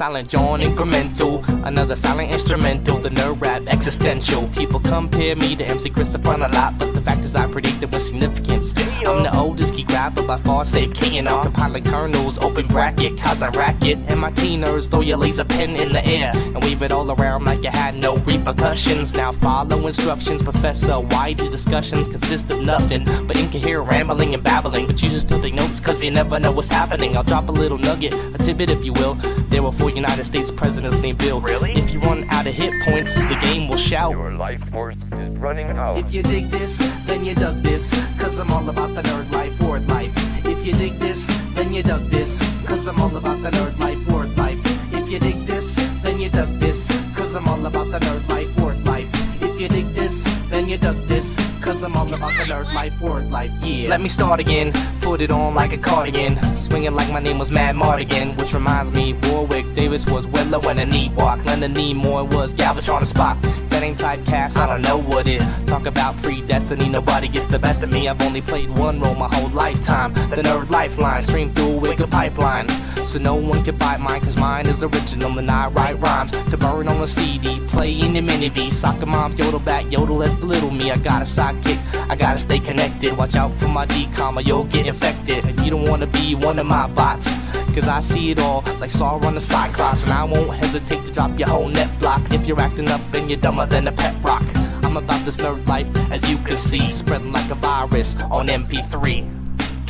Silent John incremental, another silent instrumental, the nerd rap existential. People compare me to MC Christopher a lot, but the fact is I predicted with significance. I'm the oldest geek rapper by far, save K&R. Compiling kernels, open bracket, cause I racket. And my teen nerds throw your laser pen in the air and wave it all around like you had no repercussions. Now follow instructions, Professor. Why these discussions consist of nothing but incoherent rambling and babbling? But you just still take notes cause you never know what's happening. I'll drop a little nugget, a tidbit if you will. There were 4 United States presidents named Bill. Really? If you run out of hit points, the game will shout. Your life force is running out. If you dig this, then you dug this, cause I'm all about the nerd life, word life. If you dig this, then you dug this, cause I'm all about the nerd life, word life. If you dig this, then you dug this, cause I'm all about the nerd life, word life. If you dig this, then you dug this, cause I'm all about the nerd life, word life, yeah. Let me start again, put it on like a cardigan, swinging like my name was Mad Mardigan. Which reminds me, Warwick Davis was Willow and a Ewok. Leonard Nimoy was Galvatron and Spock. That ain't typecast, I don't know what is. Talk about predestiny, nobody gets the best of me. I've only played one role my whole lifetime. The nerd lifeline, stream through a wicked pipeline. So no one can buy mine, cause mine is original and I write rhymes to burn on a CD, play in the mini V. Soccer mom, yodel back, yodel at little me. I got a sidekick, I gotta stay connected. Watch out for my decom or you'll get infected. And you don't wanna be one of my bots, cause I see it all like Saw on the Cyclops. And I won't hesitate to drop your whole net block if you're acting up and you're dumber than a pet rock. I'm about this nerd life, as you can see, spreading like a virus on MP3.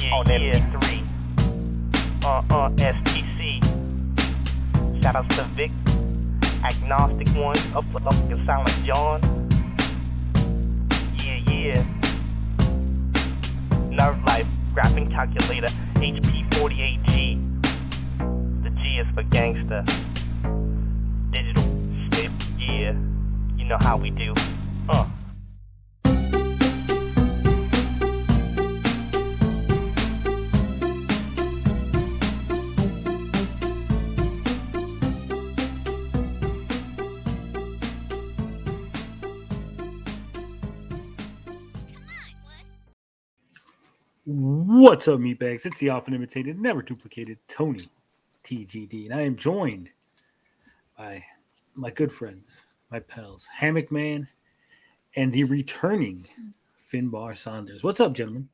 Yeah, on MP3. STC. Shoutouts to Vic, Agnostic One, up and Silent John. Yeah. Nerd Life, Graphing Calculator, HP48G. The G is for gangster. Digital stick, yeah. You know how we do. What's up, meatbags? It's the often imitated, never duplicated Tony TGD, and I am joined by my good friends, my pals, Hammock Man, and the returning Finbarr Saunders. What's up, gentlemen?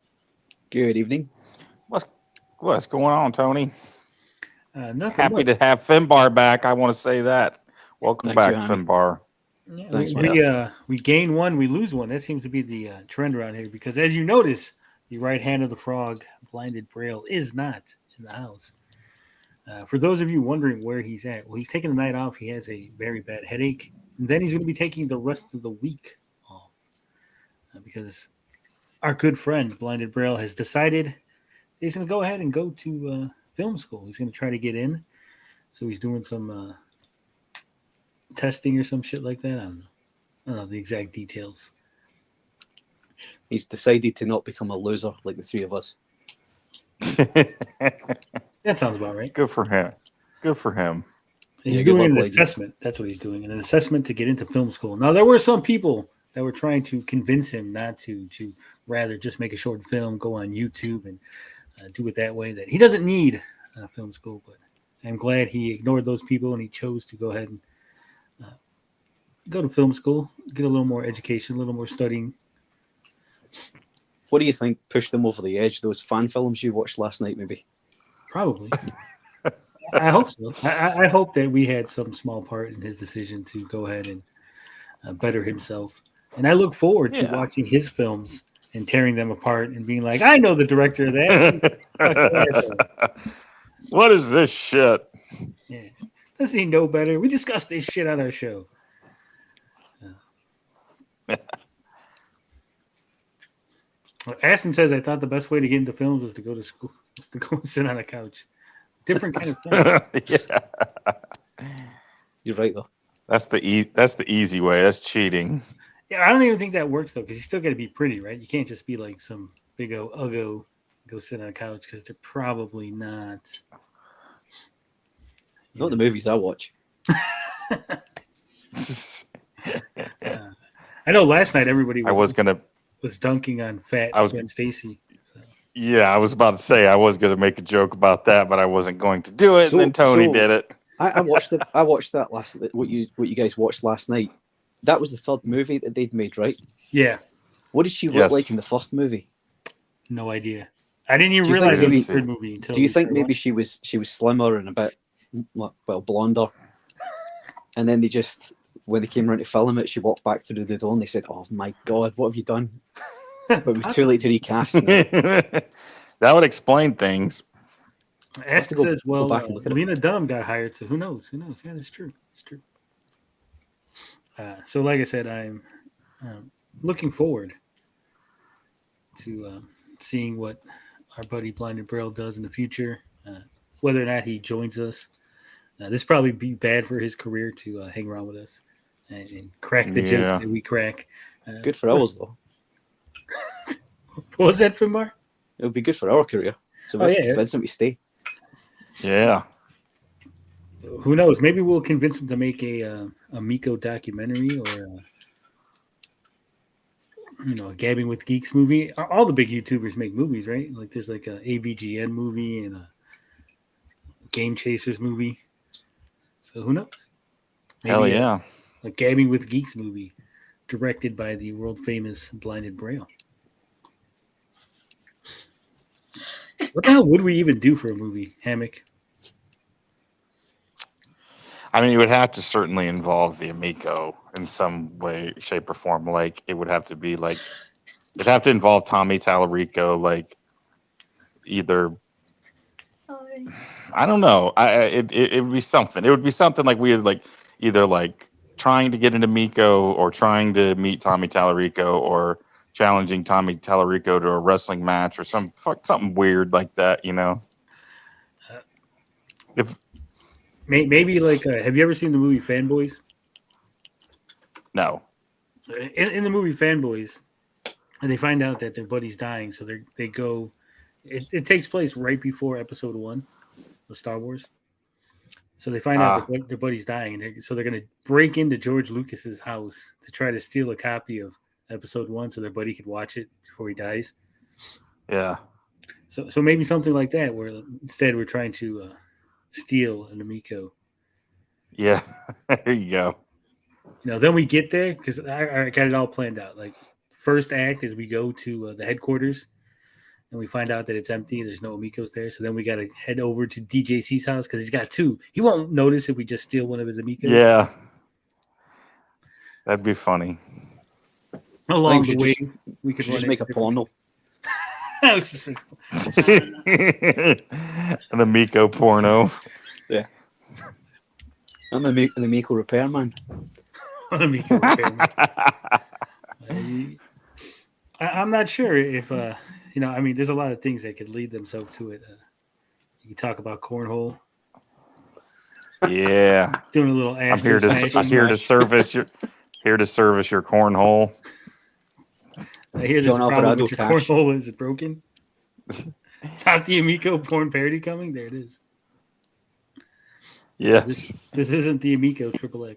Good evening. What's going on, Tony? Nothing Happy much. to have Finbarr back. I want to say that. Welcome Thank back, you, Hammock. Finbarr. Yeah, Thanks, we gain one, we lose one. That seems to be the trend around here because, as you notice, the right hand of the frog, Blinded Braille, is not in the house. For those of you wondering where he's at, well, he's taking the night off. He has a very bad headache. And then he's going to be taking the rest of the week off because our good friend, Blinded Braille, has decided he's going to go ahead and go to film school. He's going to try to get in. So he's doing some testing or some shit like that. I don't know the exact details. He's decided to not become a loser like the three of us. That sounds about right. Good for him. Good for him. He's Yeah, good doing an luck, assessment. That's what he's doing, an assessment to get into film school. Now, there were some people that were trying to convince him not to rather just make a short film, go on YouTube and do it that way, that he doesn't need film school. But I'm glad he ignored those people and he chose to go ahead and go to film school, get a little more education, a little more studying. What do you think pushed them over the edge? Those fan films you watched last night, maybe? Probably. I hope so. I hope that we had some small part in his decision to go ahead and better himself. And I look forward to watching his films and tearing them apart and being like, I know the director of that. What is this shit? Yeah. Doesn't he know better? We discussed this shit on our show. Aston says, I thought the best way to get into films was to go to school, was to go and sit on a couch. Different kind of thing. Yeah. You're right, though. That's the easy way. That's cheating. Yeah, I don't even think that works, though, because you still got to be pretty, right? You can't just be like some big uggo, go sit on a couch, because they're probably not. Not the movies I watch. I know last night everybody was dunking on fat Gwen Stacy. So. Yeah, I was about to say I was going to make a joke about that, but I wasn't going to do it. And then Tony did it. I watched it. I watched that last. What you guys watched last night. That was the third movie that they'd made, right? Yeah, What did she look Yes. like in the first movie? no idea. I didn't even Do you think realize it was maybe- a third movie until. Do you we think started maybe watching. she was slimmer and a bit blonder, and then they just when they came around to film it, she walked back through the door and they said, "Oh my God, what have you done?" But it was too late to recast. Now. That would explain things. Esther go- says, go "Well, back and look at it. Lena Dunham got hired, so who knows? Who knows? Yeah, that's true. It's true." So, like I said, I'm looking forward to seeing what our buddy Blinded Braille does in the future. Whether or not he joins us, this probably be bad for his career to hang around with us and crack the Yeah. joke that we crack. Good for ours though. What was that, Finbarr? It would be good for our career. So we Oh, have to yeah. convince him to stay. Yeah. Who knows? Maybe we'll convince him to make a Amico documentary or a Gabbing with Geeks movie. All the big YouTubers make movies, right? Like there's like a AVGN movie and a Game Chasers movie. So who knows? Hell yeah. A Gabbing with Geeks movie directed by the world famous Blinded Braille. What the hell would we even do for a movie, Hammock? I mean, it would have to certainly involve the Amico in some way, shape, or form. Like, it would have to be like, it'd have to involve Tommy Tallarico, like, either. Sorry. I don't know. It would be something. It would be something like we would like either like trying to get an Amico or trying to meet Tommy Tallarico or challenging Tommy Tallarico to a wrestling match or something weird like that, you know. If Maybe like, have you ever seen the movie Fanboys? no, In the movie Fanboys, and they find out that their buddy's dying, so they go. It takes place right before Episode 1 of Star Wars. So they find out that their buddy's dying, and they're going to break into George Lucas's house to try to steal a copy of Episode 1 so their buddy could watch it before he dies. yeah, So maybe something like that, where instead we're trying to steal an Amico. yeah. There you go. Then we get there because I got it all planned out. Like first act is we go to the headquarters and we find out that it's empty. There's no Amicos there. So then we got to head over to DJC's house because he's got two. He won't notice if we just steal one of his Amicos. Yeah, that'd be funny. Along we the way, should we could Just run make a into porno. I was just like, An Amico porno. I'm an Amico repairman. Amico repairman. I'm not sure if I mean, there's a lot of things that could lead themselves to it. You can talk about cornhole, Yeah, doing a little I'm ass. here to service your cornhole. I hear this John problem Alvarado with your cash. cornhole. Is it broken? Got the Amico porn parody coming? There it is. Yes. This isn't the Amico XXX.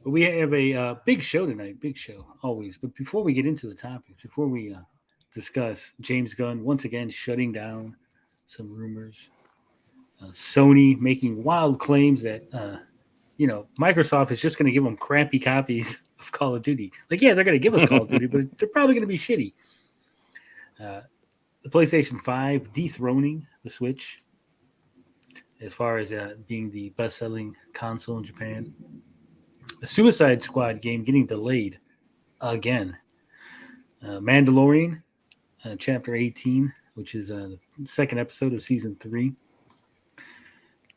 But we have a big show tonight. Big show, always. But before we get into the topics, before we discuss James Gunn once again shutting down some rumors, Sony making wild claims that Microsoft is just going to give them crappy copies of Call of Duty. Like, yeah, they're going to give us Call of Duty, but they're probably going to be shitty. The PlayStation 5 dethroning the Switch as far as being the best-selling console in Japan. The Suicide Squad game getting delayed again. Mandalorian, Chapter 18, which is the second episode of Season 3.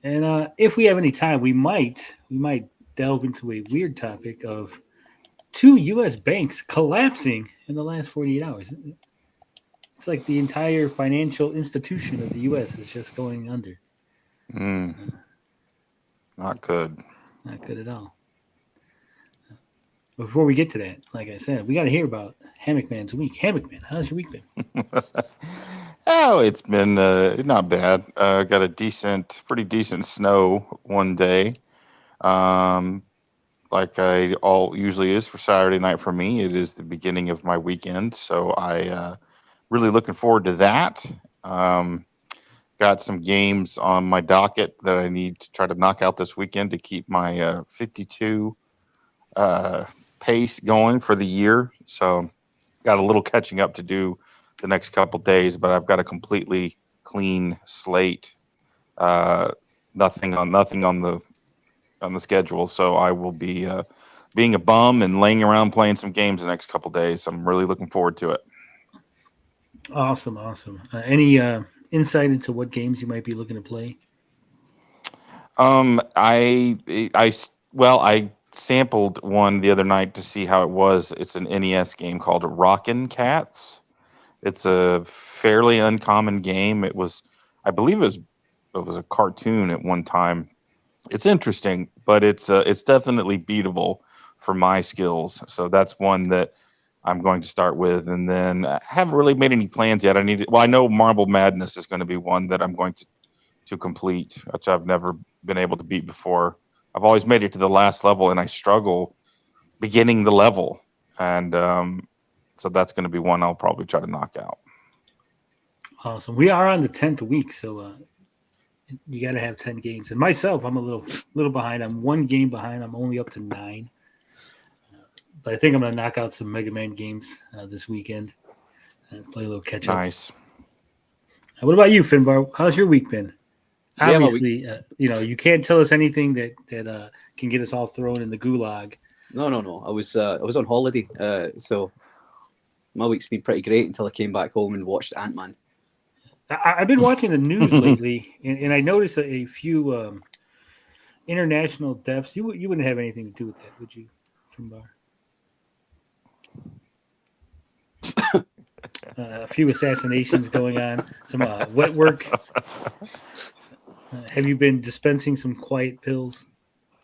And if we have any time, we might delve into a weird topic of 2 U.S. banks collapsing in the last 48 hours. It's like the entire financial institution of the U.S. is just going under. Not good. Not good at all. Before we get to that, like I said, we got to hear about Hammock Man's week. Hammock Man, how's your week been? Oh, it's been not bad. Got a pretty decent snow one day. Like I all usually is for Saturday night for me. It is the beginning of my weekend, so I really looking forward to that. Got got some games on my docket that I need to try to knock out this weekend to keep my 52 pace going for the year. So got a little catching up to do the next couple days, but I've got a completely clean slate. Nothing on the schedule, so I will be being a bum and laying around playing some games the next couple days. I'm really looking forward to it. Awesome. Any insight into what games you might be looking to play? I sampled one the other night to see how it was. It's an NES game called Rockin' Cats. It's a fairly uncommon game. I believe it was a cartoon at one time. It's interesting, but it's definitely beatable for my skills. So that's one that I'm going to start with, and then I haven't really made any plans yet. I know Marble Madness is going to be one that I'm going to complete, which I've never been able to beat before. I've always made it to the last level, and I struggle beginning the level, and so that's going to be one I'll probably try to knock out. Awesome. We are on the 10th week, so you got to have 10 games. And myself, I'm a little behind. I'm one game behind. I'm only up to 9. But I think I'm going to knock out some Mega Man games this weekend and play a little catch up. Nice. What about you, Finbarr? How's your week been? Yeah, Obviously, you can't tell us anything that can get us all thrown in the gulag. No. I was on holiday, so my week's been pretty great until I came back home and watched Ant-Man. I've been watching the news lately, and I noticed a few international deaths. You wouldn't have anything to do with that, would you, Finbarr? A few assassinations going on, some wet work. Have you been dispensing some quiet pills,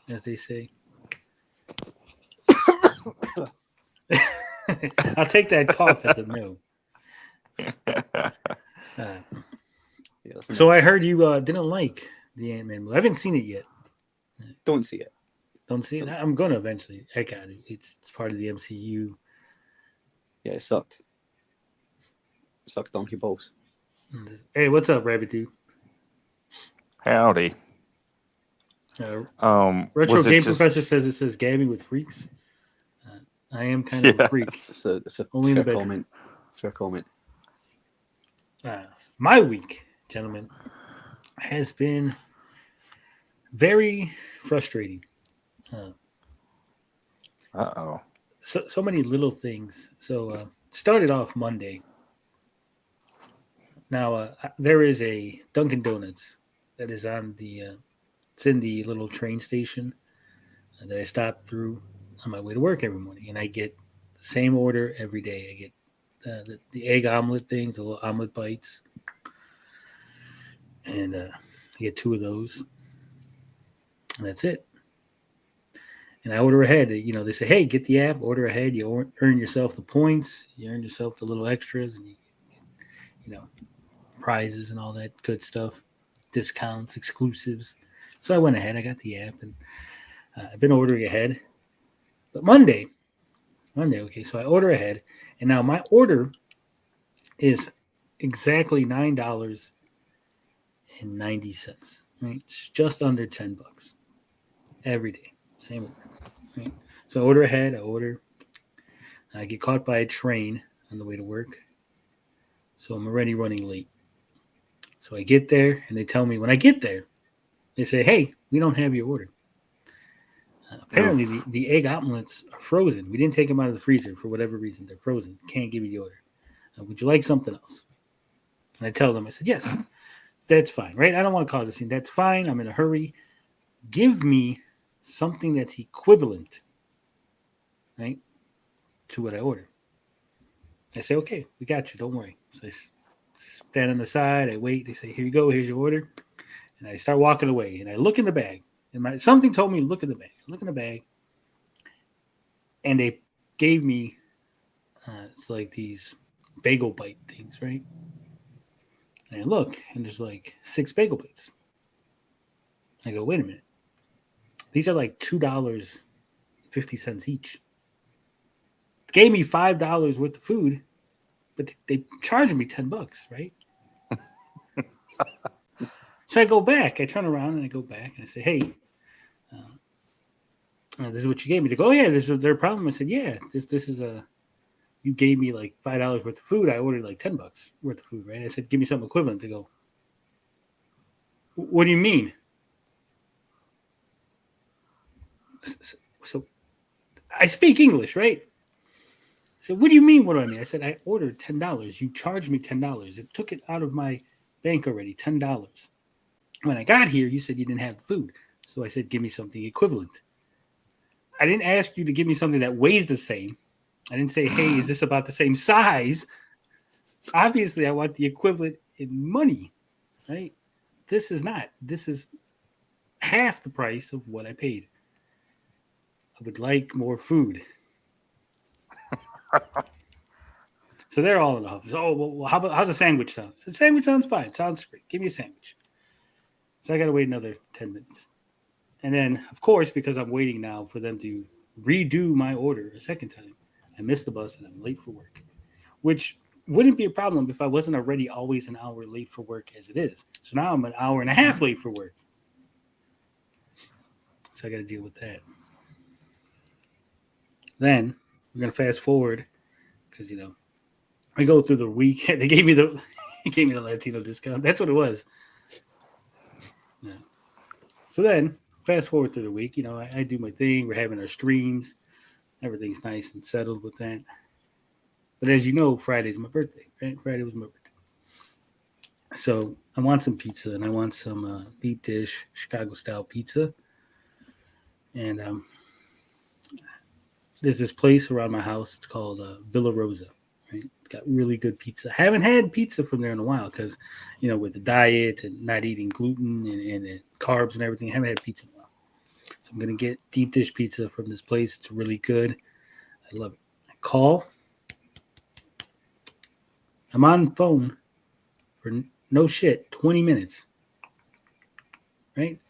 as they say? I'll take that cough as a no. So I heard you didn't like the Ant-Man movie. I haven't seen it yet. Don't see it. Don't see it. I'm going to eventually. I got it. It's part of the MCU. Yeah, it sucked. It sucked donkey balls. Hey, what's up, Rabbit Dude? Howdy. Retro Game Professor says it says Gabbing with freaks. I am kind of a freak. It's a Only in fair the comment. Fair comment. My week, gentlemen, has been very frustrating. Uh-oh. So many little things. So started off Monday. Now there is a Dunkin' Donuts that is on it's in the little train station that I stop through on my way to work every morning, and I get the same order every day. I get the egg omelet things, the little omelet bites, and I get 2 of those, and that's it. And I order ahead. They say, "Hey, get the app, order ahead. You earn yourself the points. You earn yourself the little extras, and prizes and all that good stuff, discounts, exclusives." So I went ahead. I got the app, and I've been ordering ahead. But Monday, okay, so I order ahead, and now my order is exactly $9.90. Right, it's just under $10 every day, same order. Right, so I order ahead. I get caught by a train on the way to work, so I'm already running late. So I get there, and they tell me when I get there, they say, "Hey, we don't have your order." Apparently, the egg omelets are frozen. We didn't take them out of the freezer for whatever reason. They're frozen. Can't give you the order. Would you like something else? And I tell them, I said, "Yes, that's fine, right? I don't want to cause a scene. That's fine. I'm in a hurry. Give me something that's equivalent, right, to what I ordered." I say, "Okay, we got you. Don't worry." So I stand on the side. I wait. They say, "Here you go. Here's your order." And I start walking away. And I look in the bag. And something told me, look in the bag. I look in the bag. And they gave me, it's like these bagel bite things, right? And I look, and there's like 6 bagel bites. I go, wait a minute. These are like $2.50 each. They gave me $5 worth of food, but they charged me $10, right? So I go back. I turn around and I go back and I say, "Hey, this is what you gave me." They go, "Oh yeah, this is their problem." I said, "Yeah, this is a. You gave me like $5 worth of food. I ordered like $10 worth of food, right?" I said, "Give me something equivalent." They go, "What do you mean?" So I speak English, right? I said, "What do you mean? What do I mean?" I said, "I ordered $10. You charged me $10. It took it out of my bank already, $10. When I got here, you said you didn't have the food. So I said, give me something equivalent. I didn't ask you to give me something that weighs the same. I didn't say, hey, is this about the same size? Obviously, I want the equivalent in money, right? This is not. This is half the price of what I paid. I would like more food." So they're all in the office. "Oh, well, how's a sandwich sound?" I said, "Sandwich sounds fine. Sounds great. Give me a sandwich." So I got to wait another 10 minutes. And then, of course, because I'm waiting now for them to redo my order a second time, I missed the bus and I'm late for work, which wouldn't be a problem if I wasn't already always an hour late for work as it is. So now I'm an hour and a half late for work. So I got to deal with that. Then we're going to fast forward because, I go through the week. They gave me the Latino discount. That's what it was. Yeah. So then, fast forward through the week, I do my thing. We're having our streams. Everything's nice and settled with that. But as you know, Friday's my birthday, right? Friday was my birthday. So I want some pizza, and I want some deep dish Chicago-style pizza. And there's this place around my house. It's called Villa Rosa. Right? It's got really good pizza. I haven't had pizza from there in a while because, with the diet and not eating gluten and carbs and everything, I haven't had pizza in a while. So I'm going to get deep dish pizza from this place. It's really good. I love it. I call. I'm on the phone for no shit, 20 minutes. Right?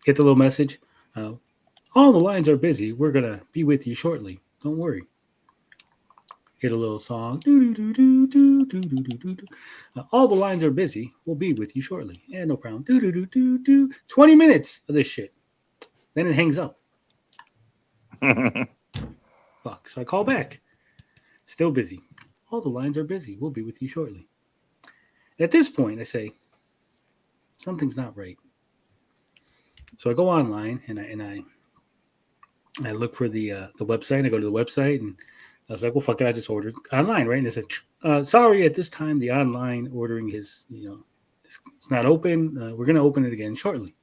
Get the little message. All the lines are busy. We're going to be with you shortly. Don't worry. Get a little song. All the lines are busy. We'll be with you shortly. Yeah, no problem. 20 minutes of this shit. Then it hangs up. Fuck. So I call back. Still busy. All the lines are busy. We'll be with you shortly. At this point, I say, something's not right. So I go online and I look for the website. I go to the website and I was like, well, fuck it. I just ordered online, right? And it said, sorry, at this time, the online ordering is, it's not open. We're going to open it again shortly.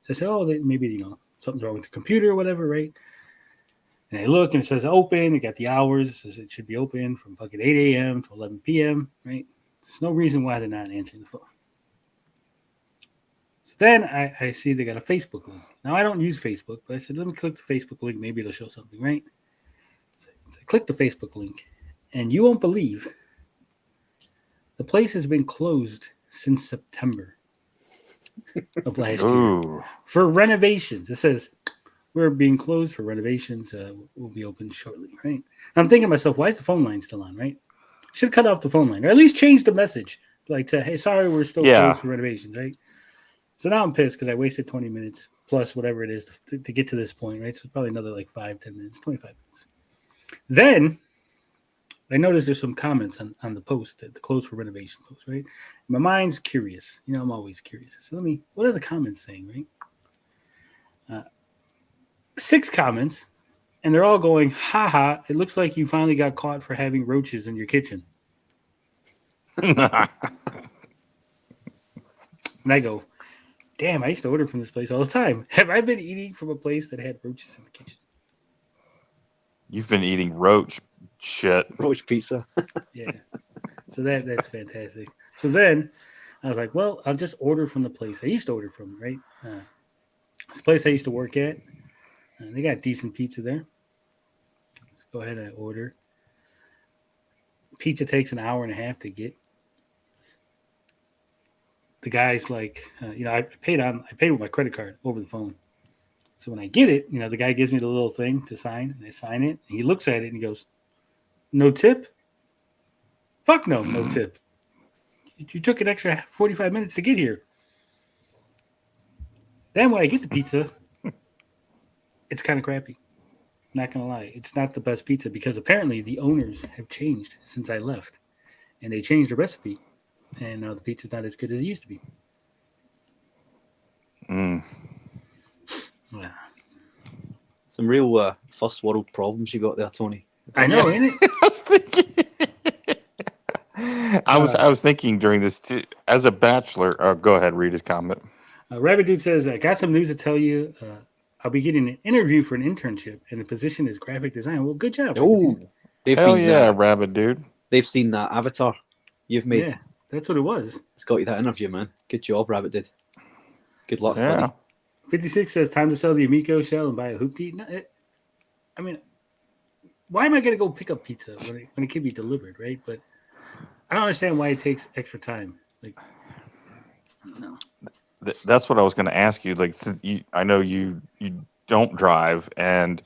So I said, oh, maybe, something's wrong with the computer or whatever, right? And I look and it says open. It got the hours. It says it should be open from fucking 8 a.m. to 11 p.m., right? There's no reason why they're not answering the phone. So then I see they got a Facebook link. Now, I don't use Facebook, but I said, let me click the Facebook link. Maybe it'll show something, right? So I click the Facebook link, and you won't believe the place has been closed since September of last year for renovations. It says we're being closed for renovations. We'll be open shortly, right? And I'm thinking to myself, why is the phone line still on, right? Should have cut off the phone line, or at least change the message, like to, hey, sorry, we're still closed for renovations, right? So now I'm pissed because I wasted 20 minutes plus whatever it is to get to this point, right? So it's probably another like 5-10 minutes, 25 minutes. Then I noticed there's some comments on the post, the close for renovation post, right? My mind's curious. I'm always curious. So what are the comments saying, right? 6 comments, and they're all going, haha, it looks like you finally got caught for having roaches in your kitchen. And I go, damn, I used to order from this place all the time. Have I been eating from a place that had roaches in the kitchen? You've been eating roach shit. Roach pizza. Yeah. So that's fantastic. So then I was like, well, I'll just order from the place I used to order from, right? It's a place I used to work at. They got decent pizza there. Let's go ahead and order. Pizza takes an hour and a half to get. The guy's like, I paid with my credit card over the phone. So when I get it, the guy gives me the little thing to sign, and I sign it. And he looks at it and he goes, "No tip? Fuck no tip. You took an extra 45 minutes to get here." Then when I get the pizza, it's kind of crappy. Not gonna lie, it's not the best pizza because apparently the owners have changed since I left, and they changed the recipe, and now the pizza's not as good as it used to be. Mm. Yeah. Some real first world problems you got there, Tony. I know, ain't it? I was thinking. I was thinking during this too, as a bachelor. Go ahead, read his comment. Rabbit Dude says, I got some news to tell you. I'll be getting an interview for an internship, and the position is graphic design. Well, good job. Oh, they've Hell been yeah, Rabbit Dude. they've seen that Avatar you've made. Yeah, that's what it was. It's got you that interview, man. Good job, Rabbit did. Good luck, Yeah. buddy. 56 says, time to sell the Amico shell and buy a hoopty. No, I mean, why am I going to go pick up pizza when it can be delivered, right? But I don't understand why it takes extra time. Like, I don't know. That's what I was going to ask you. Like, since I know you don't drive and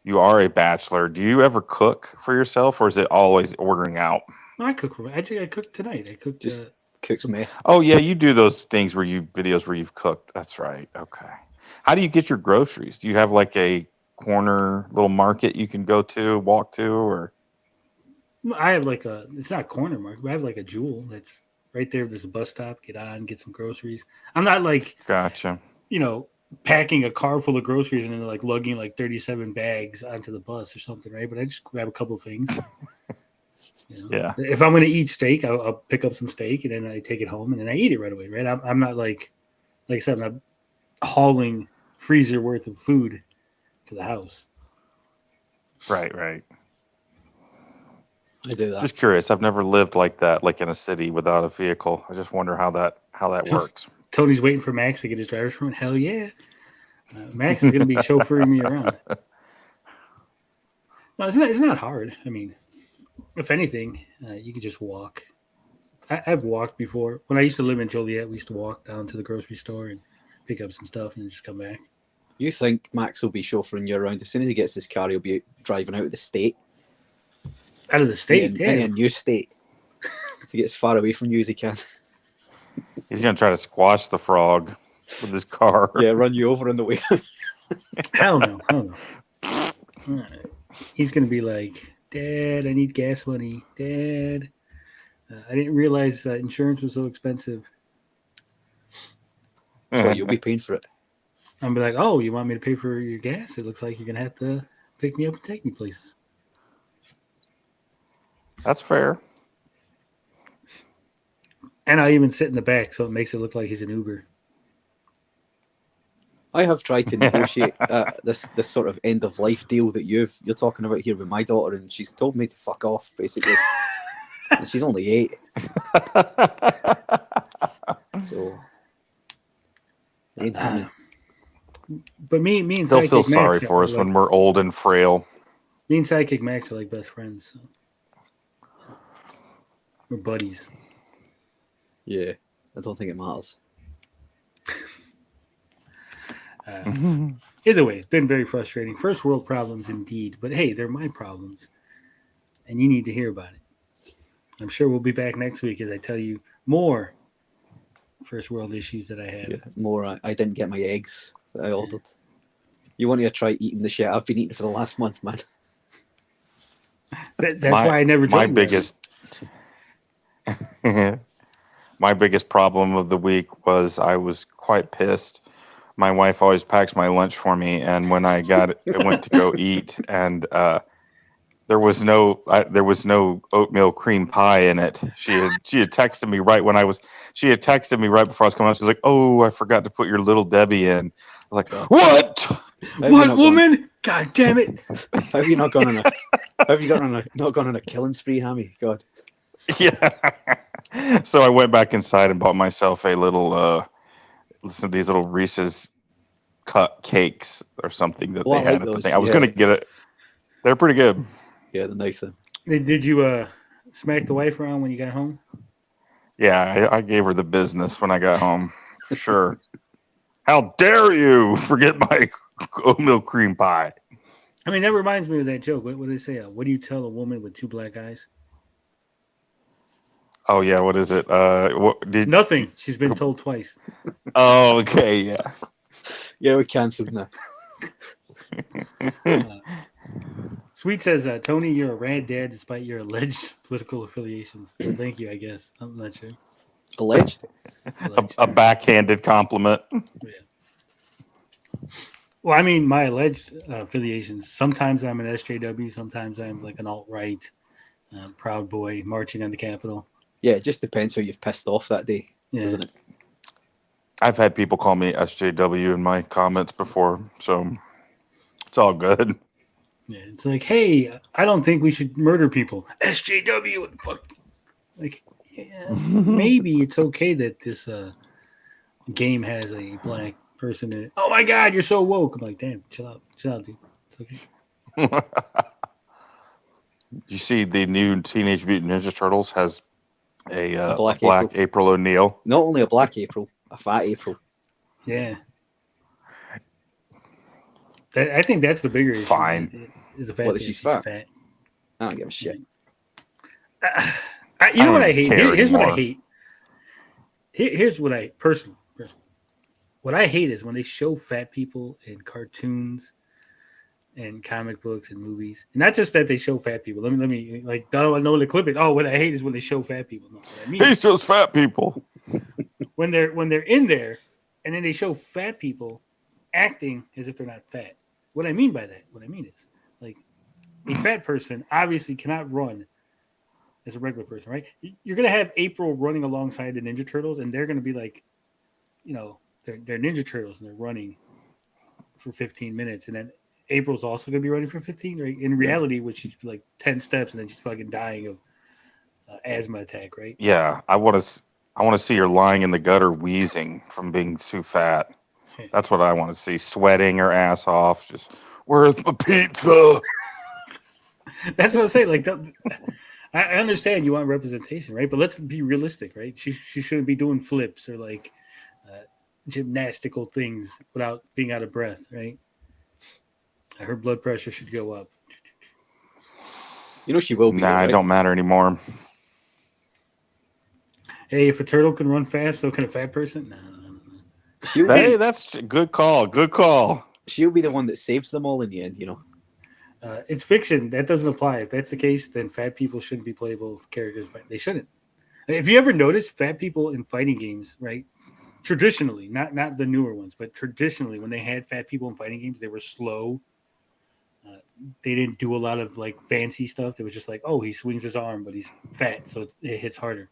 you are a bachelor, do you ever cook for yourself, or is it always ordering out? No, I cook for me. Actually, I cooked tonight. I cooked Just cooks meth. Oh yeah, you do those things where videos where you've cooked. That's right. Okay. How do you get your groceries? Do you have like a corner little market you can go to, walk to, or? I have like it's not a corner market, but I have like a Jewel that's right there. There's a bus stop. Get on, get some groceries. I'm not like, Gotcha. Packing a car full of groceries and then like lugging like 37 bags onto the bus or something, right? But I just grab a couple of things. Yeah. If I'm going to eat steak, I'll pick up some steak and then I take it home and then I eat it right away, right? I'm not like I said, I'm not hauling freezer worth of food to the house. Right. I do that. Just curious. I've never lived like that, like in a city without a vehicle. I just wonder how that works. Tony's waiting for Max to get his driver's permit. Hell yeah. Max is going to be chauffeuring me around. No, it's not hard. I mean, if anything, you can just walk. I've walked before. When I used to live in Joliet, we used to walk down to the grocery store and pick up some stuff and just come back. You think Max will be chauffeuring you around as soon as he gets his car? He'll be driving out of the state, Out of the state, in a new state, to get as far away from you as he can. He's gonna try to squash the frog with his car. Yeah, run you over on the way. Hell no. He's going to be like, Dad, I need gas money. Dad, I didn't realize insurance was so expensive. That's why you'll be paying for it. I'm be like, oh, you want me to pay for your gas? It looks like you're going to have to pick me up and take me places. That's fair. And I'll even sit in the back so it makes it look like he's an Uber. I have tried to negotiate this sort of end of life deal that you're talking about here with my daughter, and she's told me to fuck off, basically. And she's only 8. So it ain't happening. But me and They'll Sidekick feel Max sorry for us when we're old and frail. Me and Sidekick Max are like best friends. So. We're buddies. Yeah, I don't think it matters. Either way, it's been very frustrating. First world problems indeed. But hey, they're my problems. And you need to hear about it. I'm sure we'll be back next week as I tell you more first world issues that I have. Yeah, more, I didn't get my eggs that I ordered. You want to try eating the shit I've been eating for the last month, man. That's why I never joined. My biggest problem of the week was I was quite pissed. My wife always packs my lunch for me, and when I went to go eat, and there was no oatmeal cream pie in it. She had texted me right before I was coming out. She was like, "Oh, I forgot to put your Little Debbie in." I was like, "What? What woman? God damn it!" Have you not gone on a killing spree, Hammy? God. Yeah. So I went back inside and bought myself a little these little Reese's cut cakes or something that they had at the thing. I was gonna get it. They're pretty good. Yeah, they're nice then. Did you smack the wife around when you got home? Yeah, I gave her the business when I got home. Sure. How dare you forget my oatmeal cream pie? I mean, that reminds me of that joke. What do they say? What do you tell a woman with 2 black eyes? Oh yeah, what is it? Nothing. She's been told twice. Oh, okay, yeah. Yeah, we're cancelled now. Sweet says, Tony, you're a rad dad despite your alleged political affiliations. Well, thank you, I guess. I'm not sure. Alleged. A backhanded compliment. Yeah. Well, I mean, my alleged affiliations. Sometimes I'm an SJW. Sometimes I'm like an alt-right Proud Boy marching on the Capitol. Yeah, it just depends who you've pissed off that day, doesn't it? I've had people call me SJW in my comments before, so it's all good. Yeah, it's like, hey, I don't think we should murder people. SJW, fuck. Like, yeah, maybe it's okay that this game has a black person in it. Oh my god, you're so woke. I'm like, damn, chill out, dude. It's okay. You see, the new Teenage Mutant Ninja Turtles has a black black April O'Neil. Not only a black April, a fat April. Yeah. I think that's the bigger issue. Fine. Is the fact What, that that she's she's fat? I don't give a shit. You know what I hate? Here's what I anymore. hate. Here's what I personally. What I hate is when they show fat people in cartoons and comic books and movies. And not just that they show fat people. Let me like I know the clip it. Oh, what I hate is when they show fat people. No, what I mean He shows fat people. when they're in there and then they show fat people acting as if they're not fat. What I mean by that, is like a fat person obviously cannot run as a regular person, right? You're gonna have April running alongside the Ninja Turtles, and they're gonna be like, you know, they're Ninja Turtles and they're running for 15 minutes, and then April's also gonna be running for 15. Right? In reality, which she's like 10 steps, and then she's fucking dying of asthma attack, right? Yeah, I want to see her lying in the gutter, wheezing from being too fat. That's what I want to see. Sweating her ass off. Just, where's my pizza? That's what I'm saying. Like, I understand you want representation, right? But let's be realistic, right? She shouldn't be doing flips or like gymnastical things without being out of breath, right? Her blood pressure should go up. You know she will be. Nah, right? it don't matter anymore. Hey, if a turtle can run fast, so can a fat person. No. Hey, that's a good call. Good call. She'll be the one that saves them all in the end, you know. It's fiction. That doesn't apply. If that's the case, then fat people shouldn't be playable characters. They shouldn't. If you ever notice, fat people in fighting games, right? Traditionally, not the newer ones, but traditionally, when they had fat people in fighting games, they were slow. They didn't do a lot of like fancy stuff. It was just like, oh, he swings his arm, but he's fat, so it hits harder.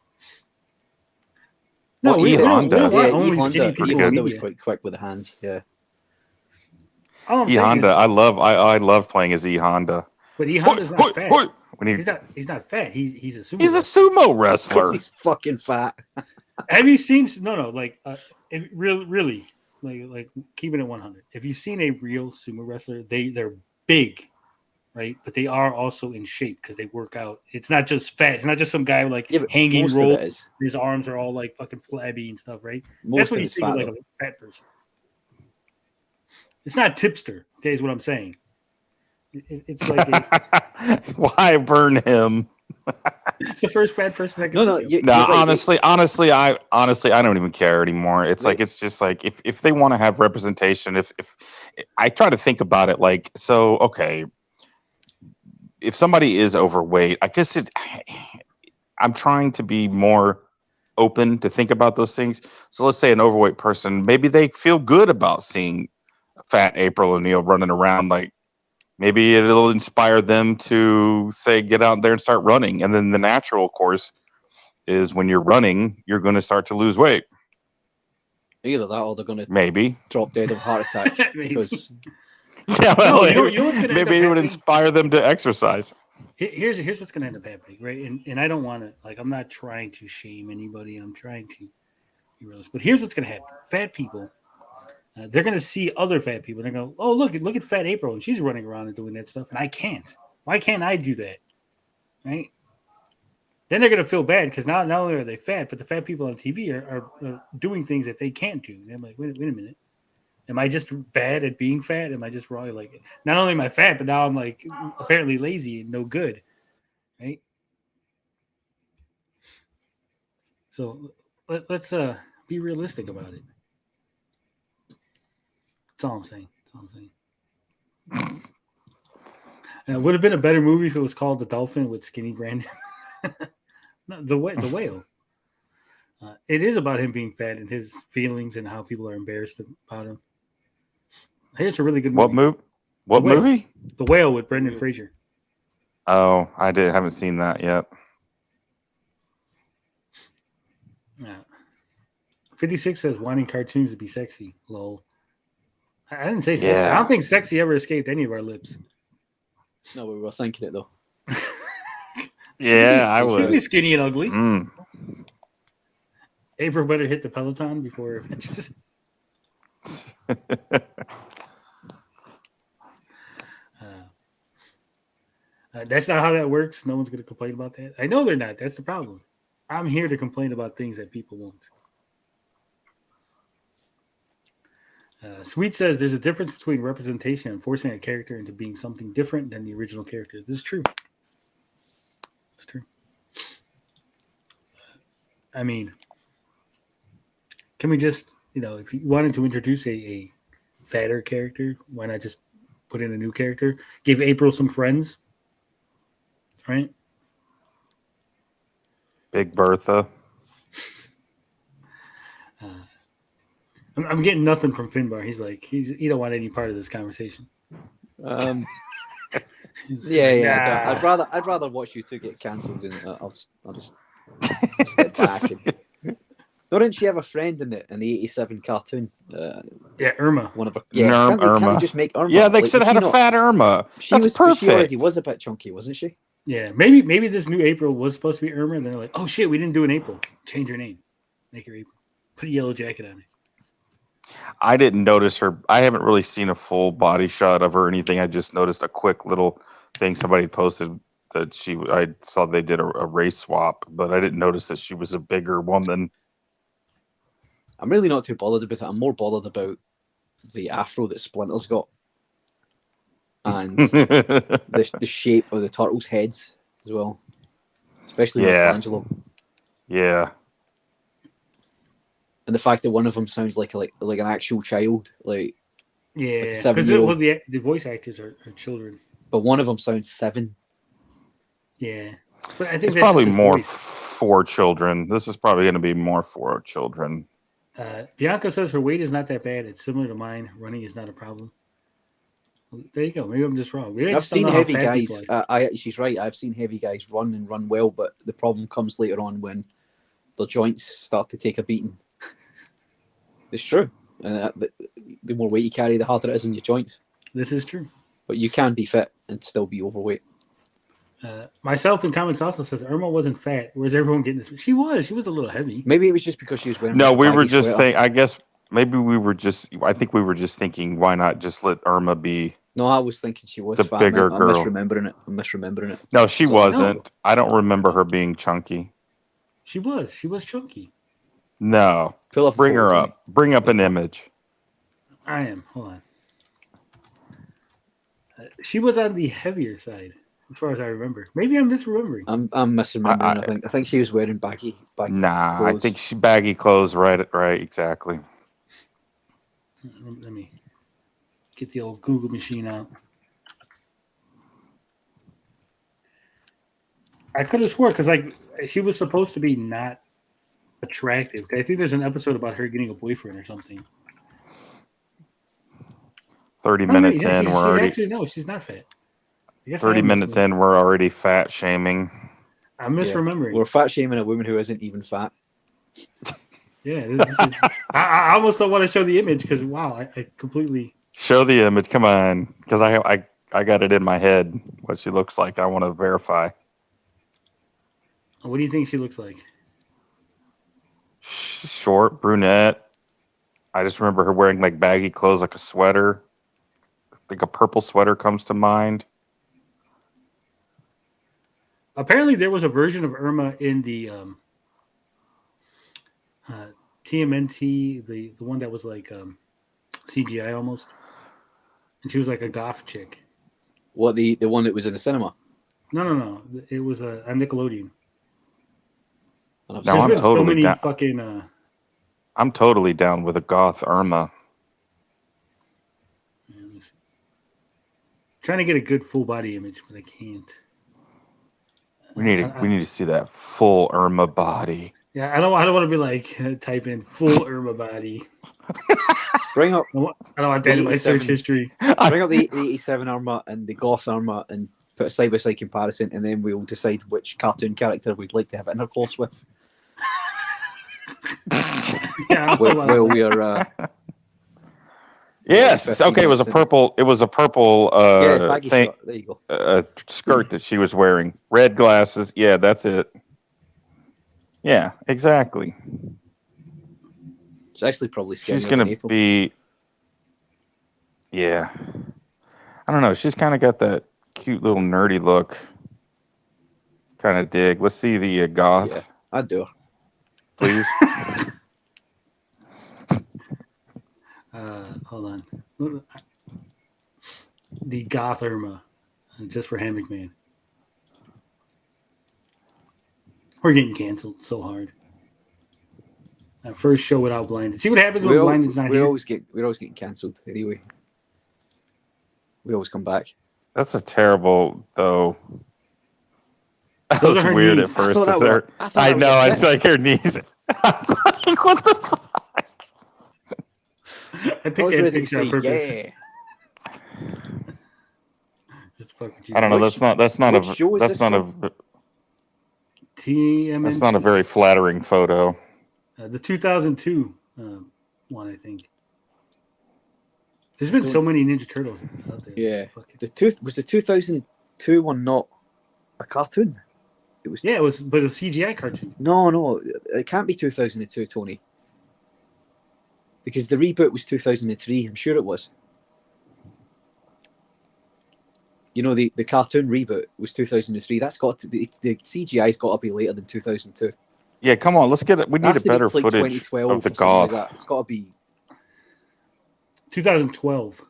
No, we don't only skinny people. Honda was quite quick with the hands. Yeah. E Honda, I love playing as E Honda. But E Honda's not fat. He's not fat. He's a sumo. He's a sumo wrestler. He's fucking fat. Have you seen? No. Like, really, like keeping it 100. If you've seen a real sumo wrestler, they're big, right? But they are also in shape because they work out. It's not just fat. It's not just some guy like hanging roll. His arms are all like fucking flabby and stuff, right? That's what you see with like a fat person. It's not tipster. Okay, is what I'm saying. It's like why burn him? It's the first fat person I can. No. Right. Honestly, I don't even care anymore. It's like it's just like if they want to have representation, if I try to think about it, like so, okay, if somebody is overweight, I guess I'm trying to be more open to think about those things. So let's say an overweight person, maybe they feel good about seeing fat April O'Neil running around, like. Maybe it'll inspire them to say, get out there and start running. And then the natural course is when you're running, you're going to start to lose weight. Either that or they're going to maybe drop dead of heart attack. Because yeah, well, maybe it would inspire them to exercise. Here's what's going to end up happening, right? And I don't want to, like, I'm not trying to shame anybody. I'm trying to be realistic. But here's what's going to happen. Fat people, they're going to see other fat people. They're going to go, oh, look at Fat April. And she's running around and doing that stuff. And I can't. Why can't I do that? Right? Then they're going to feel bad because not only are they fat, but the fat people on TV are doing things that they can't do. And I'm like, wait a minute. Am I just bad at being fat? Am I just wrong? Like, not only am I fat, but now I'm like apparently lazy and no good. Right? So let's be realistic about it. That's all I'm saying. It would have been a better movie if it was called The Dolphin with Skinny Brandon. No, the whale. It is about him being fat and his feelings and how people are embarrassed about him. Hey, it's a really good movie. What movie? The Whale with Brendan Fraser. Oh, haven't seen that yet. Yeah. 56 says wanting cartoons to be sexy. Lol. I didn't say sexy. Yeah. I don't think sexy ever escaped any of our lips. No, we were thinking it though. Yeah, I Should be was. skinny and ugly. Mm. April better hit the Peloton before Avengers. That's not how that works. No one's going to complain about that. I know they're not. That's the problem. I'm here to complain about things that people won't. Sweet says there's a difference between representation and forcing a character into being something different than the original character. This is true. It's true. I mean, can we just, if you wanted to introduce a fatter character, why not just put in a new character? Give April some friends, right? Big Bertha. I'm getting nothing from Finbarr. He's like, he don't want any part of this conversation. Yeah. Nah. I'd rather watch you two get cancelled, and I'll just step back. Didn't she have a friend in the '87 cartoon? Yeah, Irma. One of her. Yeah, Irma. Can't they just make Irma? Yeah, they Like, should have had a fat Irma. That's perfect. She already was a bit chunky, wasn't she? Yeah, maybe this new April was supposed to be Irma, and they're like, oh shit, we didn't do an April. Change her name, make her April. Put a yellow jacket on her. I didn't notice her. I haven't really seen a full body shot of her or anything. I just noticed a quick little thing somebody posted that I saw they did a race swap, but I didn't notice that she was a bigger woman. I'm really not too bothered about it. I'm more bothered about the afro that Splinter's got and the shape of the turtles' heads as well, especially Michelangelo. Yeah. And the fact that one of them sounds like an actual child, Yeah, because 7-year-old. the voice actors are children. But one of them sounds 7. Yeah, but I think It's that's probably just his more voice. for children. This is probably going to be more for children. Bianca says her weight is not that bad. It's similar to mine. Running is not a problem. Well, there you go. Maybe I'm just wrong. Maybe I I've just don't seen know how heavy fast guys. people are. She's right. I've seen heavy guys run and run well, but the problem comes later on when their joints start to take a beating. It's true. The more weight you carry, the harder it is on your joints. This is true. But you can be fit and still be overweight. Myself in comments also says Irma wasn't fat. Where's everyone getting this? She was a little heavy. Maybe it was just because she was wearing. No, a we were baggy just sweater. saying. I guess maybe we were just. I think we were just thinking, why not just let Irma be? No, I was thinking she was the fat. bigger I'm girl. misremembering it. No, she So- wasn't. No. I don't remember her being chunky. She was chunky. No, Pull up a bring photo her to up. me. Bring up an image. I am. Hold on. She was on the heavier side, as far as I remember. Maybe I'm misremembering. I'm misremembering. I think she was wearing baggy. Nah, clothes. I think she baggy clothes. Right, exactly. Let me get the old Google machine out. I could have swore because she was supposed to be not attractive. I think there's an episode about her getting a boyfriend or something. 30 Oh, minutes yeah, in, she's we're already. actually no, she's not fat. I guess 30 minutes in, we're already fat shaming. I'm misremembering. We're fat shaming a woman who isn't even fat. Yeah, this is. I almost don't want to show the image because wow, I completely. Show the image, come on, because I got it in my head what she looks like. I want to verify. What do you think she looks like? Short, brunette. I just remember her wearing like baggy clothes, like a sweater. I think a purple sweater comes to mind. Apparently, there was a version of Irma in the TMNT, the one that was like CGI almost, and she was like a goth chick. What, the one that was in the cinema? No. It was on Nickelodeon. And I've No, There's I'm been so totally many down. fucking. I'm totally down with a goth Irma. trying to get a good full body image, but I can't. We need to see that full Irma body. Yeah, I don't want to be like type in full Irma body. Bring up I don't want that in my 87. search history. bring up the 87 Irma and the Goth Irma and put a side by side comparison, and then we'll decide which cartoon character we'd like to have intercourse with. Yeah, Well, we are. Yes. 15 Okay. It was a minutes in. purple. It was a purple Baggy thing, shot. There you go. skirt that she was wearing. Red glasses. Yeah, that's it. Yeah, exactly. It's actually probably She's scarier gonna than April. be. Yeah. I don't know. She's kind of got that cute little nerdy look. Kind of dig. Let's see the goth, Yeah, I'd do her. please. Hold on. The Goth Irma, just for Hammock Man. We're getting canceled so hard. First show without Blinded. See what happens when Blinded's not we're here. always getting cancelled anyway. We always come back. That's a terrible though. That Those was are her weird knees. at first. I thought that 'cause they're- were- I thought I that was know. a It's like her knees. What the fuck? I I picked was that ready to picture on say, purpose. yeah. Just to fuck with you. I don't know. Which- That's not which show is that's this not from? a TMNT. that's not a very flattering photo. The 2002 one, I think. There's been so many Ninja Turtles out there. Yeah. Fuck it. Was the 2002 one not a cartoon? It was. Yeah, but it was CGI cartoon. No, it can't be 2002, Tony. Because the reboot was 2003. I'm sure it was. You know, the cartoon reboot was 2003. That's got to, the CGI's got to be later than 2002. Yeah, come on. Let's get it. We need Has a to be, better like, footage 2012 of the or something like goth. that. It's got to be. 2012.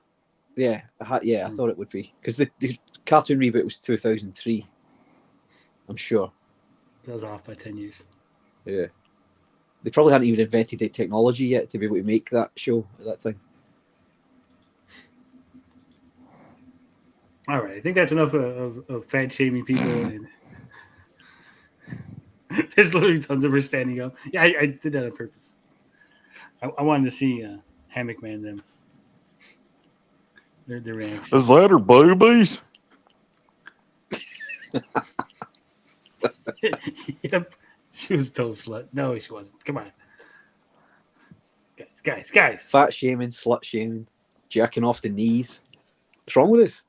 Yeah, I thought it would be because the cartoon reboot was 2003. I'm sure. That was off by 10 years. Yeah, they probably hadn't even invented the technology yet to be able to make that show at that time. All right, I think that's enough of fat shaming people. And there's literally tons of her standing up. Yeah, I did that on purpose. I wanted to see Hammock Man them. Their reaction. Is that her boobies? Yep, she was total slut. No, she wasn't. Come on, guys. Fat shaming, slut shaming, jacking off the knees. What's wrong with this?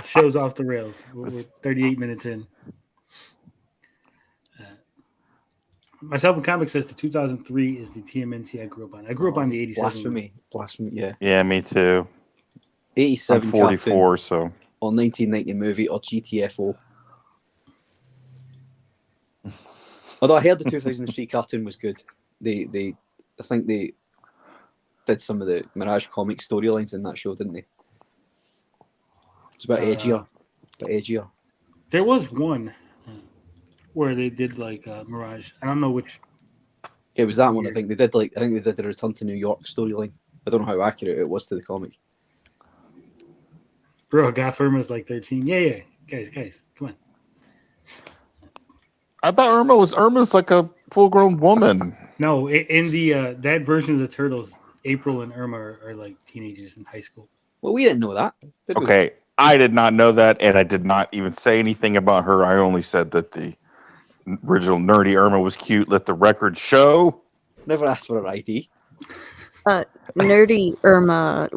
Show's off the rails. We're 38 minutes in. Myself and Comic says the 2003 is the TMNT I grew up on. I grew up on the 87. Blasphemy, yeah. Yeah, me too. 87 I'm 44, cartoon so or 1990 movie or GTFO. Although I heard the 2003 cartoon was good. I think they did some of the Mirage comic storylines in that show, didn't they? It's a bit edgier. There was one where they did like Mirage. I don't know which. Yeah, it was that one. I think they did the Return to New York storyline. I don't know how accurate it was to the comic. Bro, Goth Irma's like 13. Yeah. Guys, come on. I thought Irma's like a full-grown woman. No, in the that version of the Turtles, April and Irma are like teenagers in high school. Well, we didn't know that, did we? Okay, I did not know that, and I did not even say anything about her. I only said that the original nerdy Irma was cute. Let the record show. Never asked for her ID. Nerdy Irma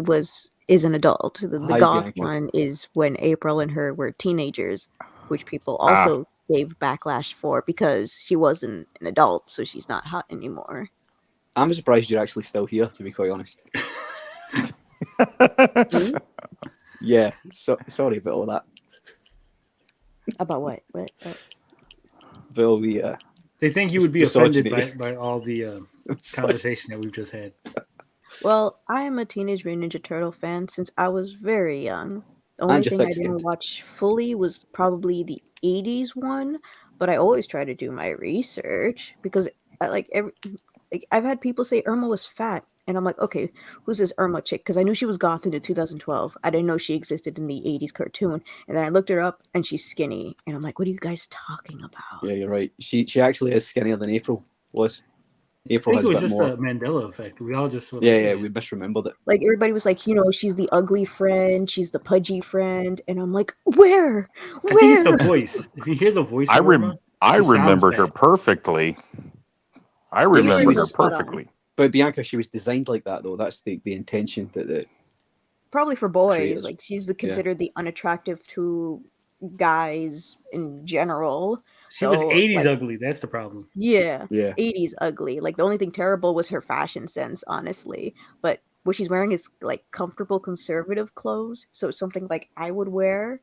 is an adult. The Hi, goth Bianca. one is when April and her were teenagers, which people also gave backlash for because she wasn't an adult, so she's not hot anymore. I'm surprised you're actually still here, to be quite honest. Yeah, sorry about all that. About what? What? About all the They think you would be offended misogyny. by all the sorry. conversation that we've just had. Well, I am a Teenage Mutant Ninja Turtle fan since I was very young. The only And you're thing I thick-skinned. didn't watch fully was probably the 80s one, but I always try to do my research because I've had people say Irma was fat, And I'm like, okay, who's this Irma chick? Because I knew she was goth in 2012. I didn't know she existed in the 80s cartoon. And then I looked her up, and she's skinny. And I'm like, what are you guys talking about? Yeah, you're right. She actually is skinnier than April was. I April think had it a was bit just more. a Mandela effect. We all just were Yeah, like, yeah, we misremembered it. Like, everybody was like, she's the ugly friend. She's the pudgy friend. And I'm like, where? I think it's the Where? voice. If you hear the voice I of Irma, I she sounds remembered her fat. perfectly. I Maybe she remembered her was spot on. perfectly. But Bianca, she was designed like that though. That's the intention that the Probably for boys. creators. Like, she's considered the unattractive to guys in general. She was So, 80s like, ugly. That's the problem. yeah, Yeah. 80s ugly. Like, the only thing terrible was her fashion sense, honestly. But what she's wearing is like comfortable conservative clothes. So it's something like I would wear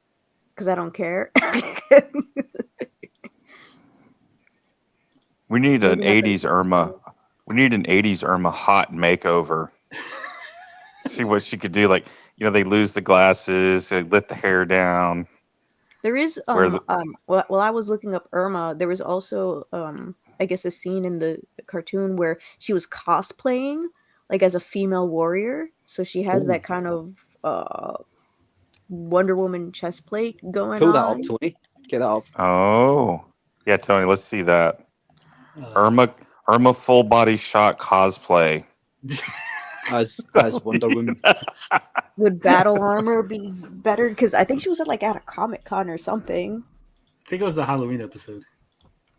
because I don't care. We need an Maybe not the 80s Irma. We need an 80s Irma hot makeover. See what she could do. Like, they lose the glasses, they let the hair down. There is while I was looking up Irma, there was also I guess a scene in the cartoon where she was cosplaying like as a female warrior. So she has that kind of Wonder Woman chest plate going Pull that on. up, Tony. Get that up. Oh. Yeah, Tony, let's see that. Uh, Irma full body shot cosplay. As Wonder Woman. Would battle armor be better? Because I think she was at a Comic Con or something. I think it was the Halloween episode.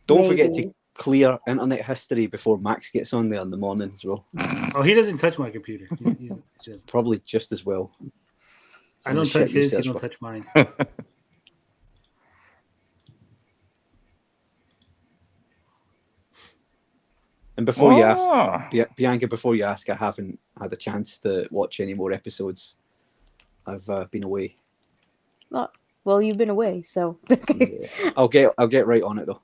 Don't forget to Maybe. clear internet history before Max gets on there in the morning as well. Oh, he doesn't touch my computer. He doesn't. Probably just as well. I don't Shit touch you his. He search don't for. touch mine. And before you ask, Ah. Bianca, before you ask, I haven't had a chance to watch any more episodes. I've been away. Well, you've been away, so Yeah. I'll get right on it though.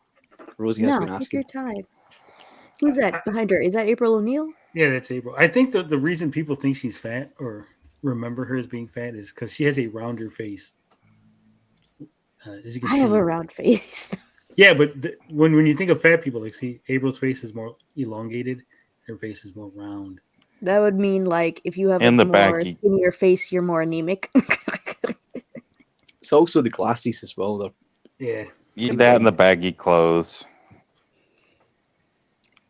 Rosie has no, been take asking. your time. Who's that behind her? Is that April O'Neil? Yeah, that's April. I think the reason people think she's fat or remember her as being fat is because she has a rounder face. As you can I see. have a round face. Yeah, but when you think of fat people, like, see, April's face is more elongated. Her face is more round. That would mean like if you have And like the more baggy. skinnier face, you're more anemic. It's also the glasses as well. They're Yeah. That and the baggy clothes.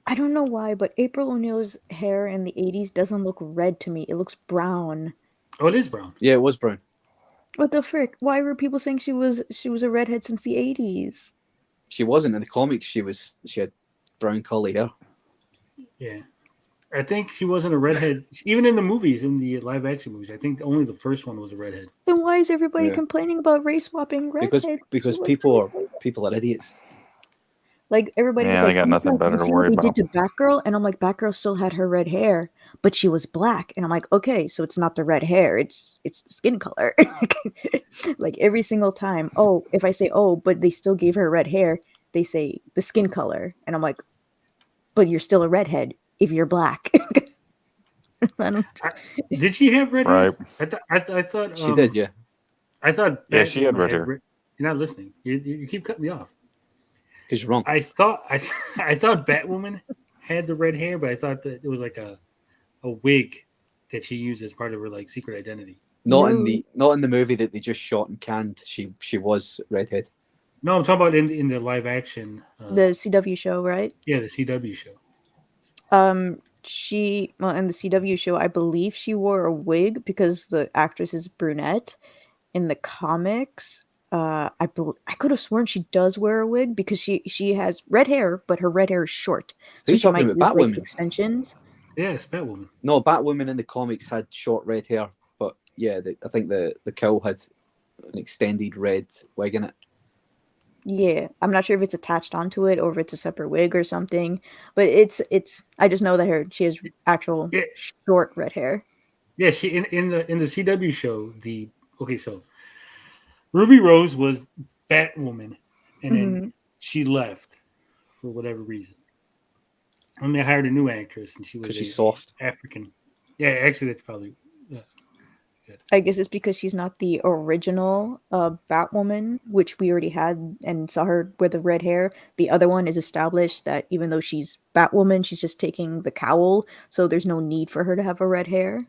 I don't know why, but April O'Neil's hair in the 80s doesn't look red to me. It looks brown. Oh, it is brown. Yeah, it was brown. What the frick? Why were people saying she was a redhead since the 80s? She wasn't in the comics. She had brown curly hair. Yeah. I think she wasn't a redhead. Even in the movies, in the live action movies, I think only the first one was a redhead. Then why is everybody Yeah. complaining about race swapping redheads? Because She was people redhead. are idiots. Like everybody was Yeah, they like, got "Oh my nothing God, better you to see worry what they about." did to Batgirl?" And I'm like, Batgirl still had her red hair, but she was black. And I'm like, okay, so it's not the red hair, it's the skin color. Like every single time. Oh, if I say but they still gave her red hair, they say the skin color, and I'm like, but you're still a redhead if you're black. I don't. Did she have red Right. hair? I thought She did, yeah. I thought Yeah, she had Batwoman red hair. You're not listening. You keep cutting me off. Because you're wrong. I thought Batwoman had the red hair, but I thought that it was like a wig that she used as part of her like secret identity. Not No. in the movie that they just shot and canned. She was redhead. No, I'm talking about in the live action. The CW show, right? Yeah, the CW show. In the CW show, I believe she wore a wig because the actress is brunette. In the comics, I could have sworn she does wear a wig because she has red hair, but her red hair is short. Are you she talking might about use like Batwoman? extensions. Yeah, it's Batwoman. No, Batwoman in the comics had short red hair, but yeah, I think the cowl had an extended red wig in it. Yeah, I'm not sure if it's attached onto it or if it's a separate wig or something, but it's. I just know that she has actual Yeah. short red hair. Yeah, she in the CW show. So Ruby Rose was Batwoman, and then she left for whatever reason. And they hired a new actress, and she was Because she's soft. African. Yeah, actually, that's probably good. I guess it's because she's not the original Batwoman, which we already had and saw her with the red hair. The other one is established that even though she's Batwoman, she's just taking the cowl, so there's no need for her to have a red hair.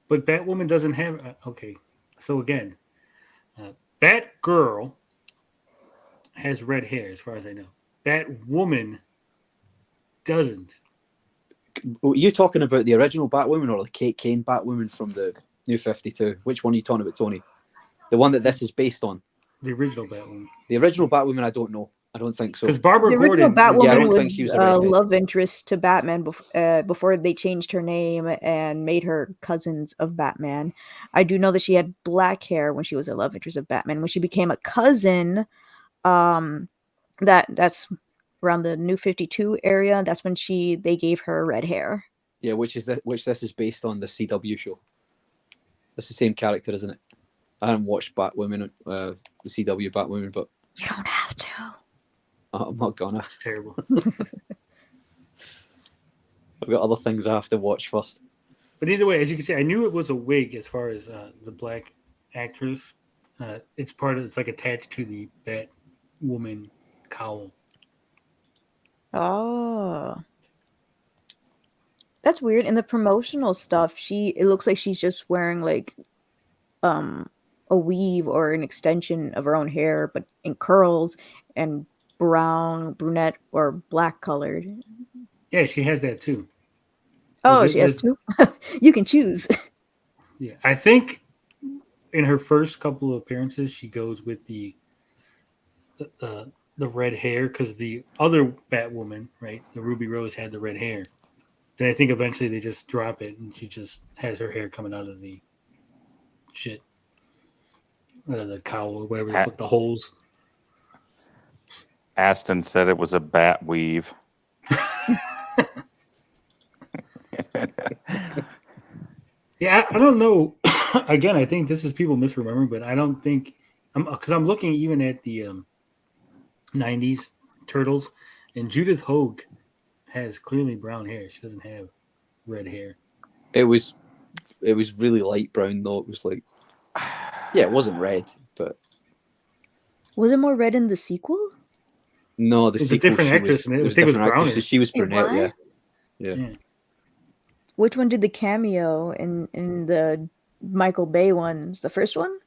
But Batwoman doesn't have. Okay, so again, Batgirl has red hair, as far as I know. Batwoman doesn't. Are you talking about the original Batwoman or the Kate Kane Batwoman from the New 52? Which one are you talking about, Tony? The one that this is based on? The original Batwoman. The original Batwoman, I don't know. I don't think so. Because Barbara The original Gordon. Batwoman Yeah, I don't was think she was a redhead. love interest to Batman before they changed her name and made her cousins of Batman. I do know that she had black hair when she was a love interest of Batman. When she became a cousin, that's around the New 52 area. That's when they gave her red hair. Yeah, which this is based on the CW show. It's the same character, isn't it? I haven't watched Batwoman, the CW Batwoman, but You don't have to. I'm not gonna. That's terrible. I've got other things I have to watch first. But either way, as you can see, I knew it was a wig as far as the black actress. It's like attached to the Batwoman cowl. Oh. That's weird. In the promotional stuff, it looks like she's just wearing like a weave or an extension of her own hair, but in curls and brown, brunette, or black colored. Yeah, she has that too. Oh, Well, she has two? You can choose. Yeah, I think in her first couple of appearances, she goes with the red hair because the other Batwoman, right, the Ruby Rose, had the red hair. Then I think eventually they just drop it and she just has her hair coming out of the shit, out of the cowl or whatever the fuck, the holes. Aston said it was a bat weave. Yeah, I don't know. Again, I think this is people misremembering, but I don't think because I'm looking even at the 90s Turtles, and Judith Hogue has clearly brown hair. She doesn't have red hair. It was really light brown though. It was like, yeah, it wasn't red, but Was it more red in the sequel? no, the It was a sequel, different she actress, was, man. it was It was different actress. brownish. So she was It brunette, was? yeah. Yeah. Which one did the cameo in the Michael Bay ones? The first one?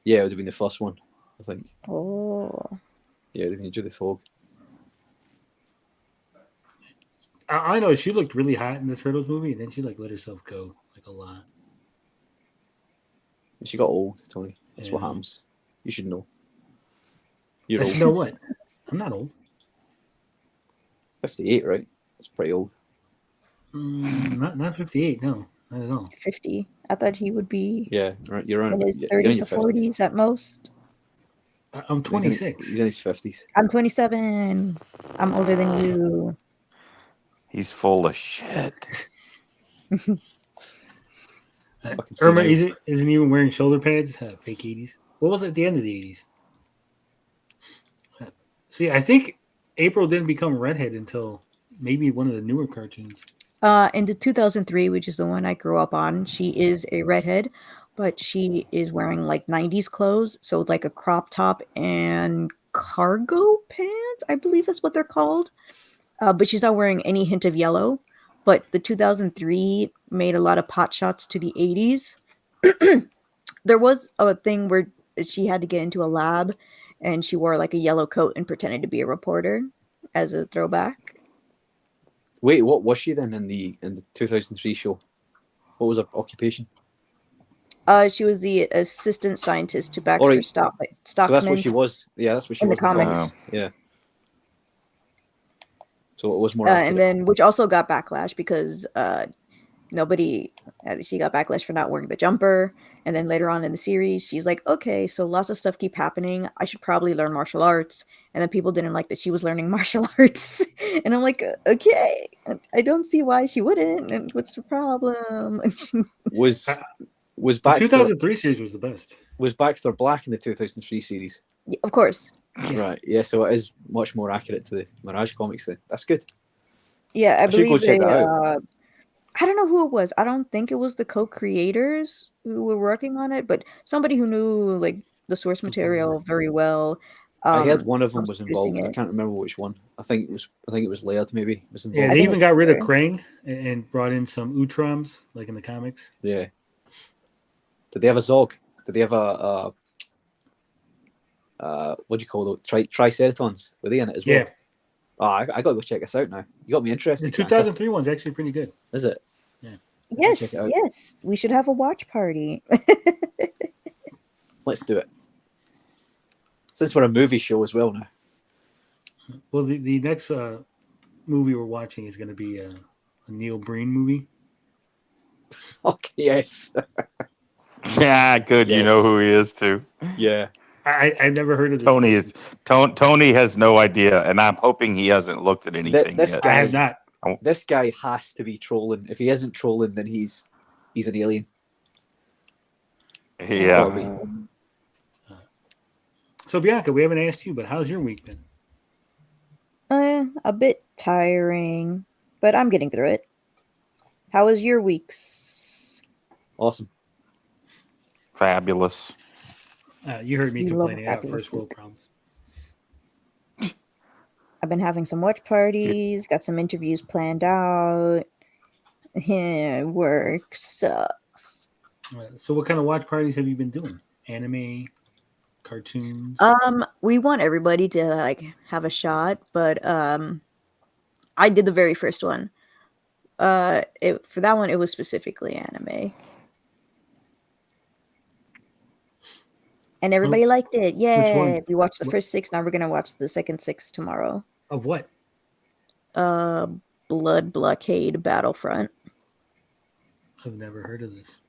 Yeah, it would have been the first one, I think. Oh. Yeah, it would have been Judith Hogue. I know she looked really hot in the Turtles movie, and then she like let herself go like a lot. She got old, Tony. That's what Yeah. happens. You should know. You're You old. know what? I'm not old. 58, right? That's pretty old. Not 58. No, not at all. 50. I thought he would be Yeah, right. You're on. in his You're in 30s your to 50s. 40s at most. I'm 26. He's in his 50s. I'm 27. I'm older than you. He's full of shit. Fucking see Irma now. isn't even wearing shoulder pads. Fake 80s. What was it at the end of the 80s? See, I think April didn't become redhead until maybe one of the newer cartoons. In the 2003, which is the one I grew up on, she is a redhead, but she is wearing like 90s clothes. So like a crop top and cargo pants, I believe that's what they're called. But she's not wearing any hint of yellow. But the 2003 made a lot of pot shots to the 80s. There was a thing where she had to get into a lab and she wore like a yellow coat and pretended to be a reporter as a throwback. Wait, what was she then in the 2003 show? What was her occupation? She was the assistant scientist to Baxter Alright, Stockman. So that's what she was. Yeah, that's what she In the was. comics. Wow. Yeah. So it was more. And accurate. then, which also got backlash because she got backlash for not wearing the jumper. And then later on in the series, she's like, okay, so lots of stuff keep happening. I should probably learn martial arts. And then people didn't like that she was learning martial arts. And I'm like, okay, I don't see why she wouldn't. And what's the problem? was The Baxter 2003 series was the best. was Baxter black in the 2003 series? Yeah, of course. Right. Yeah. So it is much more accurate to the Mirage comics. Then that's good. Yeah, I I should go believe check that out. I don't know who it was. I don't think it was the co-creators who were working on it, but somebody who knew like the source material very well. I heard one of them was was producing involved. I it. can't remember which one. I think it was Laird. Maybe was Yeah, involved. they think even it's got rid of fair. Krang and brought in some Utroms, like in the comics. Yeah. Did they have a Zog? Did they have what do you call those? Triceratons? Were they in it as well? Yeah, Oh, I got to go check this out now. You got me the interested. Janka. 2003 one's actually pretty good. Is it? check Yes, it out. yes. We should have a watch party. Let's do it. Since we're a movie show as well now. Well, the next movie we're watching is going to be a Neil Breen movie. Okay, yes. Yeah, good. You know Yes. who he is too. Yeah. I've never heard of this. Tony person. is Tony has no idea, and I'm hoping he hasn't looked at anything this yet. I have not. This guy has to be trolling. If he isn't trolling, then he's an alien. Yeah. Gotta be. So Bianca, we haven't asked you, but how's your week been? A bit tiring, but I'm getting through it. How was your weeks? Awesome. Fabulous. You heard me You love complaining about fabulous first world week. problems. I've been having some watch parties, got some interviews planned out. Work sucks. So what kind of watch parties have you been doing? Anime, cartoons? We want everybody to like have a shot, but I did the very first one. For that one, it was specifically anime, and everybody liked it. Yay! We watched the first 6. Now we're gonna watch the second 6 tomorrow. Of what? Blood Blockade Battlefront. I've never heard of this.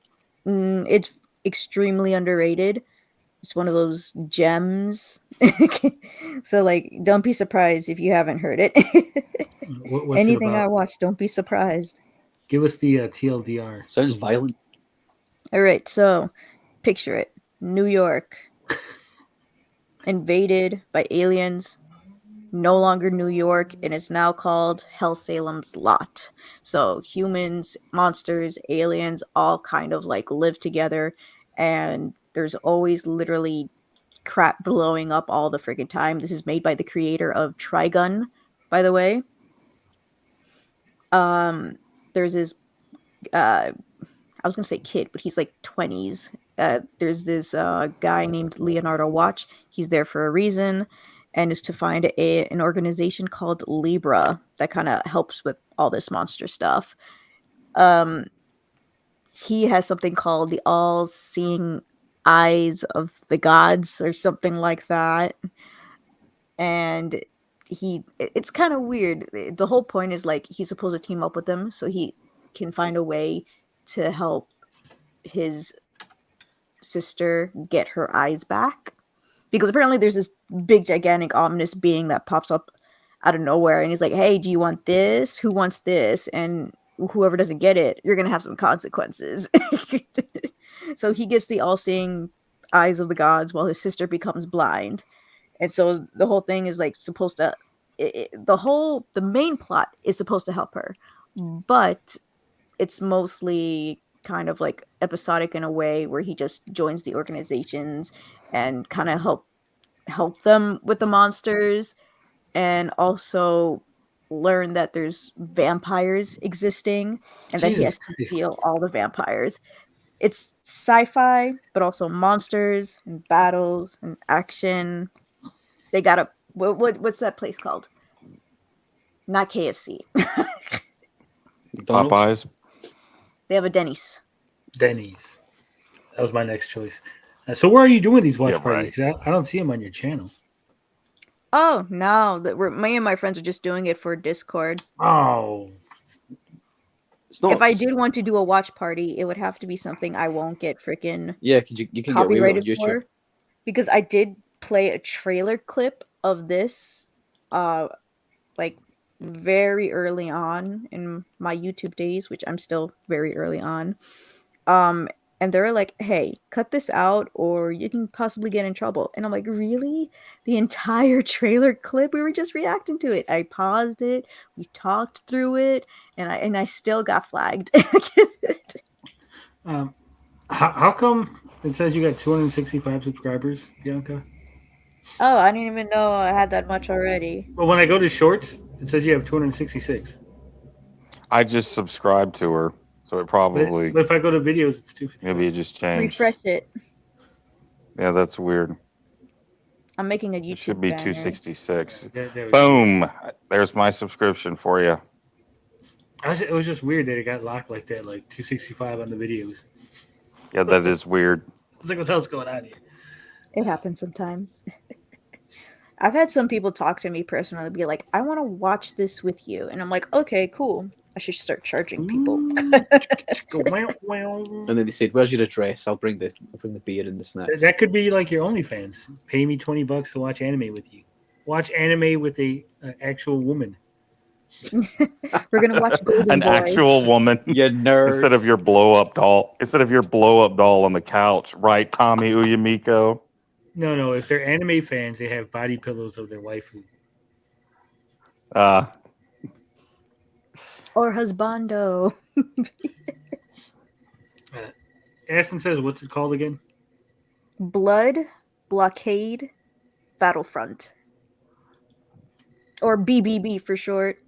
It's extremely underrated. It's one of those gems. So like, don't be surprised if you haven't heard it. What's Anything it I about? watch, don't be surprised. Give us the TLDR. Sounds violent. All right, so picture it: New York invaded by aliens. No longer New York, and it's now called Hell Salem's Lot. So humans, monsters, aliens, all kind of like live together, and there's always literally crap blowing up all the friggin' time. This is made by the creator of Trigun, by the way. There's this I was gonna say kid, but he's like 20s. There's this guy named Leonardo Watch. He's there for a reason, and is to find an organization called Libra that kind of helps with all this monster stuff. He has something called the all-seeing eyes of the gods or something like that. And it's kind of weird. The whole point is like he's supposed to team up with them so he can find a way to help his sister get her eyes back. Because apparently there's this big, gigantic, ominous being that pops up out of nowhere. And he's like, hey, do you want this? Who wants this? And whoever doesn't get it, you're going to have some consequences. So he gets the all-seeing eyes of the gods while his sister becomes blind. And so the whole thing is like supposed to... the main plot is supposed to help her. But it's mostly kind of like episodic in a way where he just joins the organizations and kind of help them with the monsters, and also learn that there's vampires existing and that he has to steal all the vampires. It's sci-fi, but also monsters and battles and action. They got a what's that place called? Not KFC. McDonald's? Popeyes. They have a Denny's. Denny's. That was my next choice. So where are you doing these watch Yeah, parties? 'Cause I don't see them on your channel. Oh no, me and my friends are just doing it for Discord. Oh, It's not. If I did want to do a watch party, it would have to be something I won't get freaking Yeah, you can get away with it on copyrighted YouTube. for. Because I did play a trailer clip of this, like very early on in my YouTube days, which I'm still very early on. And they're like, hey, cut this out or you can possibly get in trouble. And I'm like, really? The entire trailer clip, we were just reacting to it. I paused it, we talked through it, and I still got flagged. How come it says you got 265 subscribers, Bianca? Oh, I didn't even know I had that much already. Well, when I go to shorts, it says you have 266. I just subscribed to her, so it probably But if I go to videos, it's 250. maybe it just changed. Refresh it. Yeah, that's weird. I'm making a YouTube It should be banner. 266. There we go. Boom! There's my subscription for you. It was just weird that it got locked like that, like 265 on the videos. Yeah, that is weird. I was like, what the hell's going on here? It happens sometimes. I've had some people talk to me personally, be like, I want to watch this with you. And I'm like, okay, cool. I should start charging people. And And then they said, "Where's your address? I'll bring the beer and the snacks." that could be like your OnlyFans. Pay me $20 to watch anime with you. Watch anime with a actual woman. We're gonna watch Golden An Boy. actual woman You nerds. instead of your blow up doll. Instead of your blow up doll on the couch, right, Tommy Uyamiko? No. If they're anime fans, they have body pillows of their waifu. Or husbando. Aston says, what's it called again? Blood Blockade Battlefront. Or BBB for short.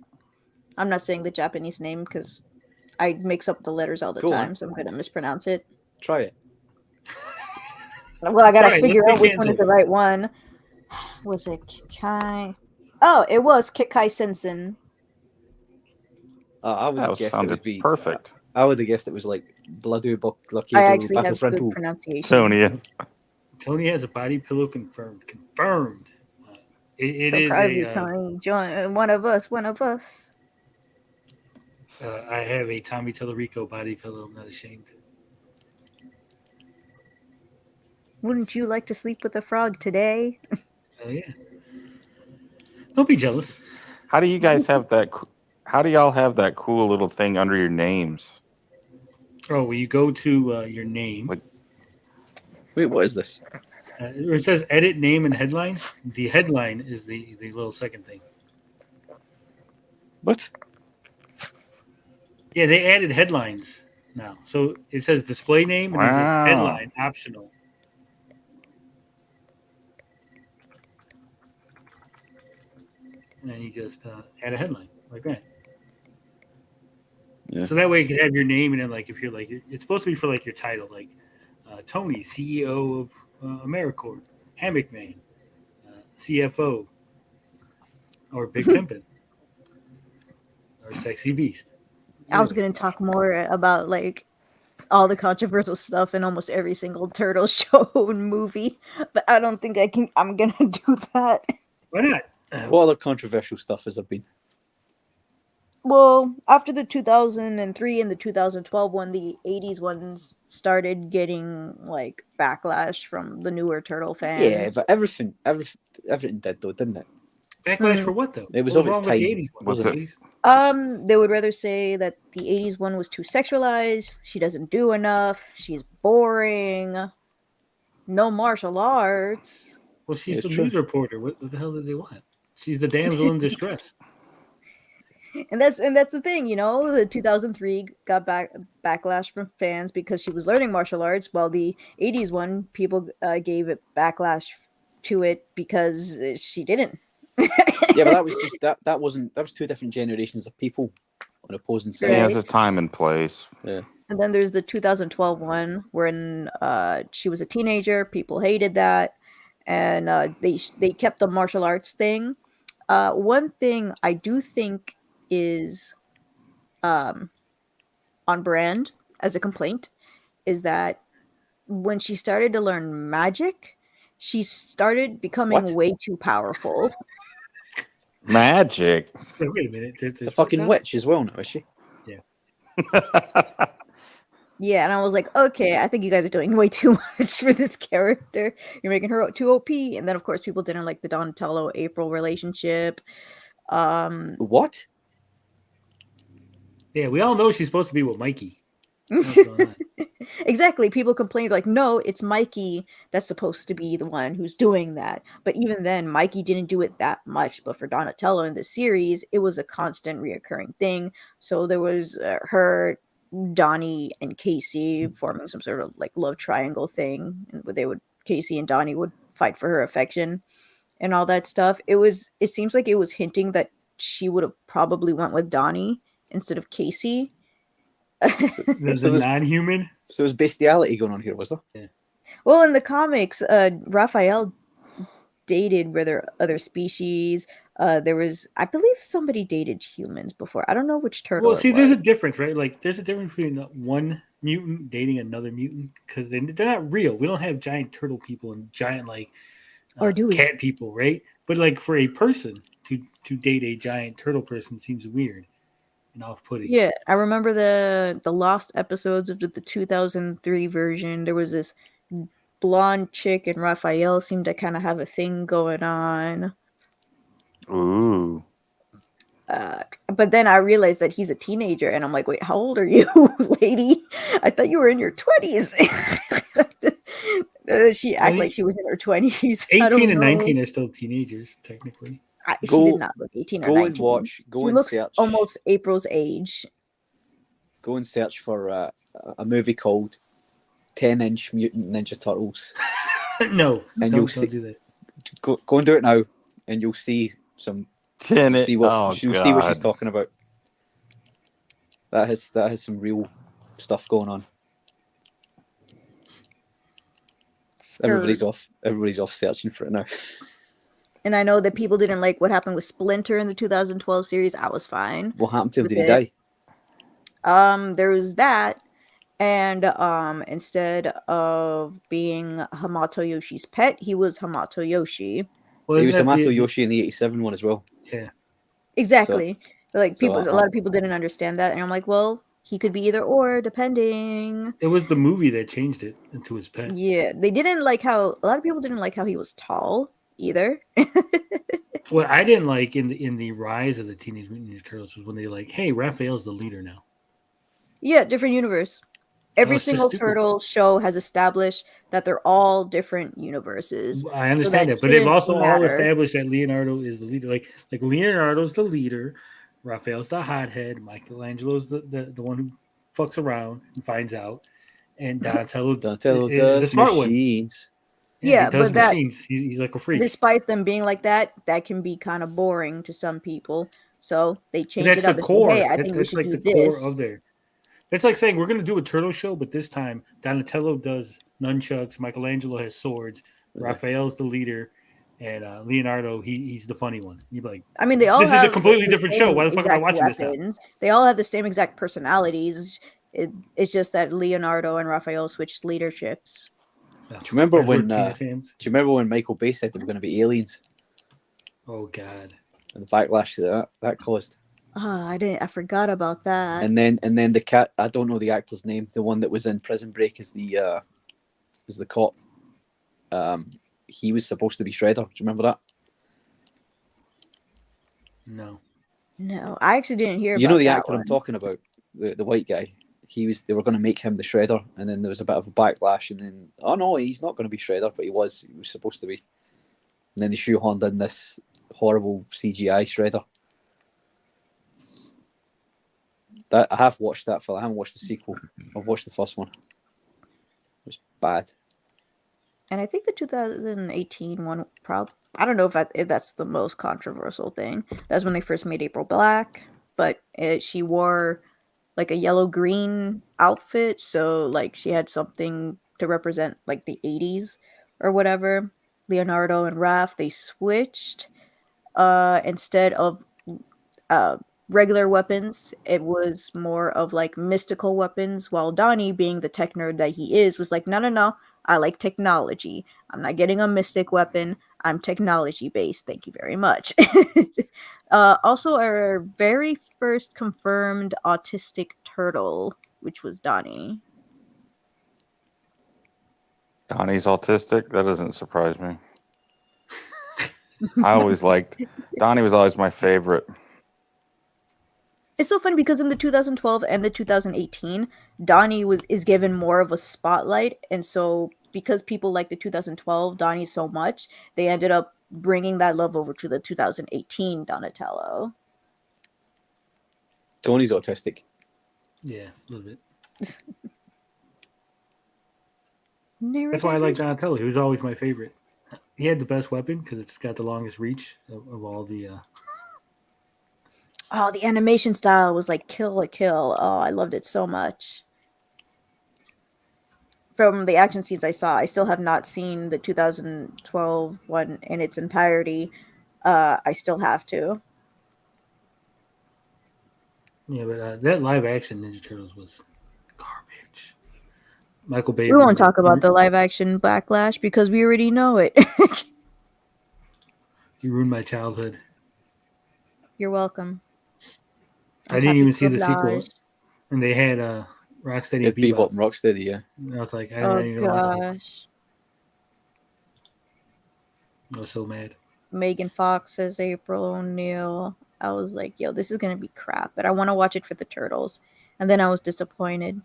I'm not saying the Japanese name because I mix up the letters all the Go on. time, so I'm gonna mispronounce it. Try it. Well, I gotta Right, figure let's out which one is cancel. the right one. Was it Kikai? Oh, it was Kikai Sensen. I would That have was guessed it sounded would be perfect. I would have guessed it was like Bloody Lucky I actually have Battlefront good 2. pronunciation. Tony, Tony has a body pillow confirmed. It so is proud of you, a. Tony. Join one of us. I have a Tommy Tallarico body pillow. I'm not ashamed. Wouldn't you like to sleep with a frog today? Oh yeah. Don't be jealous. how do you guys have that? How do y'all have that cool little thing under your names? Oh, when you go to your name, Like- Wait, what is this? it says edit name and headline. The headline is the little second thing. What? Yeah, they added headlines now. So it says display name and it says Wow. headline optional. And then you just add a headline like that. Yeah. So that way you can have your name and then like if you're like it's supposed to be for like your title like Tony, CEO of AmeriCorp, Hammock Man, CFO, or Big Pimpin, or Sexy Beast. I was going to talk more about like all the controversial stuff in almost every single Turtle show and movie, but I don't think I'm going to do that. Why not? What other controversial stuff has there been? Well, after the 2003 and the 2012 one, the 80s ones started getting like backlash from the newer Turtle fans. Yeah, but everything did though, didn't it? Backlash for what though? It was What of its wrong with the time. 80s one? Was The it- 80s? They would rather say that the 80s one was too sexualized, she doesn't do enough, she's boring, no martial arts. Well, she's It's the true. news reporter. What the hell did they want? She's the damsel in distress. And that's the thing, you know, the 2003 got backlash from fans because she was learning martial arts, while the 80s one, people gave it backlash to it because she didn't. Yeah, but that was just that was two different generations of people on opposing It has sides. a time and place. And then there's the 2012 one when she was a teenager. People hated that, and they kept the martial arts thing. One thing I do think is on brand as a complaint is that when she started to learn magic, she started becoming What? way too powerful. Magic. So, wait a minute. It's a fucking witch as well now, is she? Yeah, and I was like, okay, I think you guys are doing way too much for this character. You're making her too OP. And then, of course, people didn't like the Donatello April relationship. What? Yeah, we all know she's supposed to be with Mikey. What's going on? Exactly. People complained like, no, it's Mikey that's supposed to be the one who's doing that. But even then, Mikey didn't do it that much. But for Donatello in the series, it was a constant reoccurring thing. So there was her, Donnie, and Casey forming some sort of like love triangle thing, and where Casey and Donnie would fight for her affection and all that stuff. It seems like it was hinting that she would have probably went with Donnie instead of Casey. The So there's- non-human. So there's bestiality going on here, was there? Well, in the comics, Raphael dated other species. There was, I believe, somebody dated humans before. I don't know which turtle. Well, see, it there's was. a difference, right? Like, there's a difference between one mutant dating another mutant because they're not real. We don't have giant turtle people and giant Or do we? cat people, right? But like for a person to date a giant turtle person seems weird and off-putting. Yeah, I remember the lost episodes of the 2003 version. There was this blonde chick, and Raphael seemed to kind of have a thing going on. Ooh. But then I realized that he's a teenager, and I'm like, wait, how old are you, lady? I thought you were in your 20s. She acted like she was in her 20s. 18 and 19 are still teenagers, technically. She Go- did not look 18 or Go 19. and watch. Go She and looks search. almost April's age. Go and search for a movie called 10-inch Mutant Ninja Turtles. No, And don't, you'll don't see- do that. Go and do it now, and you'll see some. Tenet. See what Oh, you'll see what she's God. talking about. That has some real stuff going on. Everybody's off searching for it now. And I know that people didn't like what happened with Splinter in the 2012 series. I was fine. What happened to him? With Did he it. die? There was that, and instead of being Hamato Yoshi's pet, he was Hamato Yoshi. Well, He was isn't that Hamato the- Yoshi in the '87 one as well. Yeah. Exactly. Like so, a lot of people didn't understand that, and I'm like, well, he could be either or, depending. It was the movie that changed it into his pet. Yeah, they didn't like how a lot of people didn't like how he was tall either. What I didn't like in the rise of the Teenage Mutant Ninja Turtles was when they like, hey, Raphael's the leader now. Yeah, different universe. Every it's just single stupid. turtle show has established that they're all different universes. I understand that that, but they've shouldn't also all matter. established that Leonardo is the leader. Like Leonardo's the leader, Raphael's the hothead, Michelangelo's the one who fucks around and finds out, and Donatello Donatello is does the smart one. machines. Yeah, he does but that- machines. He's like a freak. Despite them being like that, that can be kind of boring to some people. So they But change that's it up. the and say, core. hey, I think we That's should like do the core this. of there. It's like saying we're going to do a turtle show, but this time Donatello does nunchucks, Michelangelo has swords, Raphael's the leader, and Leonardo he's the funny one. You'd be like, I mean, they all This is a have completely the different show. same Why the fuck am I exact watching this now? weapons. They all have the same exact personalities. It's just that Leonardo and Raphael switched leaderships. Do you remember Edward when? penis hands? Do you remember when Michael Bay said they were going to be aliens Oh God. and the backlash that caused? I forgot about that. And then the cat. I don't know the actor's name. The one that was in Prison Break is the cop. He was supposed to be Shredder. Do you remember that? No. No, I actually didn't hear. You about know the that actor one. I'm talking about, the white guy. They were going to make him the Shredder, and then there was a bit of a backlash, and then oh no, he's not going to be Shredder, but he was supposed to be. And then they shoehorned in this horrible CGI Shredder. That I have watched that film. I haven't watched the sequel. I've watched the first one. It was bad. And I think the 2018 one, I don't know if that's the most controversial thing. That's when they first made April Black, but she wore like a yellow-green outfit, so like she had something to represent like the 80s or whatever. Leonardo and Raph, they switched. Instead of regular weapons, it was more of like mystical weapons, while Donnie, being the tech nerd that he is, was like, no, I like technology. I'm not getting a mystic weapon. I'm technology based. Thank you very much. Also, our very first confirmed autistic turtle, which was Donnie. Donnie's autistic. That doesn't surprise me. I always liked Donnie. Was always my favorite. It's so funny because in the 2012 and the 2018, Donnie is given more of a spotlight, and so because people like the 2012 Donnie so much, they ended up bringing that love over to the 2018 Donatello. Tony's autistic. Yeah, a little bit. Narrative. That's why I like Donatello. He was always my favorite. He had the best weapon because it's got the longest reach of all the. Oh, the animation style was like kill a kill. Oh, I loved it so much. From the action scenes I saw, I still have not seen the 2012 one in its entirety. I still have to. Yeah, but that live action Ninja Turtles was garbage. Michael Bay. We won't talk about the live action backlash because we already know it. He ruined my childhood. You're welcome. I didn't even see the sequel, and they had Rocksteady and Bebop Bebop. and Rocksteady, yeah. And I was like, I Oh didn't even watch this. gosh. I was so mad. Megan Fox says April O'Neil. I was like, yo, this is gonna be crap, but I want to watch it for the turtles. And then I was disappointed.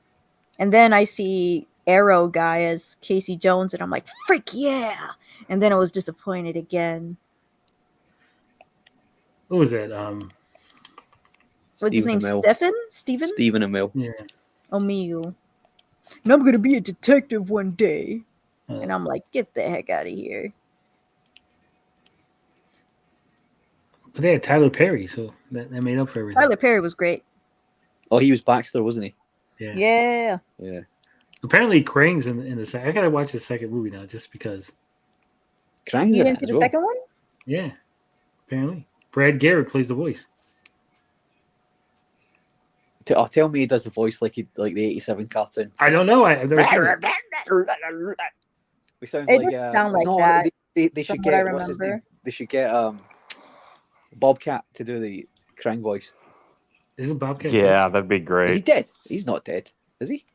And then I see Arrow guy as Casey Jones, and I'm like, freak yeah! And then I was disappointed again. What was that? What's his name? Amell. Stephen? Stephen Amell. Yeah. O'Meal. And I'm gonna be a detective one day. Uh, And I'm like, get the heck out of here. But they had Tyler Perry, so that made up for everything. Tyler Perry was great. Oh, he was Baxter, wasn't he? Yeah. Yeah. Yeah. Apparently, Krang's in the second. I gotta watch the second movie now, just because. Krang's You in didn't it see as the well. second one? Yeah. Apparently, Brad Garrett plays the voice. Tell me he does the voice like the '87 cartoon. I don't know. I've never seen it. Which sounds It like doesn't sound like no, that, They should from what I get what's his name? remember. They should get Bobcat to do the Krang voice. Isn't Bobcat? Yeah, that'd be Is he great. dead? He's not dead, is he?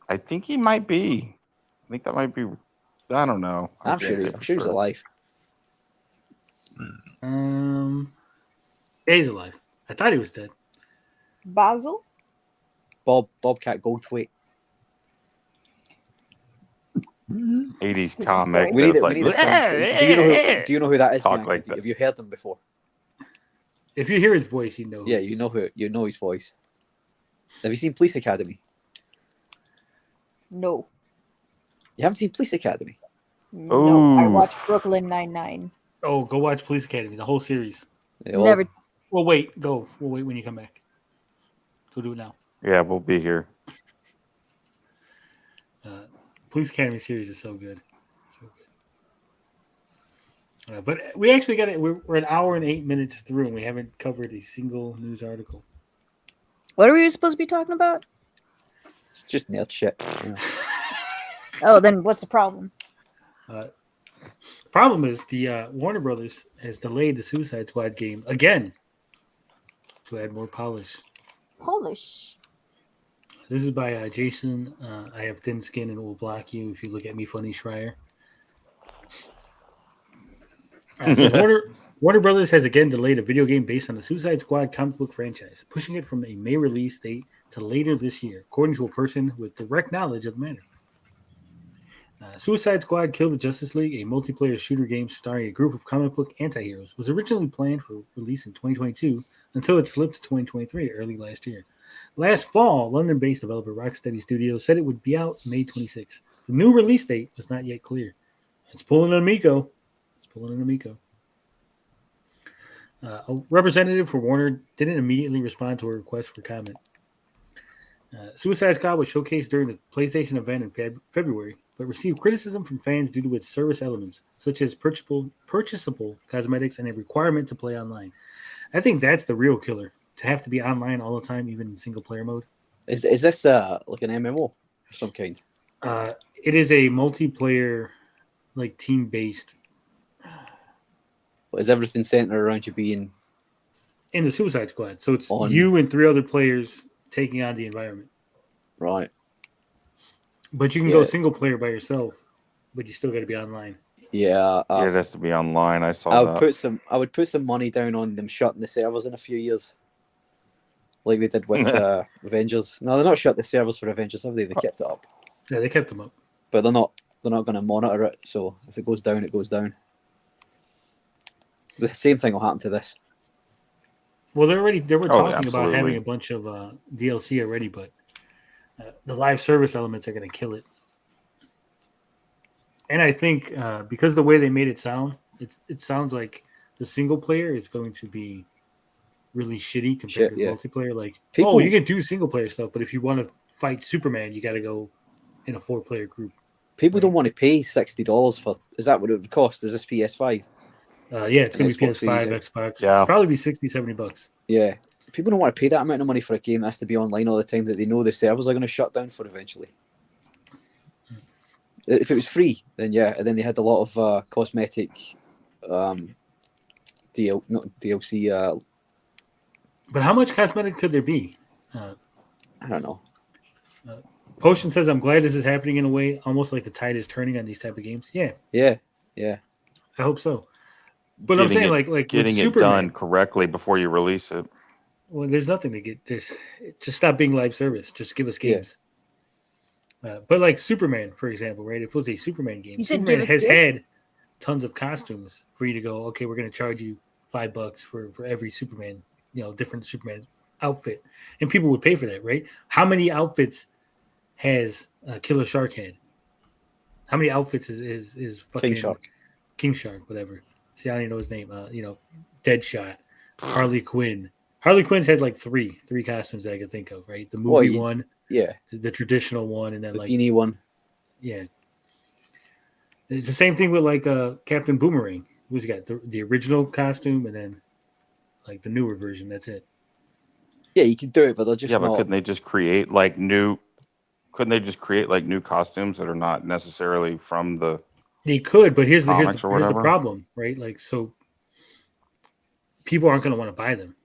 I think he might be. I think that might be. I don't know. I'm sure he's alive. Yeah, he's alive. I thought he was dead. Basil? Bobcat Goldthwait. 80s comic. We need that's it. We need a song. Do you know who that is? Talk Bianca? like that. Have you heard them before? If you hear his voice, you know. who Yeah, it you is. know who. You know his voice. Have you seen Police Academy? No. You haven't seen Police Academy? No. I Ooh. watched Brooklyn Nine-Nine. Oh, go watch Police Academy, the whole series. Yeah, well, Never. Well, wait. Go. We'll wait when you come back. Go do it now. Yeah, we'll be here. Police Academy series is so good. So good. But we actually got it. We're an hour and 8 minutes through, and we haven't covered a single news article. What are we supposed to be talking about? it's just nerd shit. Yeah. Oh, then what's the problem? Problem is the Warner Brothers has delayed the Suicide Squad game again to add more polish. Polish. This is by Jason. I have thin skin and it will block you if you look at me funny, Schreier. It says Warner Brothers has again delayed a video game based on the Suicide Squad comic book franchise, pushing it from a May release date to later this year, according to a person with direct knowledge of the matter. Suicide Squad Kill the Justice League, a multiplayer shooter game starring a group of comic book anti-heroes, was originally planned for release in 2022 until it slipped to 2023 early last year. Last fall, London-based developer Rocksteady Studios said it would be out May 26. The new release date was not yet clear. It's pulling an Amico. A representative for Warner didn't immediately respond to a request for comment. Suicide Squad was showcased during the PlayStation event in February, but received criticism from fans due to its service elements, such as purchasable cosmetics and a requirement to play online. I think that's the real killer, to have to be online all the time, even in single-player mode. Is this like an MMO of some kind? It is a multiplayer, like team-based. But is everything centered around you being In the Suicide Squad. So it's On- you and 3 other players taking on the environment. right? But you can go single player by yourself, but you still got to be online. Yeah. Yeah, it has to be online. I saw I that. would put some money down on them shutting the servers in a few years. like they did with Avengers. No, they're not shut the servers for Avengers, have they? They kept it up, Yeah, they kept them up. but they're not going to monitor it. So if it goes down, it goes down. The same thing will happen to this. Well, they were talking about absolutely. having a bunch of DLC already, but the live service elements are going to kill it. And I think because the way they made it sound, it sounds like the single player is going to be really shitty compared to multiplayer. Like, you can do single player stuff, but if you want to fight Superman, you got to go in a 4-player group. People don't want to pay $60 for. Is that what it would cost? Is this PS5? Yeah, it's going to be PS5, Xbox. Yeah. Probably be $60-$70. Yeah. People don't want to pay that amount of money for a game that has to be online all the time that they know the servers are going to shut down for eventually. If it was free, then yeah, and then they had a lot of cosmetic DLC. But how much cosmetic could there be? I don't know. Potion says, I'm glad this is happening in a way, almost like the tide is turning on these type of games. Yeah. Yeah. I hope so. But I'm saying, like getting it done correctly before you release it. Well, there's nothing to get. Just stop being live service. Just give us games. But like Superman, for example, right? If it was a Superman game, Superman has had tons of costumes for you to go, okay, we're going to charge you $5 for every Superman, different Superman outfit. And people would pay for that, right? How many outfits has Killer Shark had? How many outfits is fucking King Shark, whatever. See, I don't even know his name. Deadshot, Harley Quinn. Harley Quinn's had like three costumes that I could think of, right? The movie one, the traditional one, and then the like Dini one. Yeah, it's the same thing with like Captain Boomerang. Who's got the original costume and then like the newer version? That's it. Yeah, you can do it, but they're just but couldn't they just create like new? Couldn't they just create like new costumes that are not necessarily from the? They could, but here's the problem, right? Like, so people aren't going to want to buy them,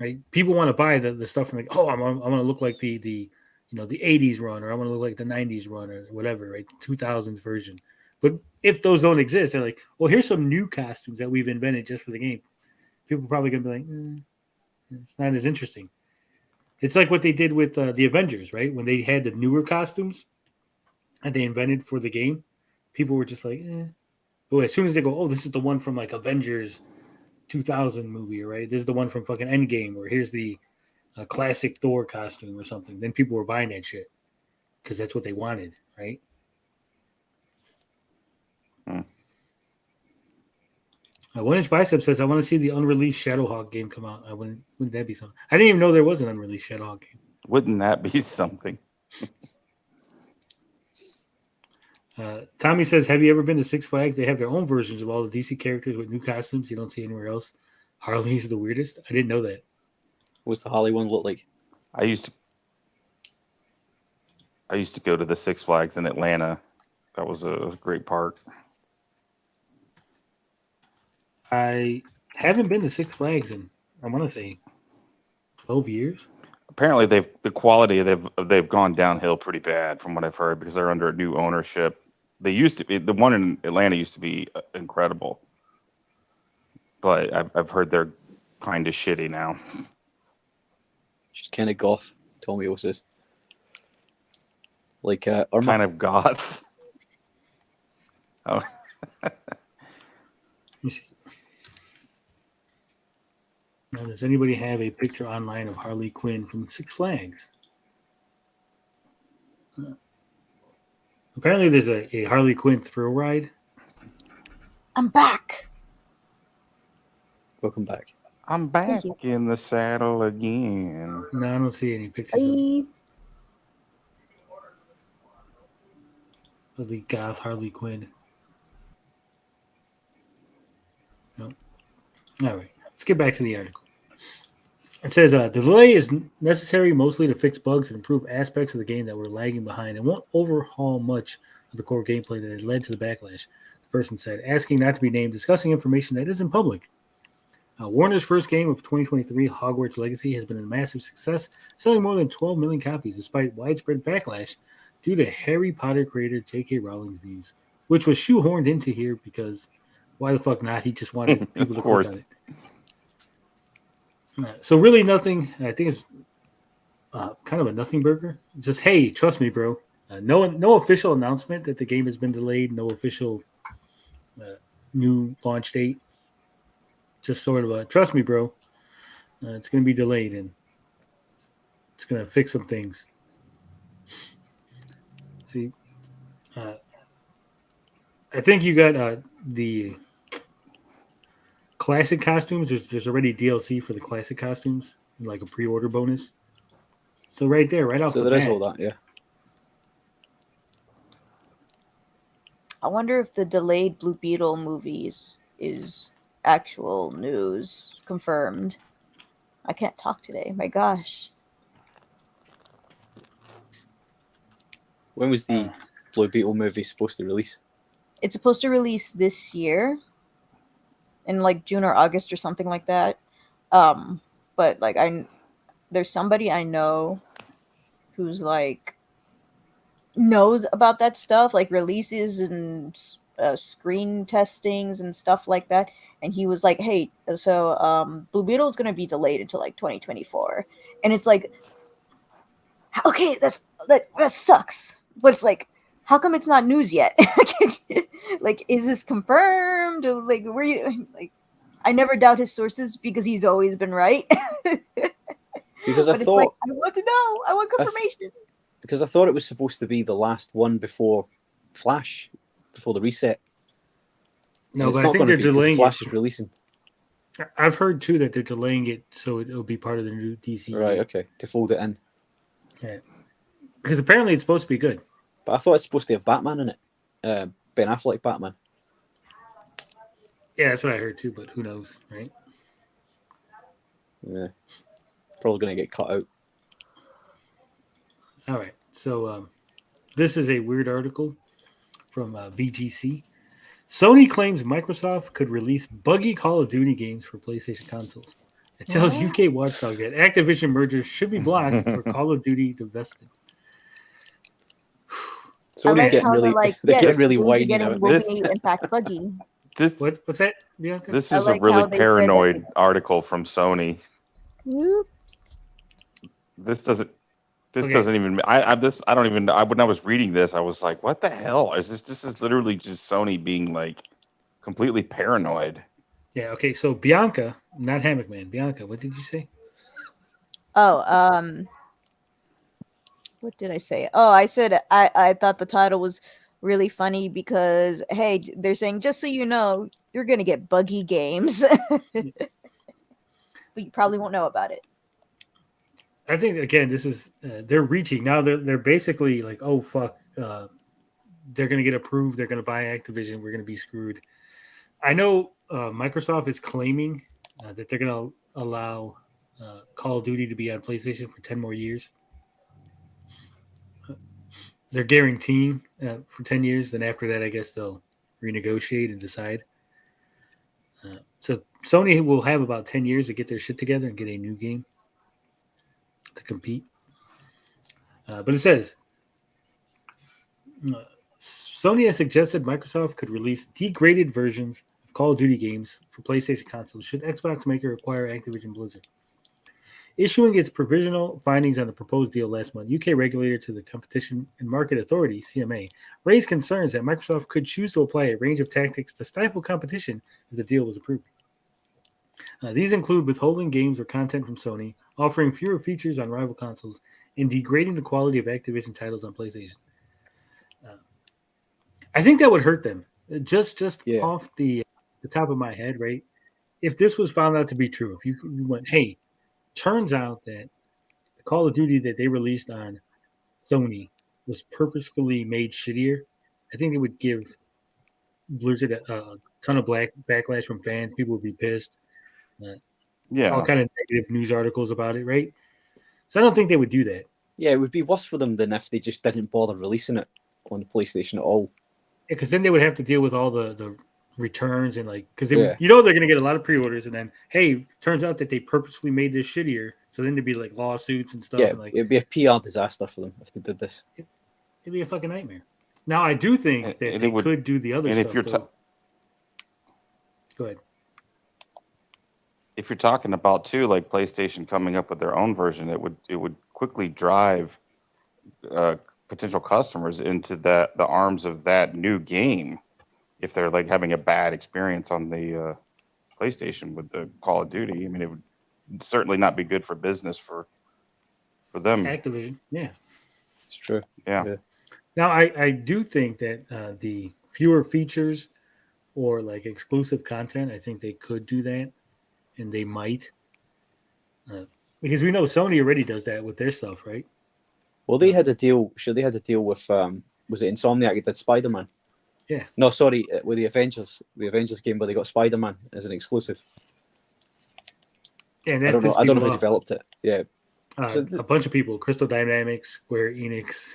right? People want to buy the stuff from like, I want to look like the 80s run, or I want to look like the 90s run, or whatever, right? 2000s version. But if those don't exist, they're like, well, here's some new costumes that we've invented just for the game. People are probably going to be like, it's not as interesting. It's like what they did with the Avengers, right? When they had the newer costumes that they invented for the game, people were just like, But as soon as they go, this is the one from like Avengers 2000 movie, right? This is the one from fucking Endgame, or here's the classic Thor costume or something. Then people were buying that shit because that's what they wanted, right? One Inch Bicep says, I want to see the unreleased Shadowhawk game come out. Wouldn't that be something? I didn't even know there was an unreleased Shadowhawk game. Wouldn't that be something? Tommy says, have you ever been to Six Flags? They have their own versions of all the DC characters with new costumes you don't see anywhere else. Harley's the weirdest. I didn't know that. What's the Harley one look like? I used to go to the Six Flags in Atlanta. That was a great park. I haven't been to Six Flags in, I want to say, 12 years. Apparently, the quality they've gone downhill pretty bad from what I've heard, because they're under new ownership. They used to be, the one in Atlanta used to be incredible, but I've heard they're kind of shitty now. She's kind of goth, Tommy O says. Like Irma. Kind of goth. Oh. Let me see. Now, does anybody have a picture online of Harley Quinn from Six Flags? Apparently, there's a Harley Quinn thrill ride. I'm back. Welcome back. I'm back in the saddle again. No, I don't see any pictures of the goth Harley Quinn. No. All right. Let's get back to the article. It says, the delay is necessary mostly to fix bugs and improve aspects of the game that were lagging behind and won't overhaul much of the core gameplay that had led to the backlash, the person said, asking not to be named, discussing information that isn't public. Warner's first game of 2023, Hogwarts Legacy, has been a massive success, selling more than 12 million copies despite widespread backlash due to Harry Potter creator J.K. Rowling's views, which was shoehorned into here because why the fuck not? He just wanted people to click on it. So really nothing. I think it's kind of a nothing burger. Just hey, trust me, bro. No official announcement that the game has been delayed. No official new launch date. Just sort of a trust me, bro. It's going to be delayed and it's going to fix some things. See, I think you got the classic costumes. There's already DLC for the classic costumes, like a pre-order bonus. So right there, right off So the there is bat, all that, yeah. I wonder if the delayed Blue Beetle movies is actual news confirmed. I can't talk today. My gosh. When was the Blue Beetle movie supposed to release? It's supposed to release this year in like June or August or something like that. But like there's somebody I know who's like knows about that stuff, like releases and screen testings and stuff like that. And he was like, "Hey, so Blue Beetle is going to be delayed until like 2024." And it's like, okay, that sucks. But it's like, how come it's not news yet? Like, is this confirmed? Like, were you like? I never doubt his sources because he's always been right. Because I But it's thought like, I want to know. I want confirmation. because I thought it was supposed to be the last one before Flash, before the reset. no, And it's but I not think going to they're be because delaying Flash it. is releasing. I've heard too that they're delaying it so it'll be part of the new DC. Right, okay, to fold it in. Yeah. Because apparently it's supposed to be good. But I thought it's supposed to have Batman in it. Ben Affleck Batman. Yeah, that's what I heard too, but who knows, right? Yeah. Probably going to get cut out. All right. So this is a weird article from VGC. Sony claims Microsoft could release buggy Call of Duty games for PlayStation consoles. It tells What? UK Watchdog that Activision mergers should be blocked or Call of Duty divested. Sony's like getting how really, they're like, they're yes, getting really we'll be whiny now. getting will be in fact buggy. This What's that, Bianca? this I is like a really how they said that paranoid they- article from Sony. Whoop. This doesn't. This Okay. doesn't even. I don't even. When I was reading this, I was like, "What the hell is this?" This is literally just Sony being like completely paranoid. Yeah. Okay. So Bianca, not Hammock Man. Bianca, what did you say? Oh, what did I say? Oh, I said I thought the title was really funny because hey, they're saying just so you know, you're gonna get buggy games, but you probably won't know about it. I think again, this is they're reaching now. They're basically like, oh fuck, they're gonna get approved. They're gonna buy Activision. We're gonna be screwed. I know Microsoft is claiming that they're gonna allow Call of Duty to be on PlayStation for 10 more years. They're guaranteeing for 10 years. Then after that, I guess they'll renegotiate and decide. So Sony will have about 10 years to get their shit together and get a new game to compete. But it says Sony has suggested Microsoft could release degraded versions of Call of Duty games for PlayStation consoles should Xbox maker acquire Activision Blizzard. Issuing its provisional findings on the proposed deal last month, UK regulator to the Competition and Market Authority, CMA, raised concerns that Microsoft could choose to apply a range of tactics to stifle competition if the deal was approved. These include withholding games or content from Sony, offering fewer features on rival consoles, and degrading the quality of Activision titles on PlayStation. I think that would hurt them. Just Yeah. off the top of my head, right? If this was found out to be true, if you went, hey, turns out that the Call of Duty that they released on Sony was purposefully made shittier, I think it would give Blizzard a ton of backlash from fans. People would be pissed. All Yeah. kind of negative news articles about it, right? So I don't think they would do that. Yeah, it would be worse for them than if they just didn't bother releasing it on the PlayStation at all. Because then they would have to deal with all the returns and like, because Yeah. you know they're going to get a lot of pre-orders, and then hey, turns out that they purposefully made this shittier, so then there'd be like lawsuits and stuff. Yeah, And, like, it'd be a PR disaster for them if they did this. it'd be a fucking nightmare. Now I do think And- that and they it would- could do the other and stuff. if you're though. Go ahead. if you're talking about too, like PlayStation coming up with their own version, it would quickly drive potential customers into the arms of that new game if they're like having a bad experience on the PlayStation with the Call of Duty. I mean, it would certainly not be good for business for them. Activision, yeah. It's true. Yeah. Now, I do think that the fewer features or like exclusive content, I think they could do that, and they might, because we know Sony already does that with their stuff, right? Well, they had a deal. Sure, they had a deal with was it Insomniac that did Spider-Man? Yeah. No, sorry, with the Avengers game where they got Spider-Man as an exclusive. And I don't know. I don't know who developed it. Yeah. A bunch of people: Crystal Dynamics, Square Enix.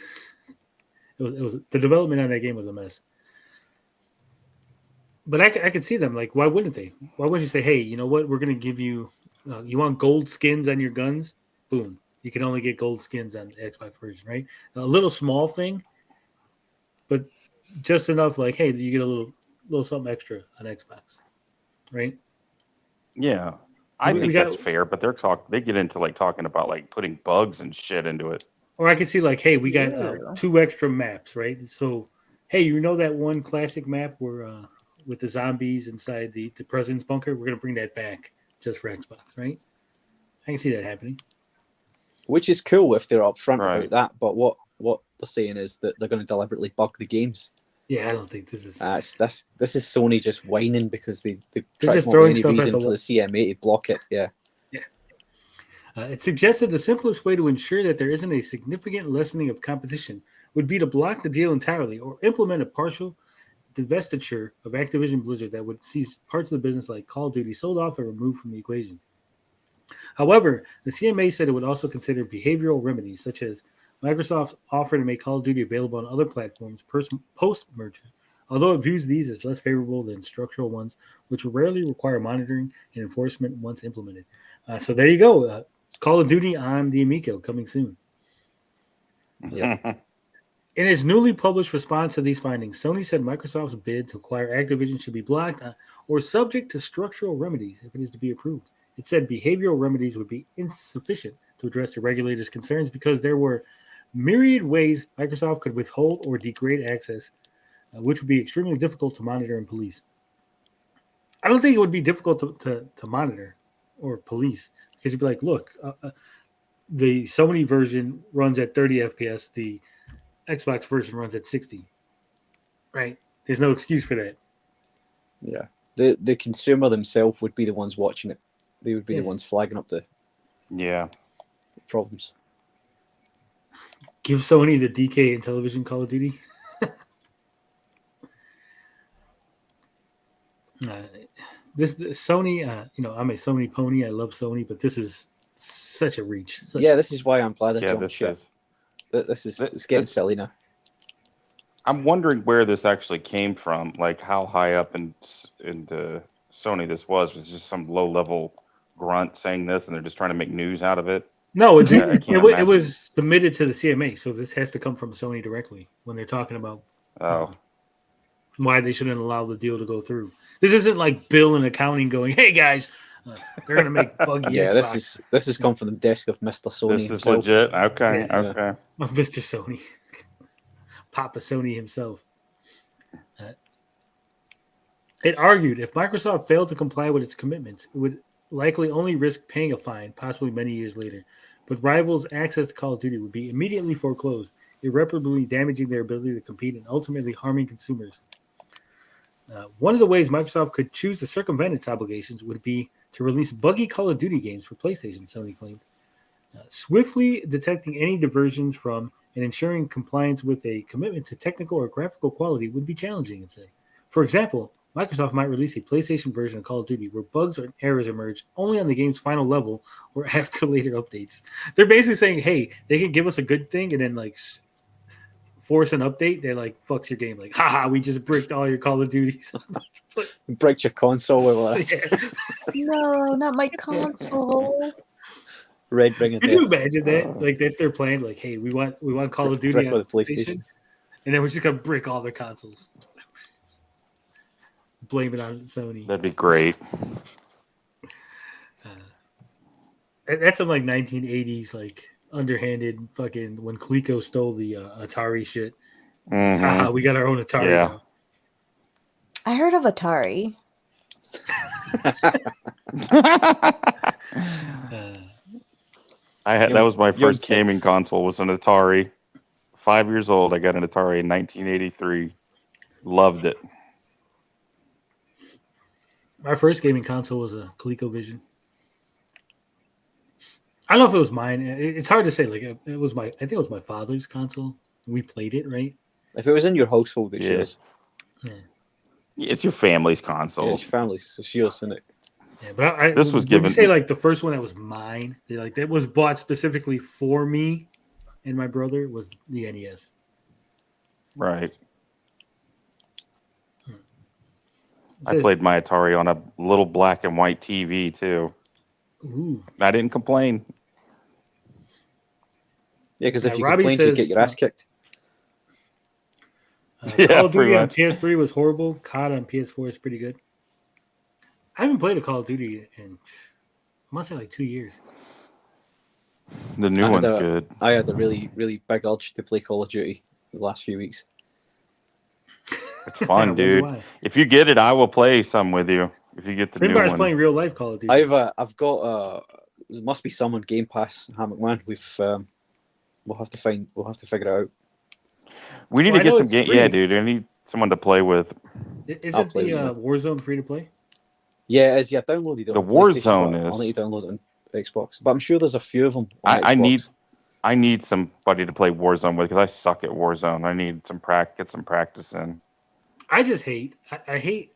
It was the development on that game was a mess. But I could see them like, why wouldn't they? Why wouldn't you say, hey, you know what? We're going to give you, you want gold skins on your guns? Boom. You can only get gold skins on the Xbox version, right? A little small thing, but just enough like, hey, you get a little something extra on Xbox, right? Yeah. I think that's fair, but they get into like talking about like putting bugs and shit into it. Or I could see like, hey, we got 2 extra maps, right? So, hey, you know that one classic map where with the zombies inside the president's bunker? We're going to bring that back just for Xbox, right? I can see that happening. Which is cool if they're upfront about that, but what they're saying is that they're going to deliberately bug the games. Yeah, I don't think this is... this is Sony just whining because they're just throwing stuff at the CMA to block it. Yeah. It suggested the simplest way to ensure that there isn't a significant lessening of competition would be to block the deal entirely or implement a partial divestiture of Activision Blizzard that would see parts of the business like Call of Duty sold off and removed from the equation. However, the CMA said it would also consider behavioral remedies, such as Microsoft's offer to make Call of Duty available on other platforms post-merger, although it views these as less favorable than structural ones, which rarely require monitoring and enforcement once implemented. So there you go. Call of Duty on the Amico coming soon. Yeah. In its newly published response to these findings, Sony said Microsoft's bid to acquire Activision should be blocked or subject to structural remedies if it is to be approved. It said behavioral remedies would be insufficient to address the regulators' concerns because there were myriad ways Microsoft could withhold or degrade access, which would be extremely difficult to monitor and police. I don't think it would be difficult to monitor or police because you'd be like, look, the Sony version runs at 30 FPS, the Xbox version runs at 60. Right? There's no excuse for that. Yeah. The consumer themselves would be the ones watching it. They would be the ones flagging up the problems. Give Sony the DK Intellivision Call of Duty. This Sony, I'm a Sony pony. I love Sony, but this is such a reach. This is why I'm glad I jumped ship. It's getting silly now. I'm wondering where this actually came from, like how high up in Sony this was. Was it just some low level grunt saying this, and they're just trying to make news out of it? No, it was submitted to the CMA, so this has to come from Sony directly when they're talking about why they shouldn't allow the deal to go through. This isn't like Bill in accounting going, "Hey guys, they're going to make buggy." Yeah, Xbox. this has come from the desk of Mr. Sony. This himself. is legit. Okay, okay. Of Mr. Sony, Papa Sony himself. It argued if Microsoft failed to comply with its commitments, it would likely only risk paying a fine, possibly many years later. But rivals' access to Call of Duty would be immediately foreclosed, irreparably damaging their ability to compete and ultimately harming consumers. One of the ways Microsoft could choose to circumvent its obligations would be to release buggy Call of Duty games for PlayStation, Sony claimed. Swiftly detecting any diversions from and ensuring compliance with a commitment to technical or graphical quality would be challenging, it said. For example, Microsoft might release a PlayStation version of Call of Duty where bugs or errors emerge only on the game's final level or after later updates. They're basically saying, hey, they can give us a good thing and then like force an update. They're like, fucks your game. Like, haha, we just bricked all your Call of Duties. Bricked your console with that. No, not my console. Red bringing. Could you imagine that? Like that's their plan. Like, hey, we want Call of Duty on the PlayStation, and then we're just gonna brick all their consoles. Blame it on Sony. That'd be great. That's some like 1980s like underhanded fucking when Coleco stole the Atari shit. Mhm. Haha, we got our own Atari Yeah. now. I heard of Atari. Uh, that was my young first kids. gaming console was an Atari. 5 years old, I got an Atari in 1983. Loved it. my first gaming console was a ColecoVision. I don't know if it was mine. It's hard to say. Like it was my. I think it was my father's console. We played it, right? If it was in your household, it's Yeah. yours. Yeah. It's your family's Yeah, console. it's your family's, so it's yours, isn't it? Yeah, but I This was would you given- say like the first one that was mine, that was bought specifically for me and my brother was the NES. Right. It I says- played my Atari on a little black and white TV too. Ooh, I didn't complain. Yeah, because Yeah, if you Robbie complained, you'd says, get your ass kicked. Yeah, Call of Duty pretty on much. PS3 was horrible. COD on PS4 is pretty good. I haven't played a Call of Duty in I must say like 2 years. The new I had one's a- good. I had a really, really big urge to play Call of Duty the last few weeks. It's I fun, wonder dude. why. If you get it, I will play some with you. If you get the new Finbar's one. playing real life Call of Duty. I've got there must be some on Game Pass. Hammock Man, we'll have to figure it out. We need Well, to I get know some it's game. free. Yeah, dude. I need someone to play with. I'll Isn't play the with you. Warzone free to play? Yeah, it is. Yeah, I've downloaded it. The on PlayStation, Warzone but is. I'll need to download it on Xbox. But I'm sure there's a few of them on I Xbox. need somebody to play Warzone with because I suck at Warzone. I need get some practice in. I just hate. I hate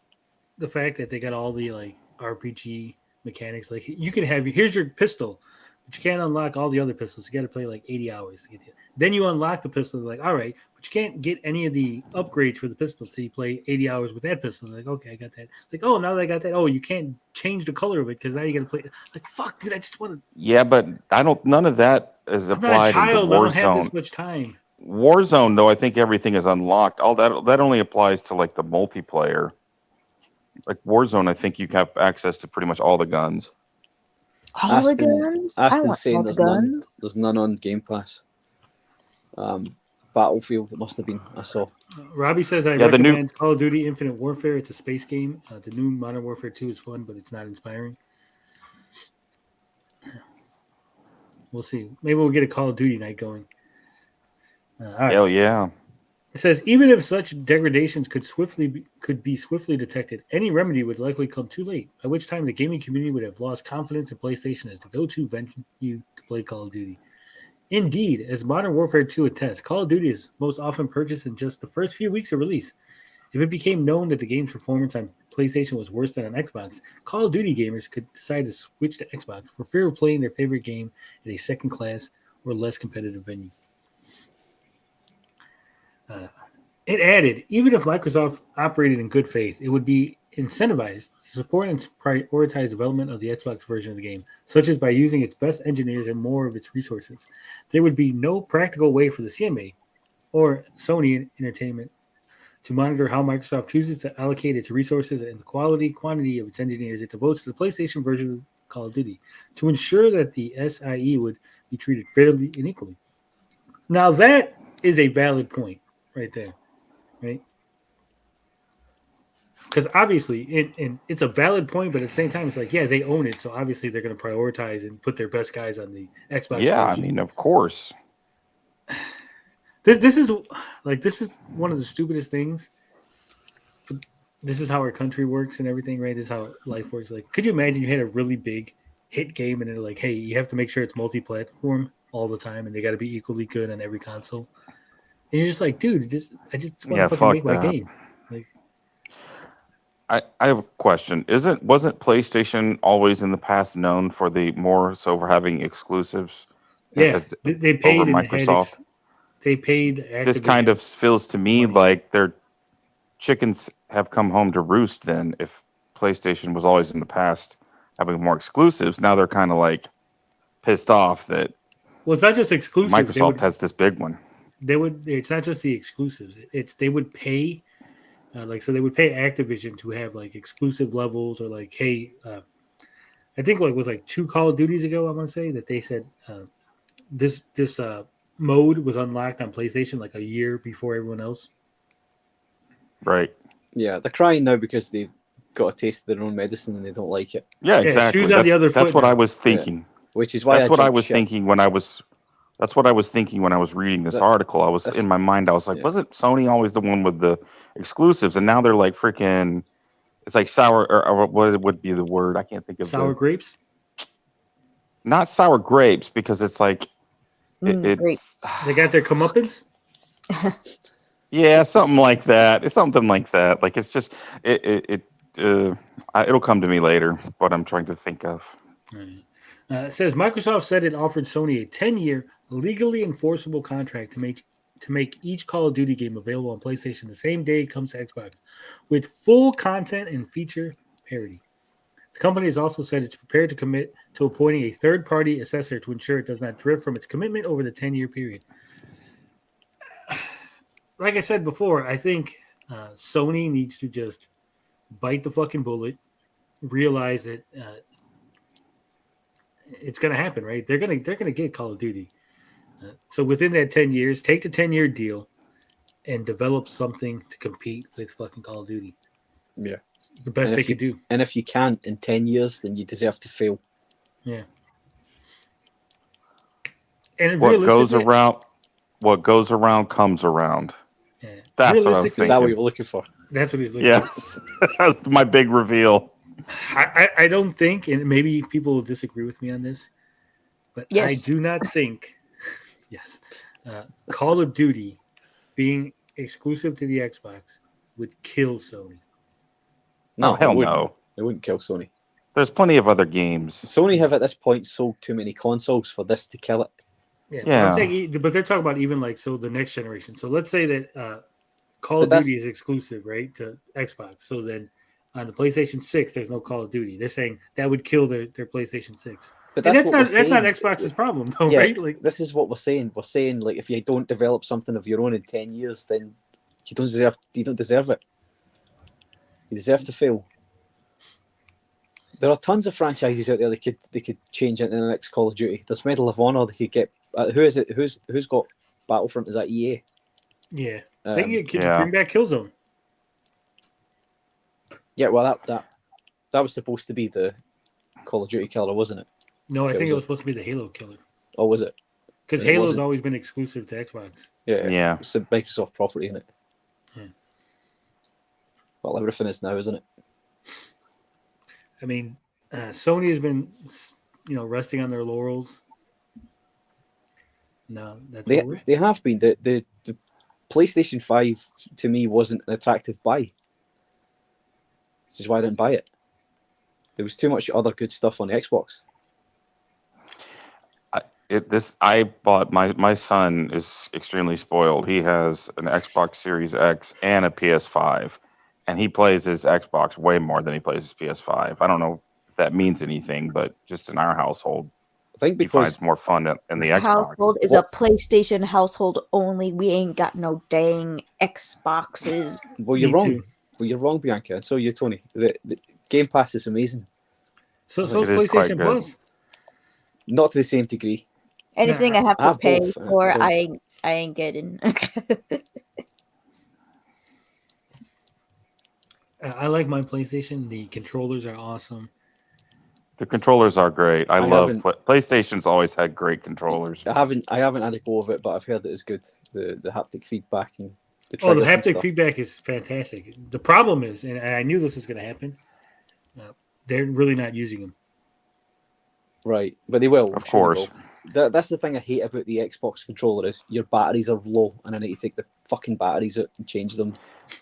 the fact that they got all the like RPG mechanics. Like you can have here's your pistol, but you can't unlock all the other pistols. You got to play like 80 hours to get to it. Then you unlock the pistol. Like all right, but you can't get any of the upgrades for the pistol till you play 80 hours with that pistol. Like okay, I got that. Like oh now that I got that. Oh you can't change the color of it because now you got to play. Like fuck, dude, I just want to. Yeah, but I don't. None of that is I'm not a applied into child. I don't have Warzone. this much time. Warzone, though, I think everything is unlocked. All that only applies to like the multiplayer. Like Warzone, I think you have access to pretty much all the guns. All the guns? I Aston's want saying all the there's guns. there's none on Game Pass. Battlefield, it must have been. I saw. Robbie says I Yeah, the new- recommend Call of Duty Infinite Warfare. It's a space game. The new Modern Warfare 2 is fun, but it's not inspiring. We'll see. Maybe we'll get a Call of Duty night going. All right. Hell yeah. It says even if such degradations could be swiftly detected, any remedy would likely come too late. By which time the gaming community would have lost confidence in PlayStation as the go-to venue to play Call of Duty. Indeed, as Modern Warfare 2 attests, Call of Duty is most often purchased in just the first few weeks of release. If it became known that the game's performance on PlayStation was worse than on Xbox, Call of Duty gamers could decide to switch to Xbox for fear of playing their favorite game at a second-class or less competitive venue. It added, even if Microsoft operated in good faith, it would be incentivized to support and prioritize development of the Xbox version of the game, such as by using its best engineers and more of its resources. There would be no practical way for the CMA or Sony Entertainment to monitor how Microsoft chooses to allocate its resources and the quantity of its engineers it devotes to the PlayStation version of Call of Duty to ensure that the SIE would be treated fairly and equally. Now that is a valid point right there, right? Because obviously it's a valid point, but at the same time, it's like, yeah, they own it. So obviously they're going to prioritize and put their best guys on the Xbox Yeah, version. I mean, of course. This is one of the stupidest things. But this is how our country works and everything, right? This is how life works. Like, could you imagine you had a really big hit game and they're like, hey, you have to make sure it's multi-platform all the time and they got to be equally good on every console. And you're just like, dude, I just want to Yeah, fucking fuck make my that. game. Like, I have a question. Wasn't PlayStation always in the past known for for having exclusives? yeah, As- they paid over and had Microsoft? they paid Activision. This kind of feels to me money. like their chickens have come home to roost then if PlayStation was always in the past having more exclusives. Now they're kind of like pissed off that Well, it's not just exclusives. Microsoft has this big one. It's not just the exclusives. They would pay, so they would pay Activision to have like exclusive levels or like, hey, I think like was like 2 Call of Duties ago. I want to say that they said this mode was unlocked on PlayStation like a year before everyone else. Right. Yeah, they're crying now because they've got a taste of their own medicine and they don't like it. Yeah, exactly. shoes on the other That's foot what now. I was thinking. Which is why That's what I jumped was ship. thinking when I was. That's what I was thinking when I was reading this article. I was in my mind. I was like, wasn't Sony always the one with the exclusives? And now they're like freaking. It's like sour, or what would be the word? I can't think of. Sour grapes. Not sour grapes because it's like Grapes. They got their comeuppance. Yeah, something like that. It's something like that. Like it's just it'll come to me later. What I'm trying to think of. It says Microsoft said it offered Sony a 10-year legally enforceable contract to make each Call of Duty game available on PlayStation the same day it comes to Xbox, with full content and feature parity. The company has also said it's prepared to commit to appointing a third-party assessor to ensure it does not drift from its commitment over the 10-year period. Like I said before, I think Sony needs to just bite the fucking bullet, realize that it's going to happen, right? They're going to get Call of Duty. So within that 10 years, take the 10-year deal and develop something to compete with fucking Call of Duty. Yeah. It's the best they could do. And if you can't in 10 years, then you deserve to fail. Yeah. And What goes around comes around. Yeah. That's what I was thinking. Is that what you were looking for? That's what he's looking for. Yes. That's my big reveal. I don't think, and maybe people will disagree with me on this, but Yes. I do not think, Call of Duty being exclusive to the Xbox would kill Sony. No, hell no. It wouldn't kill Sony. There's plenty of other games. Sony have at this point sold too many consoles for this to kill it. Yeah. I'm saying, but they're talking about even like the next generation. So let's say that Call of Duty is exclusive, right, to Xbox. So then on the PlayStation 6, there's no Call of Duty. They're saying that would kill their PlayStation 6. But that's not Xbox's problem, though, right? Like this is what we're saying. We're saying like if you don't develop something of your own in 10 years, then you don't deserve it. You deserve to fail. There are tons of franchises out there they could change into the next Call of Duty. There's Medal of Honor. They could get who is it? Who's got Battlefront? Is that EA? Yeah, they can get bring back Killzone. Yeah, well that was supposed to be the Call of Duty killer, wasn't it? No, I think it was supposed to be the Halo killer. Oh, was it? Because Halo's always been exclusive to Xbox. Yeah. It's a Microsoft property, isn't it? Yeah. Well, everything is now, isn't it? I mean, Sony has been, resting on their laurels. No, that's over. They have been. The PlayStation 5 to me wasn't an attractive buy. This is why I didn't buy it. There was too much other good stuff on the Xbox. I bought my son is extremely spoiled. He has an Xbox Series X and a PS5, and he plays his Xbox way more than he plays his PS5. I don't know if that means anything, but just in our household, I think he finds more fun in the Xbox. Household is a PlayStation household only. We ain't got no dang Xboxes. Well, you're wrong. Well, you're wrong, Bianca. And so you, Tony. The Game Pass is amazing. So is PlayStation Plus. Not to the same degree. Anything I have to pay both. for, I ain't getting. I like my PlayStation. The controllers are awesome. The controllers are great. I love PlayStation's always had great controllers. I haven't had a go of it, but I've heard that it's good. The haptic feedback and the haptic feedback is fantastic. The problem is, and I knew this was going to happen, they're really not using them. Right, but they will. Of course. That's the thing I hate about the Xbox controller is your batteries are low, and I need to take the fucking batteries out and change them.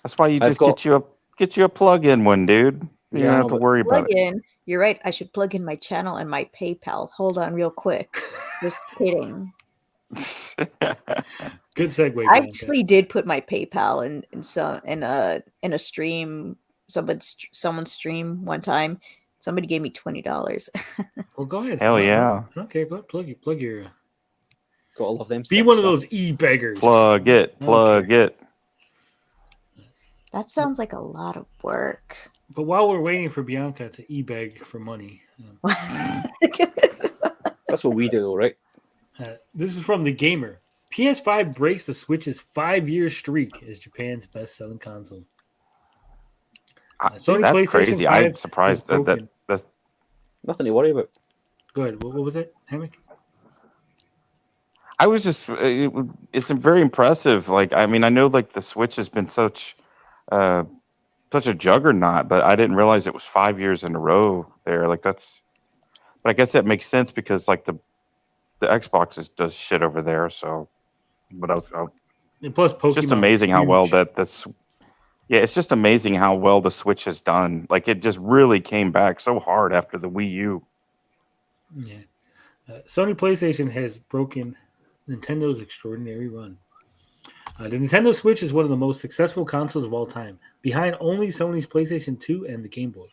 That's why you get you a plug-in one, dude. You don't have to worry about it. You're right. I should plug in my channel and my PayPal. Hold on, real quick. Just kidding. Good segue. I actually did put my PayPal in a stream. Someone's stream one time. Somebody gave me $20. Well, go ahead. Hell yeah. Okay, go ahead. Plug your. Gotta love them. Be one of those e-beggars. Plug it. That sounds like a lot of work. But while we're waiting for Bianca to e-beg for money, That's what we do, though, right? this is from The Gamer. PS5 breaks the Switch's 5-year streak as Japan's best-selling console. Sony That's PlayStation crazy. 5 I'm surprised is that broken. that's. Nothing to worry about. Go ahead. What was it, Hammock? I was just. It's very impressive. Like, I mean, I know like the Switch has been such a juggernaut, but I didn't realize it was 5 years in a row there. Like that's. But I guess that makes sense because like the Xbox does shit over there. So, but And plus, Pokemon. it's just amazing how well that this. Yeah, it's just amazing how well the Switch has done. Like it just really came back so hard after the Wii U. Yeah. Sony PlayStation has broken Nintendo's extraordinary run. The Nintendo Switch is one of the most successful consoles of all time, behind only Sony's PlayStation 2 and the Game Boy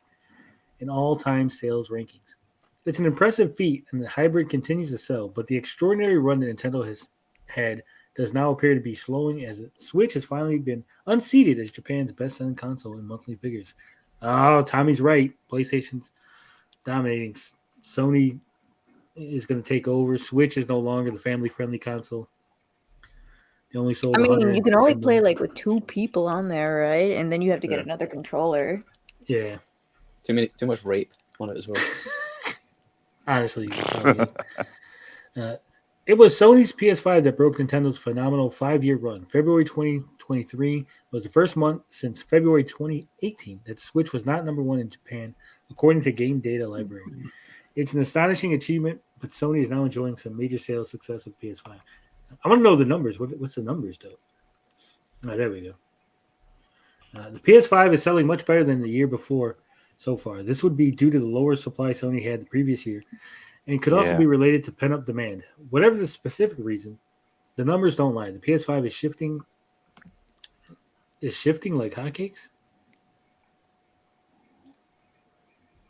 in all-time sales rankings. It's an impressive feat, and the hybrid continues to sell, but the extraordinary run that Nintendo has had does now appear to be slowing as the Switch has finally been unseated as Japan's best-selling console in monthly figures. Oh, Tommy's right. PlayStation's dominating. Sony is going to take over. Switch is no longer the family-friendly console. They only sold. I mean, you can only 110 play million. like with 2 people on there, right? And then you have to get another controller. Yeah, Too much rape on it as well. honestly. Probably is. It was Sony's PS5 that broke Nintendo's phenomenal 5-year run. February 2023 was the first month since February 2018 that the Switch was not number one in Japan, according to Game Data Library. It's an astonishing achievement, but Sony is now enjoying some major sales success with PS5. I want to know the numbers. What's the numbers, though? Oh, there we go. The PS5 is selling much better than the year before so far. This would be due to the lower supply Sony had the previous year, and could also be related to pent-up demand. Whatever the specific reason, the numbers don't lie. The PS5 is shifting like hotcakes.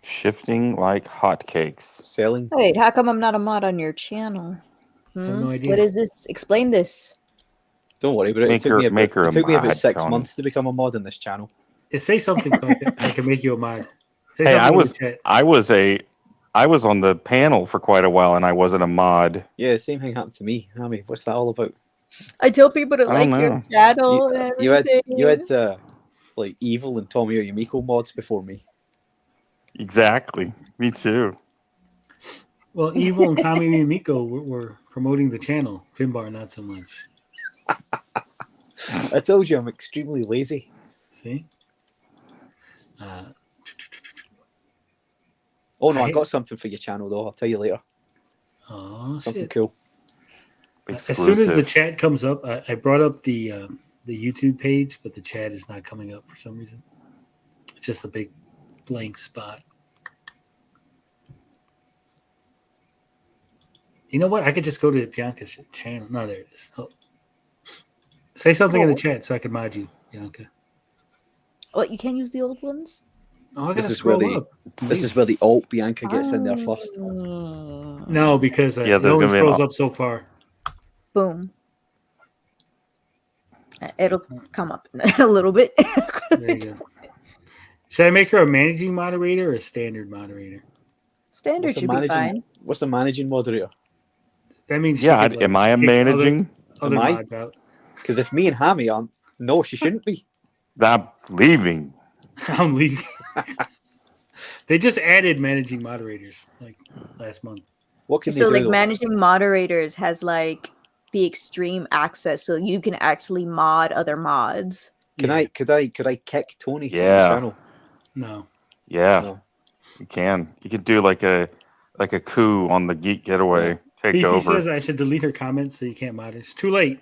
Shifting like hotcakes. Selling. Wait, how come I'm not a mod on your channel? I have no idea. What is this? Explain this. Don't worry about it. Make her a It took me about mod, 6 Tony. months to become a mod in this channel. Say something so I can make you a mod. Say Hey, something in the chat. I was on the panel for quite a while, and I wasn't a mod. Yeah, the same thing happened to me. Hammy, what's that all about? I tell people to I like don't your know. channel and You everything. had like Evil and Tommy Amico mods before me. Exactly. Me too. Well, Evil and Tommy and Miko were promoting the channel. Finbarr, not so much. I told you I'm extremely lazy. See? Oh no, I got something for your channel though. I'll tell you later. Oh, Something shit. cool. As soon as the Exclusive. chat comes up, I brought up the YouTube page, but the chat is not coming up for some reason. It's just a big blank spot. You know what? I could just go to Bianca's channel. No, there it is. Oh. Say something in the chat so I can mod you, Bianca. What, you can't use the old ones? Oh, I This gotta is where scroll the up. this is where the alt Bianca gets in there first. No, because Yeah, it there's only gonna be an scrolls up so far. Boom. It'll come up in a little bit. There you go. Should I make her a managing moderator or a standard moderator? Standard should be fine. What's the managing moderator? That means she Yeah, could, am I kick managing? other Am I? mods out. Because if me and Hammy aren't, no, she shouldn't be. I'm leaving. I'm leaving. They just added managing moderators like last month. What can they So do? like though? managing moderators has like the extreme access, so you can actually mod other mods. Could I kick Tony from the Yeah. channel? No. Yeah, No. you can. You could do like a coup on the Geek Getaway. Take Beefy over. says I should delete her comments so you can't mod it. It's too late.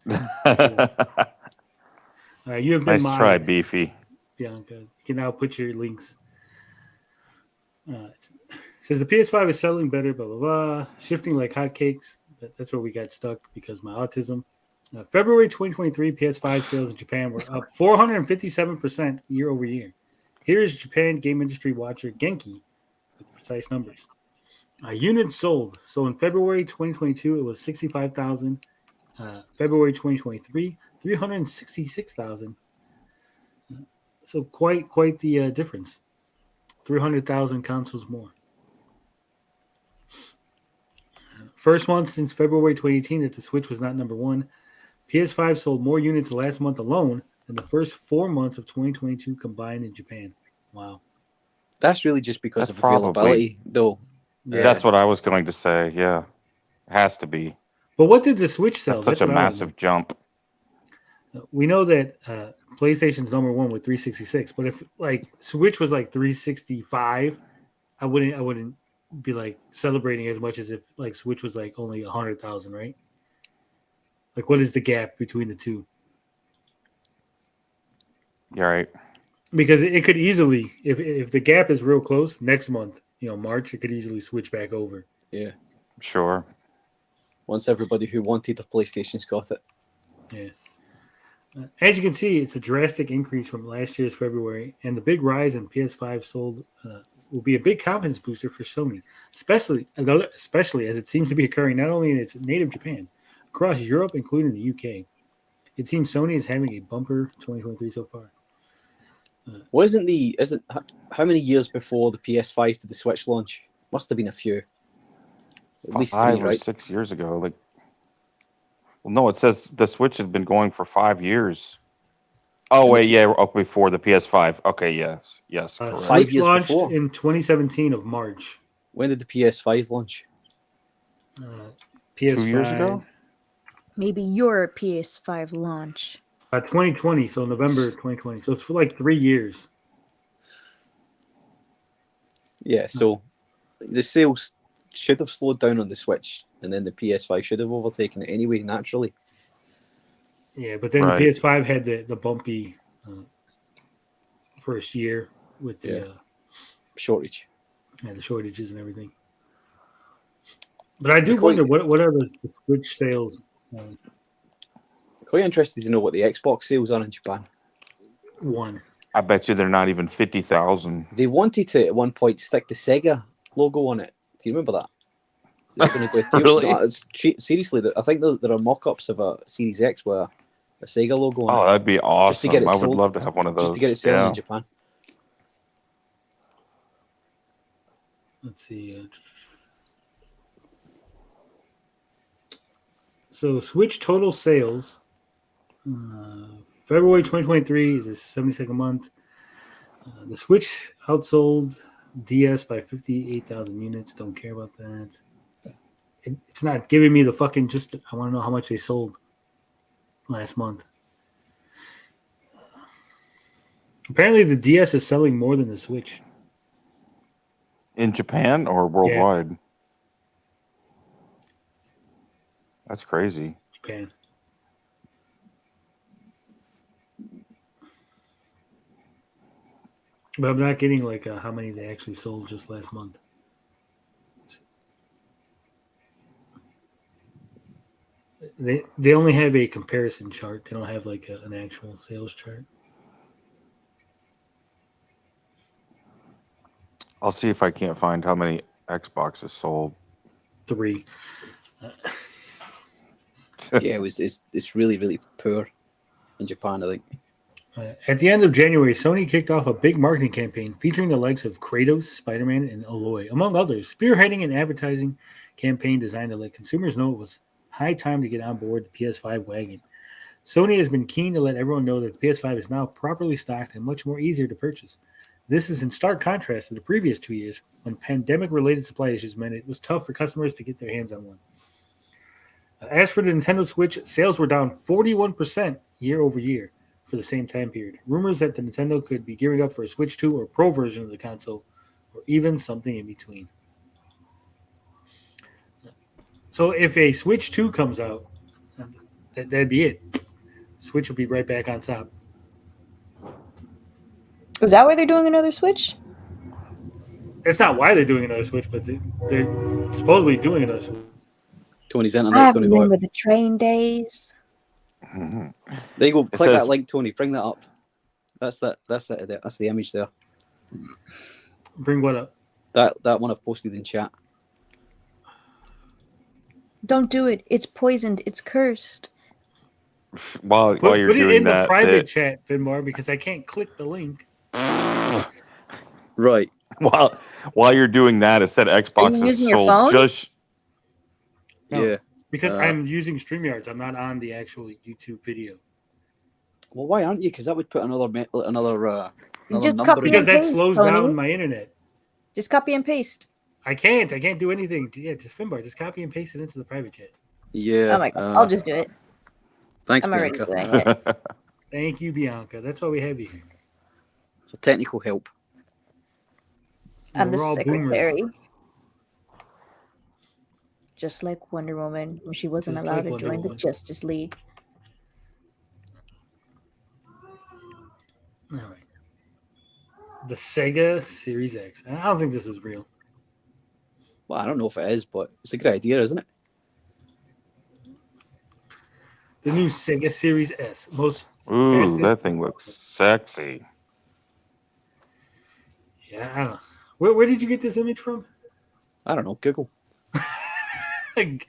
Nice All right, you have been modded, try, Beefy. Bianca. You can now put your links. Says the PS5 is selling better, blah, blah, blah. Shifting like hotcakes. That's where we got stuck because of my autism. February 2023 PS5 sales in Japan were up 457% year over year. Here's Japan game industry watcher Genki with precise numbers. Units sold. So in February 2022, it was 65,000. February 2023, 366,000. So quite the difference. 300,000 consoles more. First month since February 2018 that the Switch was not number one. PS5 sold more units last month alone than the first 4 months of 2022 combined in Japan. Wow. That's really just because That's of availability, though. Yeah. That's what I was going to say. Yeah, it has to be. But what did the Switch sell? That's such a what I wanna massive jump. know. We know that PlayStation's number one with 366, but if like Switch was like 365, I wouldn't be like celebrating as much as if like Switch was like only 100,000, right? Like, what is the gap between the two? You're right. Because it could easily, if the gap is real close, next month, March, it could easily switch back over. Yeah. Sure. Once everybody who wanted a PlayStation's got it. Yeah. As you can see, it's a drastic increase from last year's February, and the big rise in PS5 sold will be a big confidence booster for Sony, especially as it seems to be occurring not only in its native Japan, across Europe, including the UK. It seems Sony is having a bumper 2023 so far. How many years before the PS5 to the Switch launch? Must have been a few. At least 5 3, or right? 6 years ago. Well, no, it says the Switch has been going for 5 years. Oh And wait, yeah, up before the PS5. Okay, yes, correct. 5 Switch years launched before. in 2017 of March. When did the PS5 launch? PS5, 2 years ago. Maybe your PS5 launch. 2020, so November 2020. So it's for like 3 years. Yeah, so the sales should have slowed down on the Switch, and then the PS5 should have overtaken it anyway, naturally. Yeah, but then Right. the PS5 had the bumpy first year with the Shortage. the shortages and everything. But I do Quite- wonder what are the Switch sales? Quite interested to know what the Xbox sales are in Japan. One. I bet you they're not even 50,000. They wanted to at one point stick the Sega logo on it. Do you remember that? They were going to do a deal. Really? No, seriously, I think there are mock-ups of a Series X with a Sega logo on Oh, it. that'd be awesome. Just to get it I would sold- love to have one of those. Just to get it selling Yeah. in Japan. Let's see. So Switch total sales, February 2023 is the 72nd month. The Switch outsold DS by 58,000 units. Don't care about that. It's not giving me the fucking I want to know how much they sold last month. Apparently the DS is selling more than the Switch. In Japan or worldwide? That's crazy. Japan. But I'm not getting like how many they actually sold just last month. They only have a comparison chart. They don't have like an actual sales chart. I'll see if I can't find how many Xboxes sold. 3. Yeah, it's really, really poor in Japan, I think. At the end of January, Sony kicked off a big marketing campaign featuring the likes of Kratos, Spider-Man, and Aloy, among others, spearheading an advertising campaign designed to let consumers know it was high time to get on board the PS5 wagon. Sony has been keen to let everyone know that the PS5 is now properly stocked and much more easier to purchase. This is in stark contrast to the previous 2 years when pandemic-related supply issues meant it was tough for customers to get their hands on one. As for the Nintendo Switch, sales were down 41% year over year for the same time period. Rumors that the Nintendo could be gearing up for a Switch 2 or Pro version of the console, or even something in between. So if a Switch 2 comes out, that'd be it. Switch will be right back on top. Is that why they're doing another Switch? That's not why they're doing another Switch, but they're supposedly doing another Switch. Tony's I internet's going to go remember out. the train days. Mhm. There you go. Click says- that link, Tony. Bring that up. That's it. That's the image there. Bring what up? That one I've posted in chat. Don't do it. It's poisoned. It's cursed. While you're Put it doing in the that, private chat, Finbar, because I can't click the link. Right. while you're doing that, it said Xbox you has using your sold phone? just. No, Yeah. because I'm using StreamYards. I'm not on the actual YouTube video. Well, why aren't you? Because that would put another Just number copy in. Because and that paste, slows Tony. down my internet. Just copy and paste. I can't do anything. Yeah, just Finbar. Just copy and paste it into the private chat. Yeah. Oh my god, I'll just do it. Thanks, I'm already Bianca, doing it. Thank you, Bianca. That's why we have you here. for technical help. I'm the We're all secretary. boomers. Just like Wonder Woman when she wasn't Just allowed like to Wonder join the Woman. Justice League. All right. The Sega Series X. I don't think this is real. Well, I don't know if it is, but it's a good idea, isn't it? The new Sega Series S. Most Ooh, fastest- that thing looks sexy. Yeah, I don't know. Where did you get this image from? I don't know. Google. I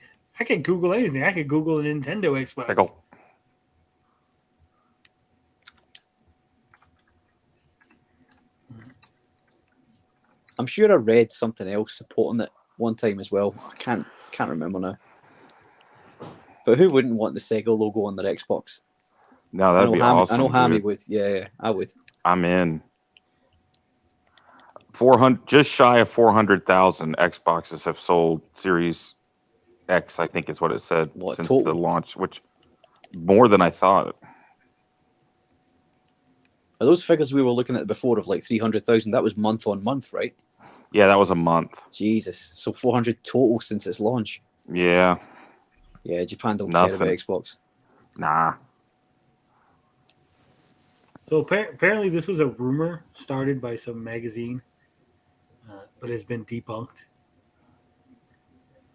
can Google anything. I could Google a Nintendo Xbox. Pickle. I'm sure I read something else supporting it one time as well. I can't remember now. But who wouldn't want the Sega logo on their Xbox? No, that'd be awesome. I know Hammy dude. would. Yeah, I would. I'm in. 400, just shy of 400,000 Xboxes have sold. Series X, I think, is what it said What, since total? the launch, which more than I thought. Are those figures we were looking at before of like 300,000? That was month on month, right? Yeah, that was a month. Jesus. So 400 total since its launch. Yeah, Yeah, Japan don't care about Nothing. Xbox. nah. So apparently this was a rumor started by some magazine, but has been debunked.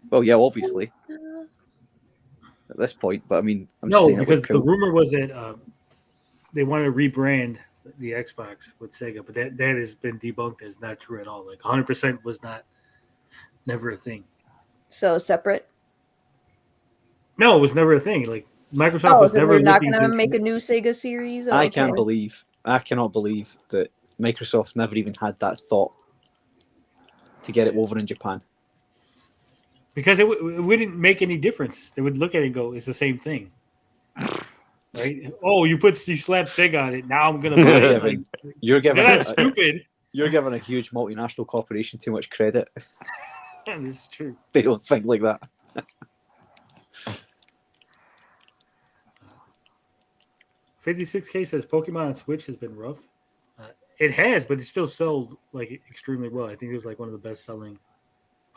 Well, yeah, obviously. At this point, but I mean, I'm just No, saying because it the looked cool. rumor was that they wanted to rebrand the Xbox with Sega, but that has been debunked as not true at all. Like 100% was never a thing. So separate. No, it was never a thing. Like Microsoft was so never they're not looking gonna to make a new Sega series. I Okay. cannot believe that Microsoft never even had that thought to get it over in Japan. because it wouldn't make any difference. They would look at it and go, "It's the same thing." Right? Oh, you slap Sega on it. Now I'm gonna buy it. Like, You're giving they're not stupid. you're giving a huge multinational corporation too much credit. This is true. They don't think like that. 56K says Pokemon on Switch has been rough. It has, but it still sold like extremely well. I think it was like one of the best selling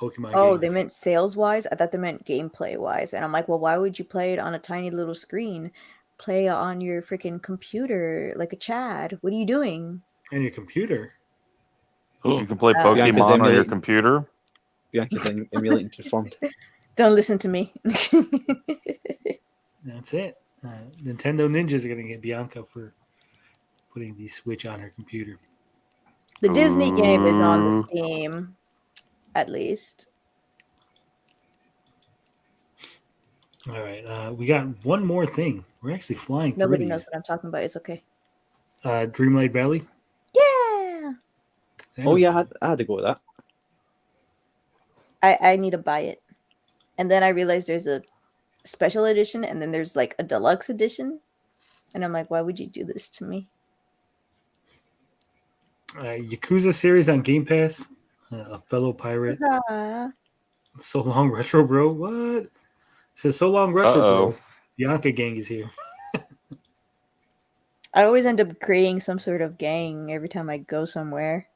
Pokemon Oh, games. they meant sales wise? I thought they meant gameplay wise. And I'm like, well, why would you play it on a tiny little screen? Play on your freaking computer like a Chad. What are you doing? And your computer. You can play Bianca's Pokemon on your emulating. computer. Bianca's emulating confirmed. Don't listen to me. That's it. Nintendo Ninjas are going to get Bianca for putting the Switch on her computer. The Disney game is on the Ooh. Steam, at least. All right. We got one more thing. We're actually flying Nobody through knows these. what I'm talking about. It's okay. Dreamlight Valley. Yeah. Oh yeah, I had to go with that. I need to buy it. And then I realized there's a special edition and then there's like a deluxe edition. And I'm like, why would you do this to me? Yakuza series on Game Pass. A fellow pirate. Huzzah. So long, Retro Bro. What? It says so long, Retro Uh-oh. Bro. Bianca gang is here. I always end up creating some sort of gang every time I go somewhere.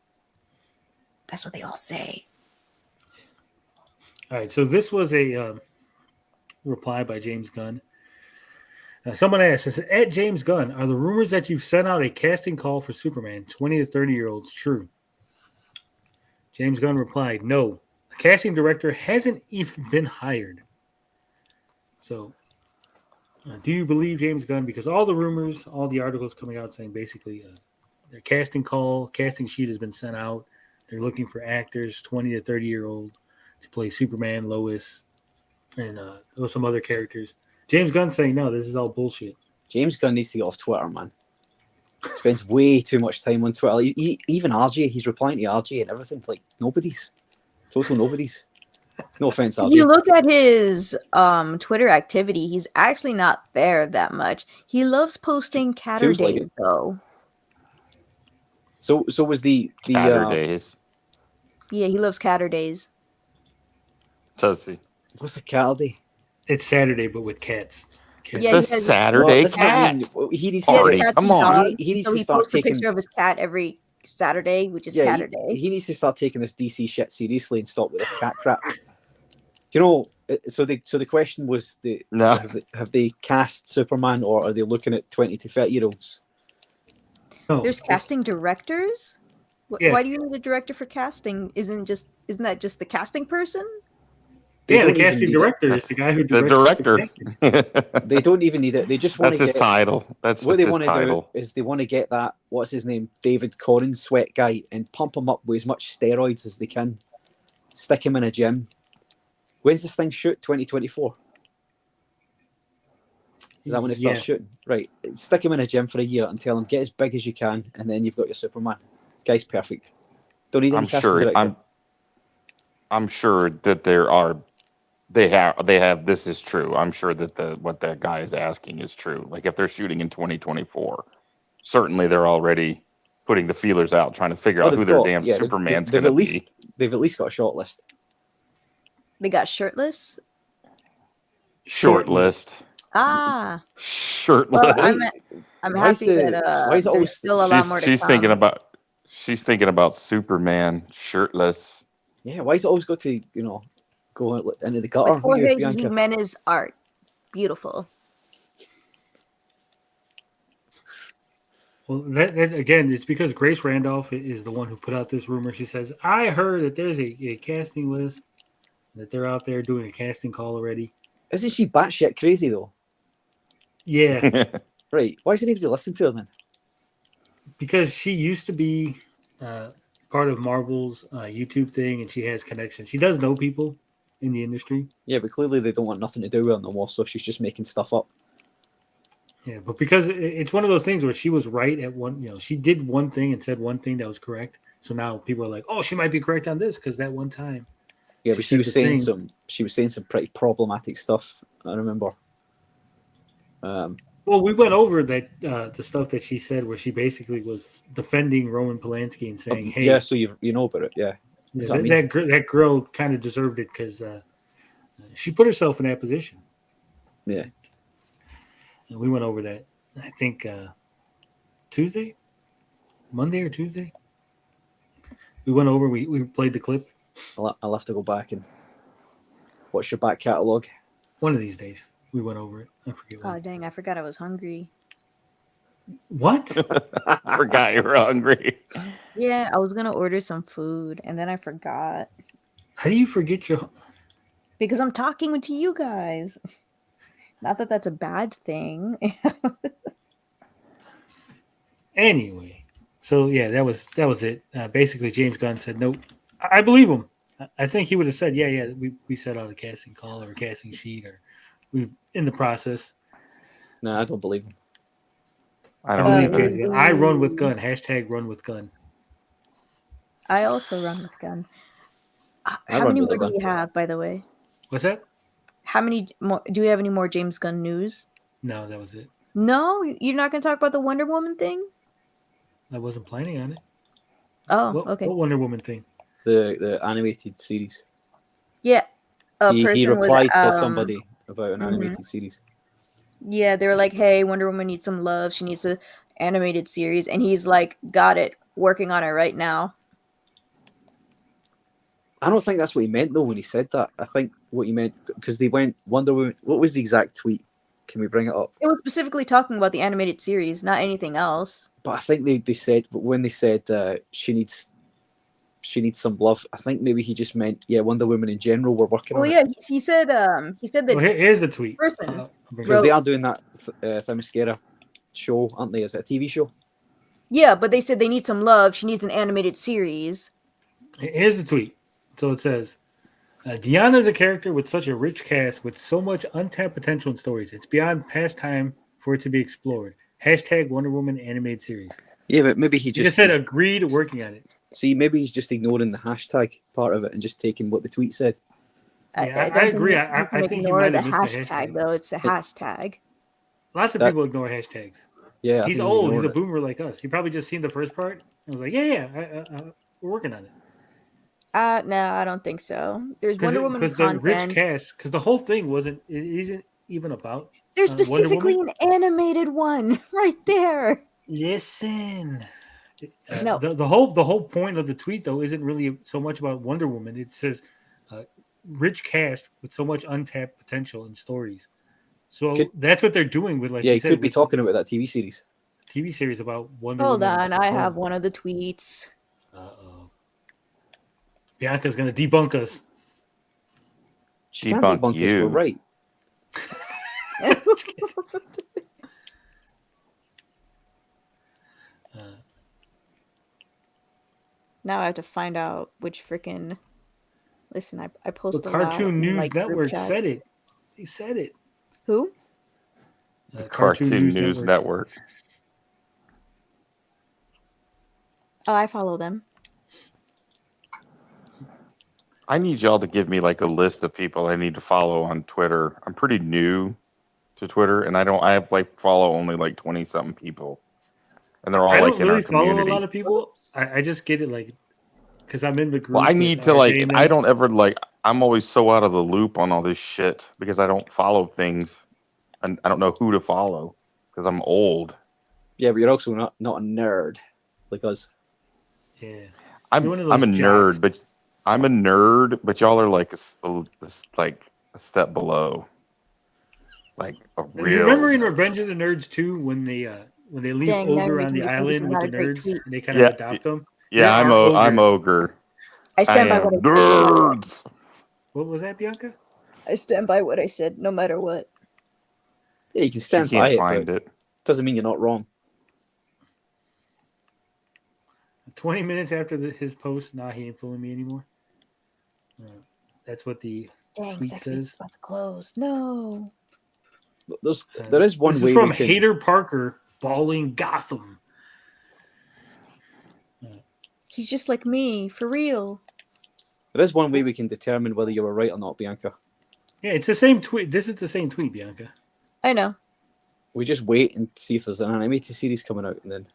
That's what they all say. All right. So this was a reply by James Gunn. Someone asked, says, at James Gunn, are the rumors that you've sent out a casting call for Superman, 20 to 30-year-olds, true? James Gunn replied, no. The casting director hasn't even been hired. So, do you believe James Gunn? Because all the rumors, all the articles coming out saying basically their casting sheet has been sent out. They're looking for actors, 20 to 30-year-old, to play Superman, Lois, and some other characters. James Gunn saying no, this is all bullshit. James Gunn needs to get off Twitter, man. Spends way too much time on Twitter. Even RJ, he's replying to RJ and everything. Like nobody's. Total nobody's. No offense, If you RJ. look at his Twitter activity, he's actually not there that much. He loves posting Catter Feels like Days, it. though. So was the Saturdays. Yeah, he loves Catter Days. Does he? what's the cat day? It's Saturday, but with cats. Cats. Yeah, It's he a has- Saturday this is what I cat. mean. He needs Party. to. Cats Come and on. dogs, He needs so to he start posts a taking. picture of his cat every Saturday, which is Yeah, Catter Day. he needs to start taking this DC shit seriously and stop with this cat crap. You know, so the question was No. have they cast Superman or are they looking at 20 to 30-year-olds? No, There's casting directors. Yeah. Why do you need a director for casting? Isn't that just the casting person? They yeah, the don't even casting need it. director is the guy who The directs director. They don't even need it. They just want That's to his get title. That's what just they his want to do title. is they want to get that what's his name, David Corrin sweat guy, and pump him up with as much steroids as they can. Stick him in a gym. When's this thing shoot? 2024. Is that when it starts shooting? Right. Stick him in a gym for a year and tell him get as big as you can, and then you've got your Superman. Guy's perfect. Don't need any I'm casting sure. director. I'm sure that they have. This is true. I'm sure that what that guy is asking is true. Like if they're shooting in 2024, certainly they're already putting the feelers out, trying to figure out who their damn Superman's going to be. They've at least got a short list. They got shirtless. Short list. Ah, Shirtless. well, I'm Why is happy the- that why is it there's always- still a lot more to she's come. thinking about Superman shirtless. Yeah, why's it always got to, go into the gutter? With Jorge Bianca? Jimenez art, beautiful. Well, that again, it's because Grace Randolph is the one who put out this rumor. She says, I heard that there's a casting list, that they're out there doing a casting call already. Isn't she batshit crazy though? Yeah, Right. Why does anybody listen to her then? because she used to be part of Marvel's YouTube thing, and she has connections. She does know people in the industry. Yeah, but clearly they don't want nothing to do with her no more, so she's just making stuff up. Yeah, but because it's one of those things where she was right at one, she did one thing and said one thing that was correct. So now people are like, oh, she might be correct on this because that one time. Yeah, She but she said was the saying thing. she was saying some pretty problematic stuff. I remember. Well, we went over that the stuff that she said where she basically was defending Roman Polanski and saying, hey, yeah, so you know about it, yeah. That's what I mean. that girl kind of deserved it because she put herself in that position. Yeah. And we went over that, I think, Monday or Tuesday. We went over, we played the clip. I'll have to go back and watch your back catalogue. One of these days, we went over it. I forget Oh what. dang, I forgot I was hungry. What? Forgot you were hungry. Yeah, I was gonna order some food and then I forgot How do you forget your... because I'm talking to you guys. Not that that's a bad thing. Anyway, so yeah, that was it. Basically, James Gunn said, nope. I believe him. I think he would have said, yeah, we set out a casting call or a casting sheet or we're in the process. No, I don't believe him. I I don't believe either. James Gunn. I run with Gunn. Hashtag run with Gunn. I also run with Gunn. I How run many with a more do gun. you have, by the way? What's that? How many more? Do we have any more James Gunn news? No, that was it. No, you're not going to talk about the Wonder Woman thing. I wasn't planning on it. Oh, What okay. Wonder Woman thing? The animated series. Yeah, a He person replied was, to somebody about an mhm. animated series. Yeah, they were like, "Hey, Wonder Woman needs some love. She needs a animated series," and he's like, "Got it, working on it right now." I don't think that's what he meant though when he said that. I think what he meant because they went Wonder Woman. What was the exact tweet? Can we bring it up? It was specifically talking about the animated series, not anything else. But I think they said when they said she needs some love. I think maybe he just meant Wonder Woman in general. We're working Well, on yeah, it he said that Well, here's the tweet. person because they are doing that Themyscira show, aren't they? Is it a TV show? yeah, but they said they need some love. She needs an animated series. Here's the tweet. So it says, Deanna is a character with such a rich cast with so much untapped potential in stories. It's beyond past time for it to be explored. Hashtag Wonder Woman animated series. Yeah, but maybe he He just said agreed working on it. See, maybe he's just ignoring the hashtag part of it and just taking what the tweet said. Yeah, don't I agree. think you can I think he ignore might the have missed the hashtag, though. It's a hashtag. Lots of That- people ignore hashtags. Yeah, I He's think old. He's a ignoring it. boomer like us. He probably just seen the first part and was like, yeah, we're working on it. No, I don't think so. There's Wonder Woman Because the rich content. cast, because the whole thing isn't even about There's Wonder specifically Woman. an animated one right there. Listen, No. the whole point of the tweet though isn't really so much about Wonder Woman. It says rich cast with so much untapped potential in stories. So that's what they're doing with, like Yeah, you he said, could be with talking about that TV series. TV series about Wonder Hold Woman. on, I have one of the tweets. Uh-oh. Bianca's gonna debunk us. She can't Debunk debunk us. you. We're right. Now I have to find out which freaking. Listen, I post The a lot Cartoon in, News like, group Network chats. said it. They said it. Who? The Cartoon News Network. Oh, I follow them. I need y'all to give me like a list of people I need to follow on Twitter. I'm pretty new to Twitter, and I have like follow only like 20 something people, and they're all I like don't in our really follow community. a lot of people. I just get it like because I'm in the group. Well, I with need to RJ like. and I them. don't ever like. I'm always so out of the loop on all this shit because I don't follow things, and I don't know who to follow because I'm old. Yeah, but you're also not a nerd like us. Yeah, I'm You're one of a those jocks. nerd, but I'm a nerd, but y'all are like like a step below. Like a You real. remember in Revenge of the Nerds 2 when they leave Dang, now Ogre you're on making the me think this is island with not the a great nerds tweet. and they kind of adopt them? Yeah, You're I'm ogre. I stand by am what I said. nerds. What was that, Bianca? I stand by what I said, no matter what. Yeah, you can She stand by can't it, find but it. doesn't mean you're not wrong. 20 minutes after his post, nah, he ain't fooling me anymore. That's what the Dang, tweet Sex says. is about to close. No. There is one This way is from we can. Hater Parker, Balling Gotham. He's just like me, for real. There is one way we can determine whether you were right or not, Bianca. Yeah, it's the same tweet. This is the same tweet, Bianca. I know. We just wait and see if there's an animated series coming out, and then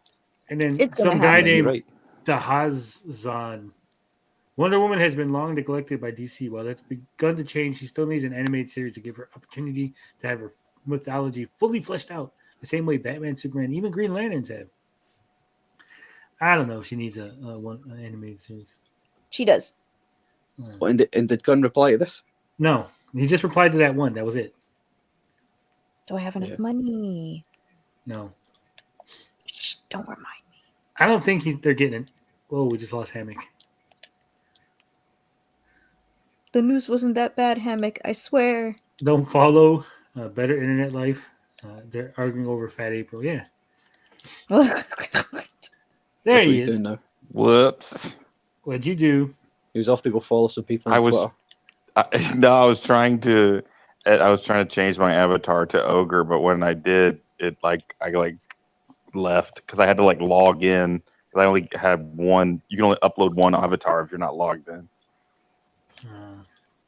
It's gonna some guy happen. you're named right. Dahazan. Wonder Woman has been long neglected by DC. While that's begun to change, she still needs an animated series to give her opportunity to have her mythology fully fleshed out, the same way Batman, Superman, even Green Lanterns have. I don't know if she needs an animated series. She does. And did Gunn reply to this? No, he just replied to that one. That was it. Do I have enough Yeah. money? No, Shh, don't remind me. I don't think they're getting it. Whoa, we just lost Hammock. The news wasn't that bad, Hammock, I swear. Don't follow Better Internet Life. They're arguing over Fat April. Yeah, there That's what he he's is. doing now. Whoops. What'd you do? He was off to go follow some people on I was- Twitter. I was trying to change my avatar to ogre, but when I did, I left because I had to like log in because I only had one. You can only upload one avatar if you're not logged in.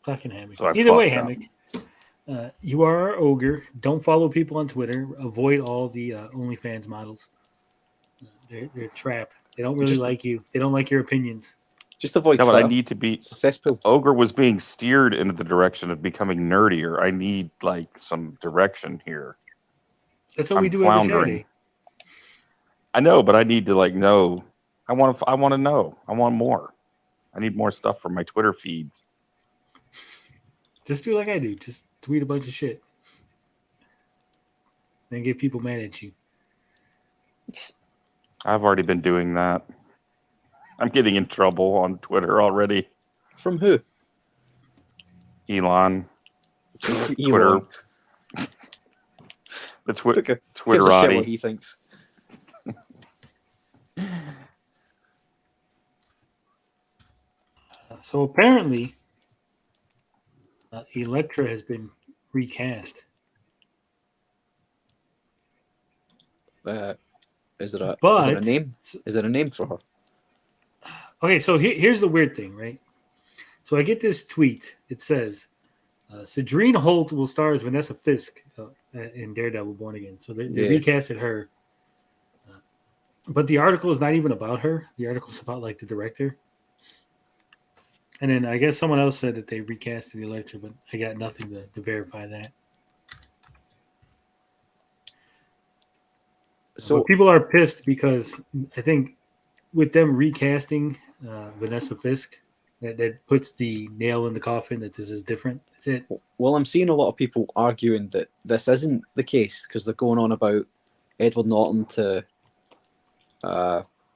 Fucking Hammock. So I Either way, fucked up. Hammock. You are our ogre. Don't follow people on Twitter. Avoid all the OnlyFans models. They're a trap. They don't really Just- like you. They don't like your opinions. Just avoid Yeah, but Twitter. I need to be. It's a cesspool. Ogre was being steered into the direction of becoming nerdier. I need like some direction here. That's what we I'm do floundering. every Saturday. I know, but I need to like know. I want to know. I want more. I need more stuff for my Twitter feeds. Just do like I do. Just tweet a bunch of shit. Then get people mad at you. I've already been doing that. I'm getting in trouble on Twitter already. From who? Elon, Twitter, Elon. the Okay. Gives a shit Twitterati. what he thinks. So apparently, Elektra has been recast. Is there a But name? Is there a name for her? okay, so here's the weird thing, right? So I get this tweet. It says, Cedrine Holt will star as Vanessa Fisk in Daredevil Born Again. So they recasted her. But the article is not even about her. The article is about like the director. And then I guess someone else said that they recasted the Elektra, but I got nothing to verify that. So but people are pissed because I think with them recasting Vanessa Fisk, that puts the nail in the coffin that this is different. That's it. Well, I'm seeing a lot of people arguing that this isn't the case because they're going on about Edward Norton to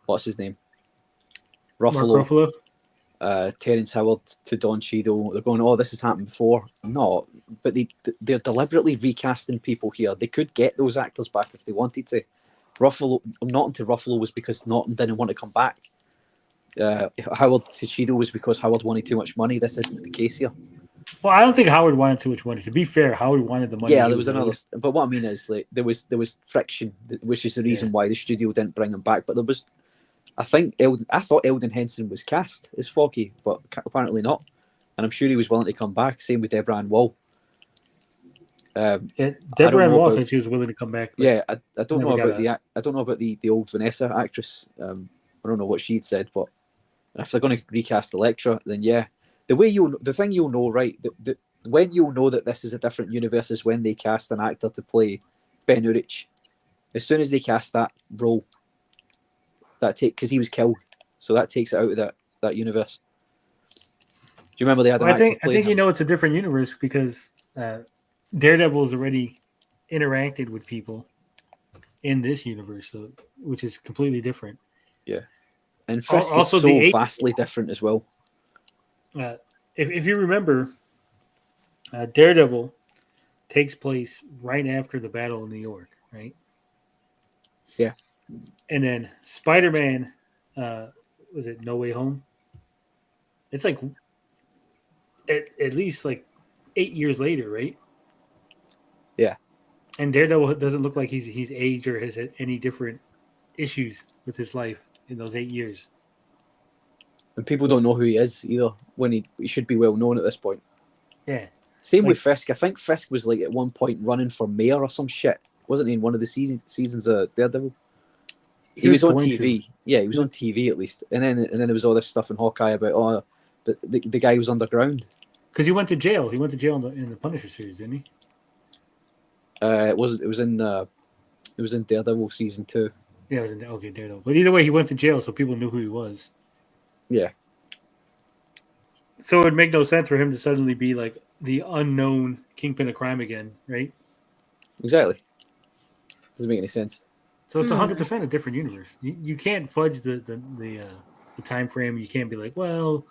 what's his name? Ruffalo. Mark Ruffalo. Terrence Howard to Don Cheadle. They're going, oh, this has happened before. No, but they're deliberately recasting people here. They could get those actors back if they wanted to. Norton to Ruffalo was because Norton didn't want to come back. Howard to Cheadle was because Howard wanted too much money. This isn't the case here. Well, I don't think Howard wanted too much money. To be fair, Howard wanted the money. Yeah, there was another. But what I mean is, like, there was friction, which is the reason why the studio didn't bring him back. But there was, I thought Eldon Henson was cast as Foggy, but apparently not. And I'm sure he was willing to come back. Same with Deborah Ann Wall. Deborah Ann Wall said she was willing to come back. Yeah, I don't know about the old Vanessa actress. I don't know what she'd said, but if they're going to recast Elektra, then yeah. The thing you'll know, right? When you'll know that this is a different universe is when they cast an actor to play Ben Urich. As soon as they cast that role, because he was killed, so that takes it out of that universe. Do you remember they had? I think you know it's a different universe because Daredevil has already interacted with people in this universe, so which is completely different. Yeah, and Fisk is so vastly different as well. If you remember, Daredevil takes place right after the battle in New York, right? Yeah. And then Spider-Man, was it No Way Home? It's like at least like 8 years later, right? Yeah. And Daredevil doesn't look like he's aged or has had any different issues with his life in those 8 years. And people don't know who he is either, when he should be well known at this point. Yeah. Same with Fisk. I think Fisk was like at one point running for mayor or some shit. Wasn't he in one of the seasons of Daredevil? He was on TV. Yeah, he was on TV at least. And then there was all this stuff in Hawkeye about the guy was underground. Because he went to jail. He went to jail in the Punisher series, didn't he? It was in Daredevil season 2. Yeah, it was in Daredevil. But either way, he went to jail, so people knew who he was. Yeah. So it would make no sense for him to suddenly be like the unknown kingpin of crime again, right? Exactly. Doesn't make any sense. So it's 100% a different universe. You can't fudge the time frame. You can't be like, well,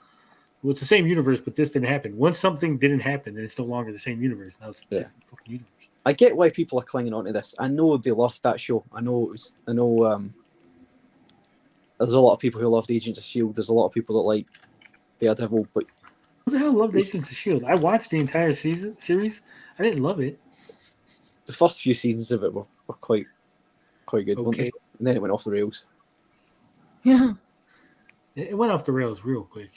it's the same universe, but this didn't happen. Once something didn't happen, then it's no longer the same universe. Now it's a different fucking universe. I get why people are clinging on to this. I know they loved that show. I know. There's a lot of people who loved Agents of S.H.I.E.L.D. There's a lot of people that like Daredevil, but who the hell loved Agents of S.H.I.E.L.D.? I watched the entire series. I didn't love it. The first few seasons of it were quite good, weren't they? And then it went off the rails. Yeah. It went off the rails real quick.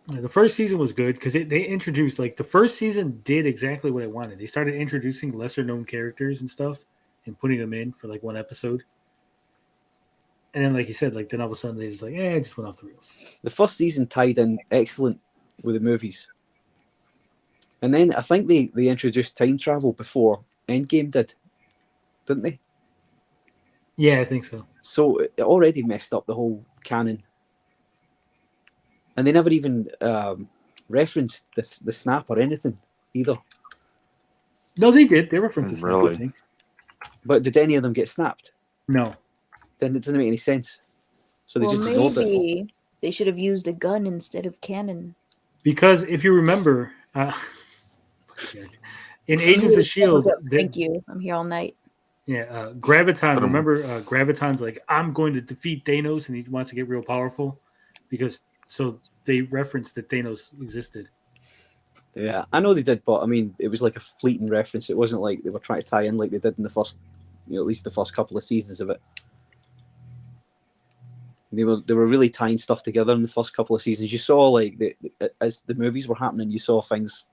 The first season was good because they introduced, like, the first season did exactly what I wanted. They started introducing lesser known characters and stuff and putting them in for like one episode. And then, like you said, like then all of a sudden they just like, it just went off the rails. The first season tied in excellent with the movies. And then I think they introduced time travel before Endgame did, didn't they? Yeah, I think so. So it already messed up the whole canon. And they never even referenced the snap or anything either. No, they did. They referenced the snap, Really? I think. But did any of them get snapped? No. Then it doesn't make any sense. So they Well, just ignored it. maybe they should have used a gun instead of cannon. Because if you remember, in Agents of S.H.I.E.L.D., Thank you. I'm here all night. yeah, Graviton, remember Graviton's like, I'm going to defeat Thanos, and he wants to get real powerful. So they referenced that Thanos existed. Yeah, I know they did, but I mean, it was like a fleeting reference. It wasn't like they were trying to tie in like they did in the first, at least the first couple of seasons of it. They were really tying stuff together in the first couple of seasons. You saw like as the movies were happening, you saw things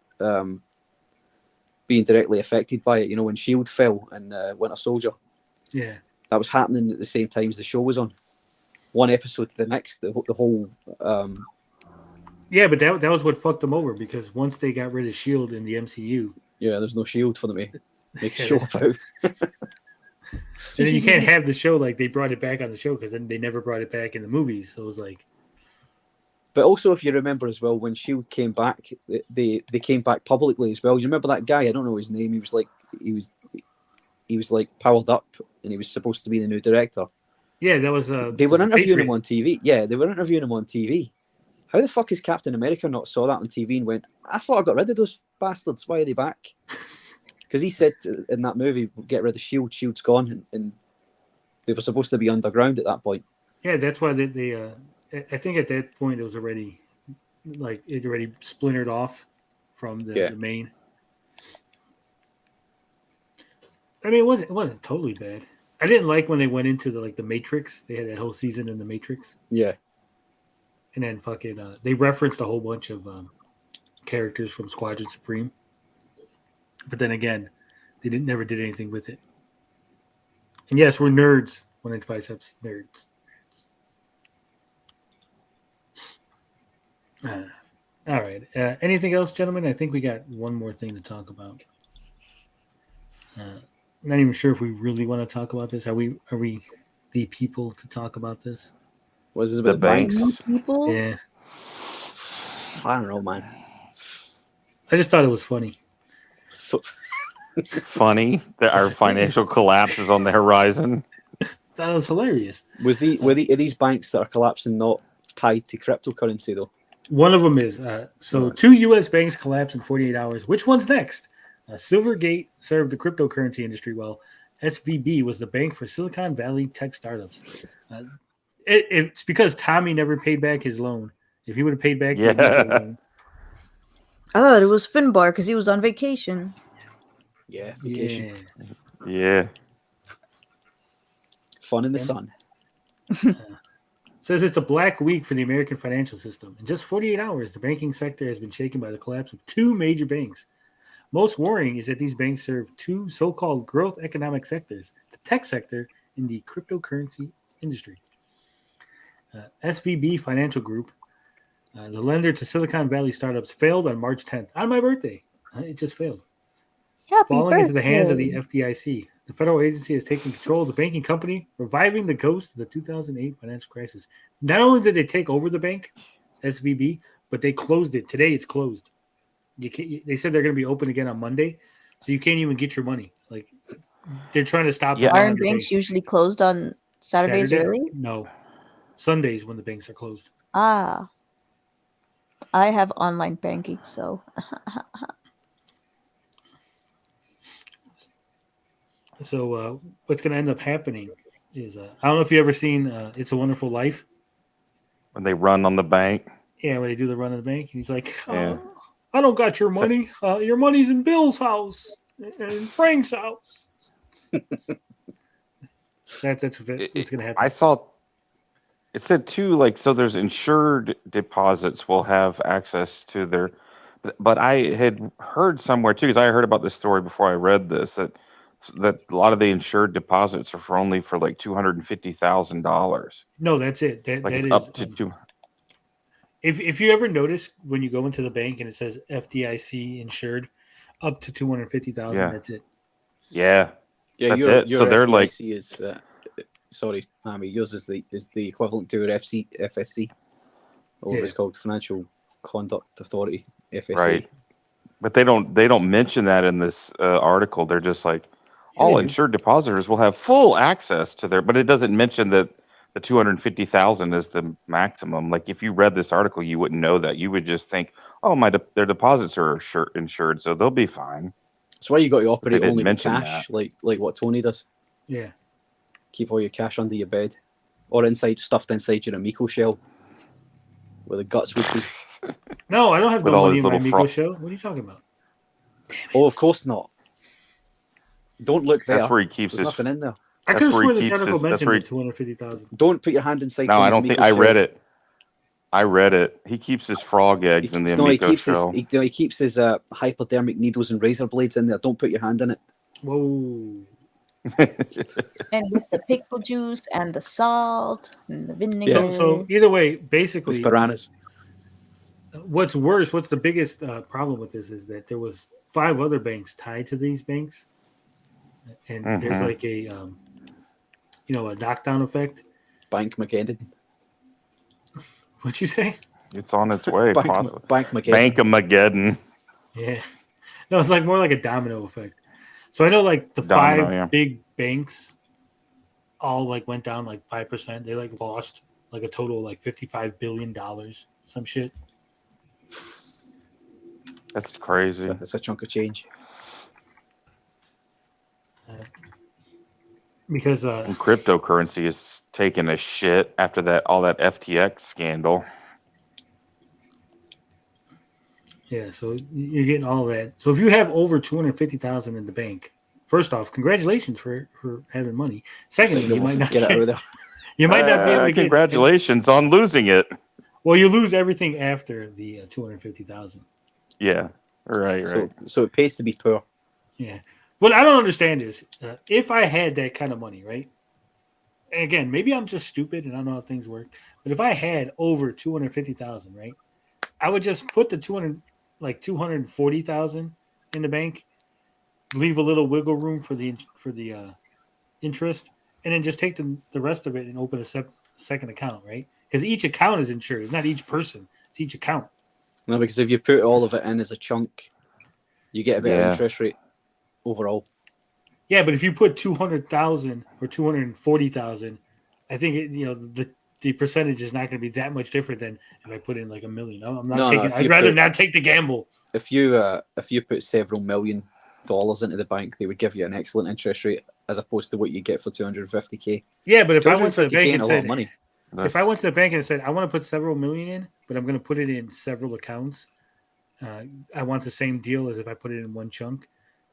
being directly affected by it. When Shield fell in Winter Soldier, Yeah. that was happening at the same time as the show was on. One episode to the next, the whole. Yeah, but that was what fucked them over because once they got rid of Shield in the MCU, Yeah, there's no Shield for them to make a show about. and then you can't have the show like they brought it back on the show because then they never brought it back in the movies. So it was like. But also, if you remember as well, when Shield came back, they came back publicly as well. You remember that guy? I don't know his name. He was like powered up, and he was supposed to be the new director. Yeah, that was. They were interviewing him on TV. Yeah, they were interviewing him on TV. How the fuck is Captain America not saw that on TV and went, I thought I got rid of those bastards. Why are they back? Because he said in that movie, get rid of Shield. Shield's gone, and they were supposed to be underground at that point. Yeah, that's why they I think at that point it was already like it already splintered off from the main. I mean, it wasn't totally bad. I didn't like when they went into the Matrix. They had that whole season in the Matrix. Yeah. And then fucking they referenced a whole bunch of characters from Squadron Supreme. But then again, they never did anything with it. And yes, we're nerds. One inch biceps nerds. All right. Anything else, gentlemen? I think we got one more thing to talk about. I'm not even sure if we really want to talk about this. Are we the people to talk about this? Was this The about banks? People? Yeah. I don't know, man. I just thought it was funny. Funny that our financial collapse is on the horizon. That was hilarious. Were these banks that are collapsing not tied to cryptocurrency though? One of them is. So 2 U.S. banks collapsed in 48 hours. Which one's next? Silvergate served the cryptocurrency industry well. SVB was the bank for Silicon Valley tech startups. It's because Tommy never paid back his loan. If he would have paid back the initial loan. I thought it was Finbarr because he was on vacation. Yeah, vacation. Yeah. Fun in the sun. Says it's a black week for the American financial system. In just 48 hours, the banking sector has been shaken by the collapse of 2 major banks. Most worrying is that these banks serve 2 so-called growth economic sectors, the tech sector and the cryptocurrency industry. SVB Financial Group, the lender to Silicon Valley startups, failed on March 10th. On my birthday. It just failed. Happy Falling into the hands of birthday. the FDIC. The federal agency has taken control of the banking company, reviving the ghost of the 2008 financial crisis. Not only did they take over the bank, SVB, but they closed it. Today it's closed. They said they're going to be open again on Monday, so you can't even get your money. Like they're trying to stop. Yeah. Aren't banks usually closed on Saturdays early? No, Sundays when the banks are closed. Ah. I have online banking, so. So what's going to end up happening is I don't know if you ever seen It's a Wonderful Life. When they run on the bank. Yeah, when they do the run of the bank, and he's like, Yeah. I don't got your money. Your money's in Bill's house and in Frank's house. That's what's going to happen. I saw it said too, like, so there's insured deposits will have access to their, but I had heard somewhere too, because I heard about this story before I read this, that a lot of the insured deposits are only for like $250,000. No, that's it. Like That it's is up to two. If you ever notice when you go into the bank and it says FDIC insured, up to 250,000. Yeah. That's it. Yeah. Yeah, That's your it. So they're like, FDIC is sorry, Amy, yours is the equivalent to your FSC, or what Yeah. it's called, Financial Conduct Authority, FSA. right. But they don't mention that in this article. They're just like, all do. insured depositors will have full access to their, but it doesn't mention that the 250,000 is the maximum. Like if you read this article, you wouldn't know that. You would just think, oh, their deposits are insured, so they'll be fine. That's why you got to operate didn't only with mention cash, like what Tony does. Yeah. Keep all your cash under your bed, or stuffed inside your Amico shell, where the guts would be. No, I don't have With no all money his in my little Amico fraud. show. What are you talking about? Oh, of course not. Don't look there. That's where he keeps There's his. nothing in there. I That's could have where he sworn this keeps article his- that's mentioned where the he- 250,000. Don't put your hand inside. No, I Tommy's don't think Amico I show. read it. I read it. He keeps his frog eggs in the No, he Amico keeps show. he keeps his hypodermic needles and razor blades in there. Don't put your hand in it. Whoa. And with the pickle juice and the salt and the vinegar. So either way, Those basically, piranhas. what's worse, what's the biggest problem with this is that there was 5 other banks tied to these banks, and there's Mhm. like a a knockdown effect. Bank McGeddon. What'd you say? It's on its way, possibly. Bank McGeddon. Bank-a-mageddon. Yeah, no, it's like more like a domino effect. So I know like the Domino, 5 yeah. big banks all like went down like 5%. They like lost like a total of like $55 billion, some shit. That's crazy. It's a chunk of change. Because And cryptocurrency is taking a shit after all that FTX scandal. yeah, so you're getting all that. So if you have over 250,000 in the bank, first off, congratulations for having money. Secondly, you might not get it out of there. you might not be able to get. Congratulations on losing it. Well, you lose everything after the 250,000. Yeah, right. So it pays to be poor. Yeah. What I don't understand is if I had that kind of money, right? And again, maybe I'm just stupid and I don't know how things work. But if I had over 250,000, right, I would just put the 240,000 in the bank, leave a little wiggle room for the interest, and then just take the rest of it and open a second account, right? Because each account is insured. It's not each person; it's each account. No, because if you put all of it in as a chunk, you get a better interest rate overall. Yeah, but if you put 200,000 or 240,000, I think the percentage is not going to be that much different than if I put in like $1 million. I'm not taking. I'd rather not take the gamble. If you put several $1 million into the bank, they would give you an excellent interest rate as opposed to what you get for 250k. Yeah, but if I went to the bank ain't and a lot said, of money. if I went to the bank and said, I want to put several million in, but I'm going to put it in several accounts, I want the same deal as if I put it in one chunk.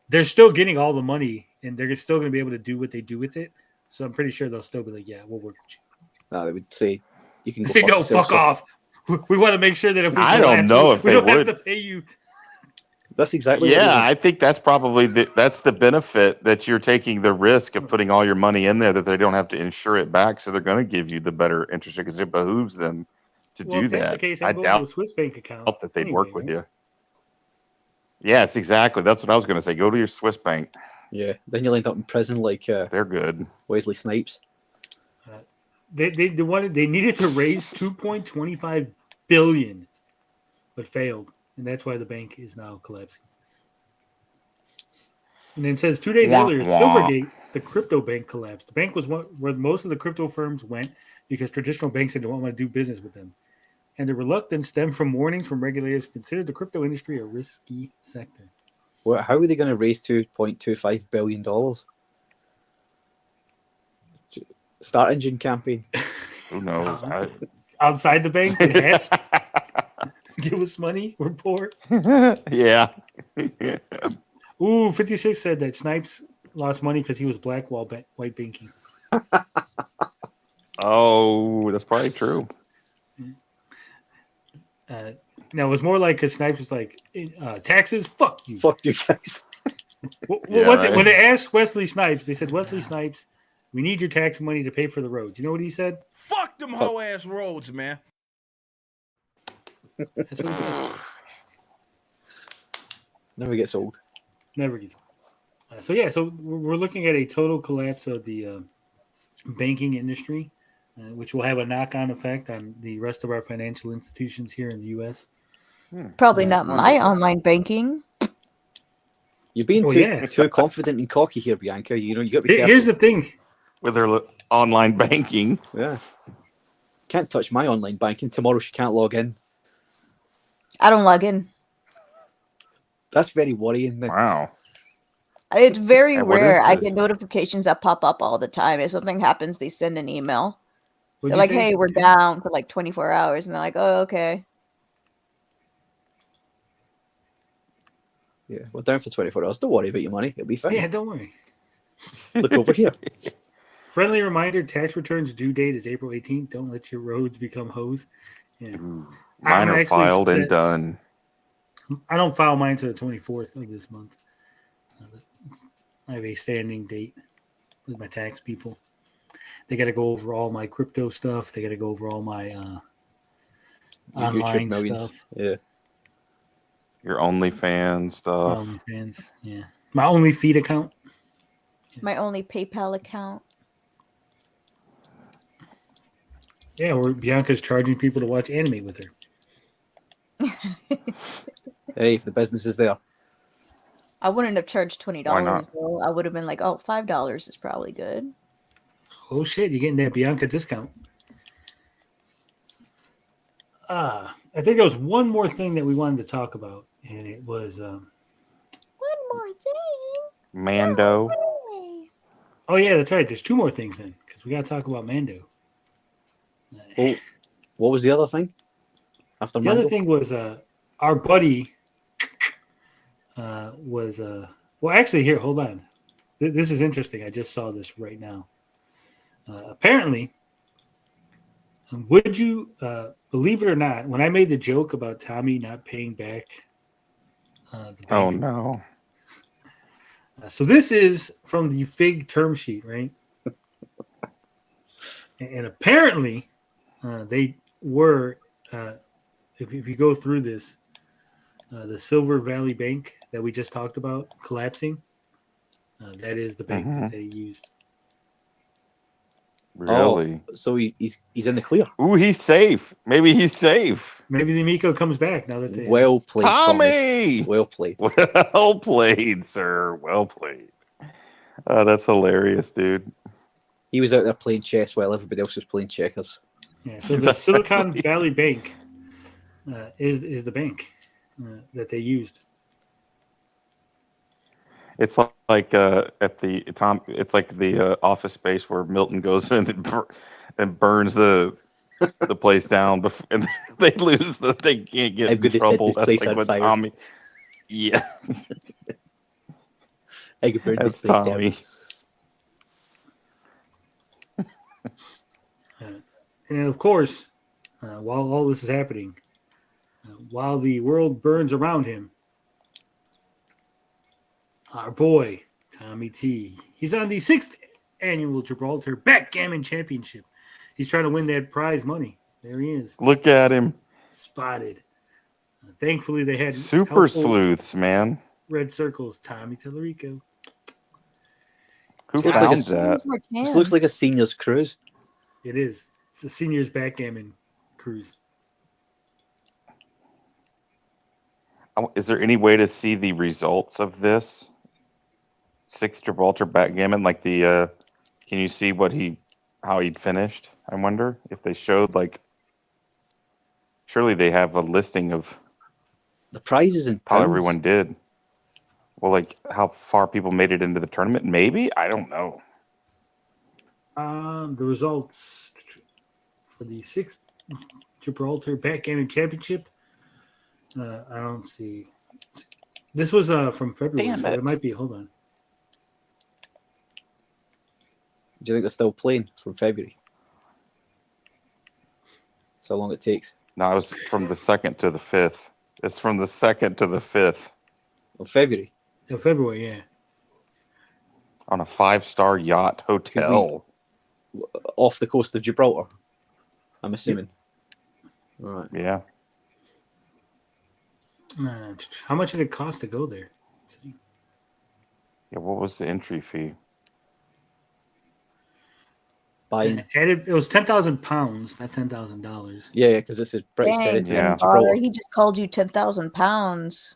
They're still getting all the money, and they're still going to be able to do what they do with it. So I'm pretty sure they'll still be like, yeah, we'll work with you. No, they would say you can go Say, no, fuck off. We want to make sure that if we I don't know if we they don't would. have to pay you. That's exactly what Yeah, I think that's probably that's the benefit, that you're taking the risk of putting all your money in there, that they don't have to insure it back, so they're going to give you the better interest rate because it behooves them to do If that's that. the case, I I'm going to doubt a Swiss bank account. that they'd anyway, work with right? you. Yes, exactly. That's what I was going to say. Go to your Swiss bank. Yeah, then you'll end up in prison like They're good. Wesley Snipes. They needed to raise 2.25 billion, but failed, and that's why the bank is now collapsing. And then it says 2 days earlier, Silvergate, the crypto bank, collapsed. The bank was where most of the crypto firms went because traditional banks didn't want to do business with them, and the reluctance stemmed from warnings from regulators who considered the crypto industry a risky sector. Well, how are they going to raise $2.25 billion? Start engine campaign. Who knows? Outside the bank with hats, give us money. We're poor. Yeah. Ooh, 56 said that Snipes lost money because he was black while white banking. Oh, that's probably true. No, it was more like because Snipes was like, taxes, fuck you. Fuck you guys. When they asked Wesley Snipes, they said, Wesley Snipes, we need your tax money to pay for the roads. You know what he said? Fuck them hoe ass roads, man. That's what he said. Never gets old. Never gets old. So we're looking at a total collapse of the banking industry, which will have a knock-on effect on the rest of our financial institutions here in the U.S. Probably not my online banking. You're being too confident and cocky here, Bianca. You got to be careful. Here's the thing. With her online banking. Yeah. Can't touch my online banking. Tomorrow she can't log in. I don't log in. That's very worrying. Then. Wow. It's very And what is rare. I this? get notifications that pop up all the time. If something happens, they send an email. What'd They're you like, say? hey, we're down for like 24 hours. And they're like, oh, okay. Yeah, we're down for 24 hours. Don't worry about your money. It'll be fine. Yeah, don't worry. Look over here. Friendly reminder: tax returns due date is April 18th. Don't let your roads become hoes. Yeah, Mine I'm are actually filed and set- done. I don't file mine to the 24th of this month. I have a standing date with my tax people. They got to go over all my crypto stuff. They got to go over all my Your online YouTube millions. stuff. Yeah. Your OnlyFans My stuff. OnlyFans. Yeah, my OnlyFeed account. My only PayPal account. Yeah, where Bianca's charging people to watch anime with her. Hey, if the business is there. I wouldn't have charged $20 Why not? though. I would have been like, oh, $5 is probably good. Oh shit, you're getting that Bianca discount. I think there was one more thing that we wanted to talk about, and it was One more thing. Mando. Hey. oh yeah, that's right. There's two more things then, because we got to talk about Mando. Oh, what was the other thing? After The Mando? other thing was our buddy was well, actually, here, hold on. This is interesting. I just saw this right now. Apparently, would you believe it or not, when I made the joke about Tommy not paying back the bank, Oh no. so this is from the FIG term sheet, right? And apparently, they were, if you go through this, the Silver Valley Bank that we just talked about collapsing, that is the bank that they used. Really? So he's in the clear. Ooh, he's safe. Maybe he's safe. Maybe the Amico comes back now that they Well played, Tommy. Tommy! Well played. Well played, sir. Well played. That's hilarious, dude. He was out there playing chess while everybody else was playing checkers. Yeah, so the Silicon Valley Bank is the bank that they used. It's like at the Tom. It's like the Office Space where Milton goes in and burns the place down, and they lose. They can't get I'm in going to set trouble. this That's place like on what fire. Tommy. Yeah, I could burn this that's place down. Tommy. And of course, while all this is happening, while the world burns around him, our boy Tommy T, he's on the 6th annual Gibraltar Backgammon Championship. He's trying to win that prize money. There he is, Look at him. spotted. Thankfully, they had Super helpful sleuths, man. red circles. Tommy Tallarico. Who This looks found like a- that? This looks like a seniors cruise. It is. It's the seniors backgammon cruise. Is there any way to see the results of this 6th Gibraltar backgammon? Like the, can you see how he'd finished? I wonder if they showed surely they have a listing of The prize is in how pounds. everyone did. Well, like how far people made it into the tournament. Maybe, I don't know. The results for the 6th Gibraltar Backgammon Championship. I don't see. This was from February, Damn so it. it might be. Hold on. Do you think they're still playing from February? That's how long it takes. No, it was from the 2nd to the 5th. It's from the 2nd to the 5th Of February. In February, yeah. on a 5-star yacht hotel. Off the coast of Gibraltar, I'm assuming. All right. Yeah. How much did it cost to go there? Let's see. Yeah. What was the entry fee? Buying. It was £10,000, not $10,000. Yeah, because it's a British Dang, territory. Yeah. Finbarr, he just called you 10,000 pounds.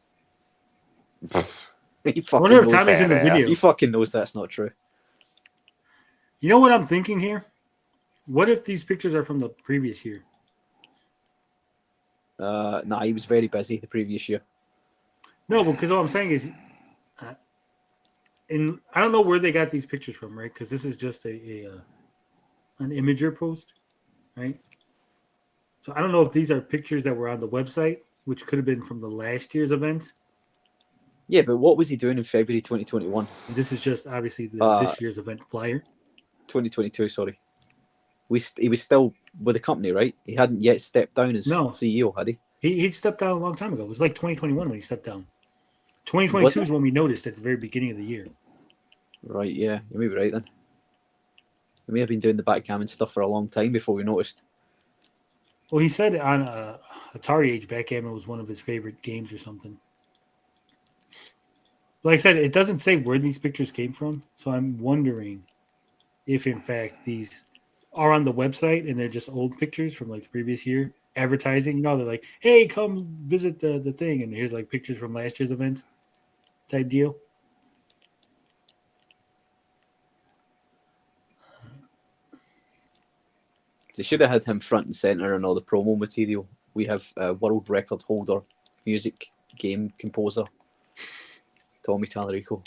He I wonder if fucking knows Tommy's in the that, video. He fucking knows that's not true. You know what I'm thinking here? What if these pictures are from the previous year? Nah, he was very busy the previous year. No, because what I'm saying is, and I don't know where they got these pictures from, right? Because this is just an Imager post, right? So I don't know if these are pictures that were on the website, which could have been from the last year's event, Yeah, but what was he doing in February 2021? This is just obviously this year's event flyer. 2022, sorry. He was still with the company, right? He hadn't yet stepped down as No. CEO, had he? He stepped down a long time ago. It was like 2021 when he stepped down. Was 2022 it? is when we noticed at the very beginning of the year. Right, yeah. You may be right then. He may have been doing the backgammon stuff for a long time before we noticed. Well, he said on Atari Age, backgammon was one of his favorite games or something. Like I said, it doesn't say where these pictures came from, so I'm wondering if, in fact, these are on the website and they're just old pictures from like the previous year advertising. You know, they're like, "Hey, come visit the thing," and here's like pictures from last year's event type deal. They should have had him front and center in all the promo material. We have a world record holder, music game composer, Tommy Tallarico.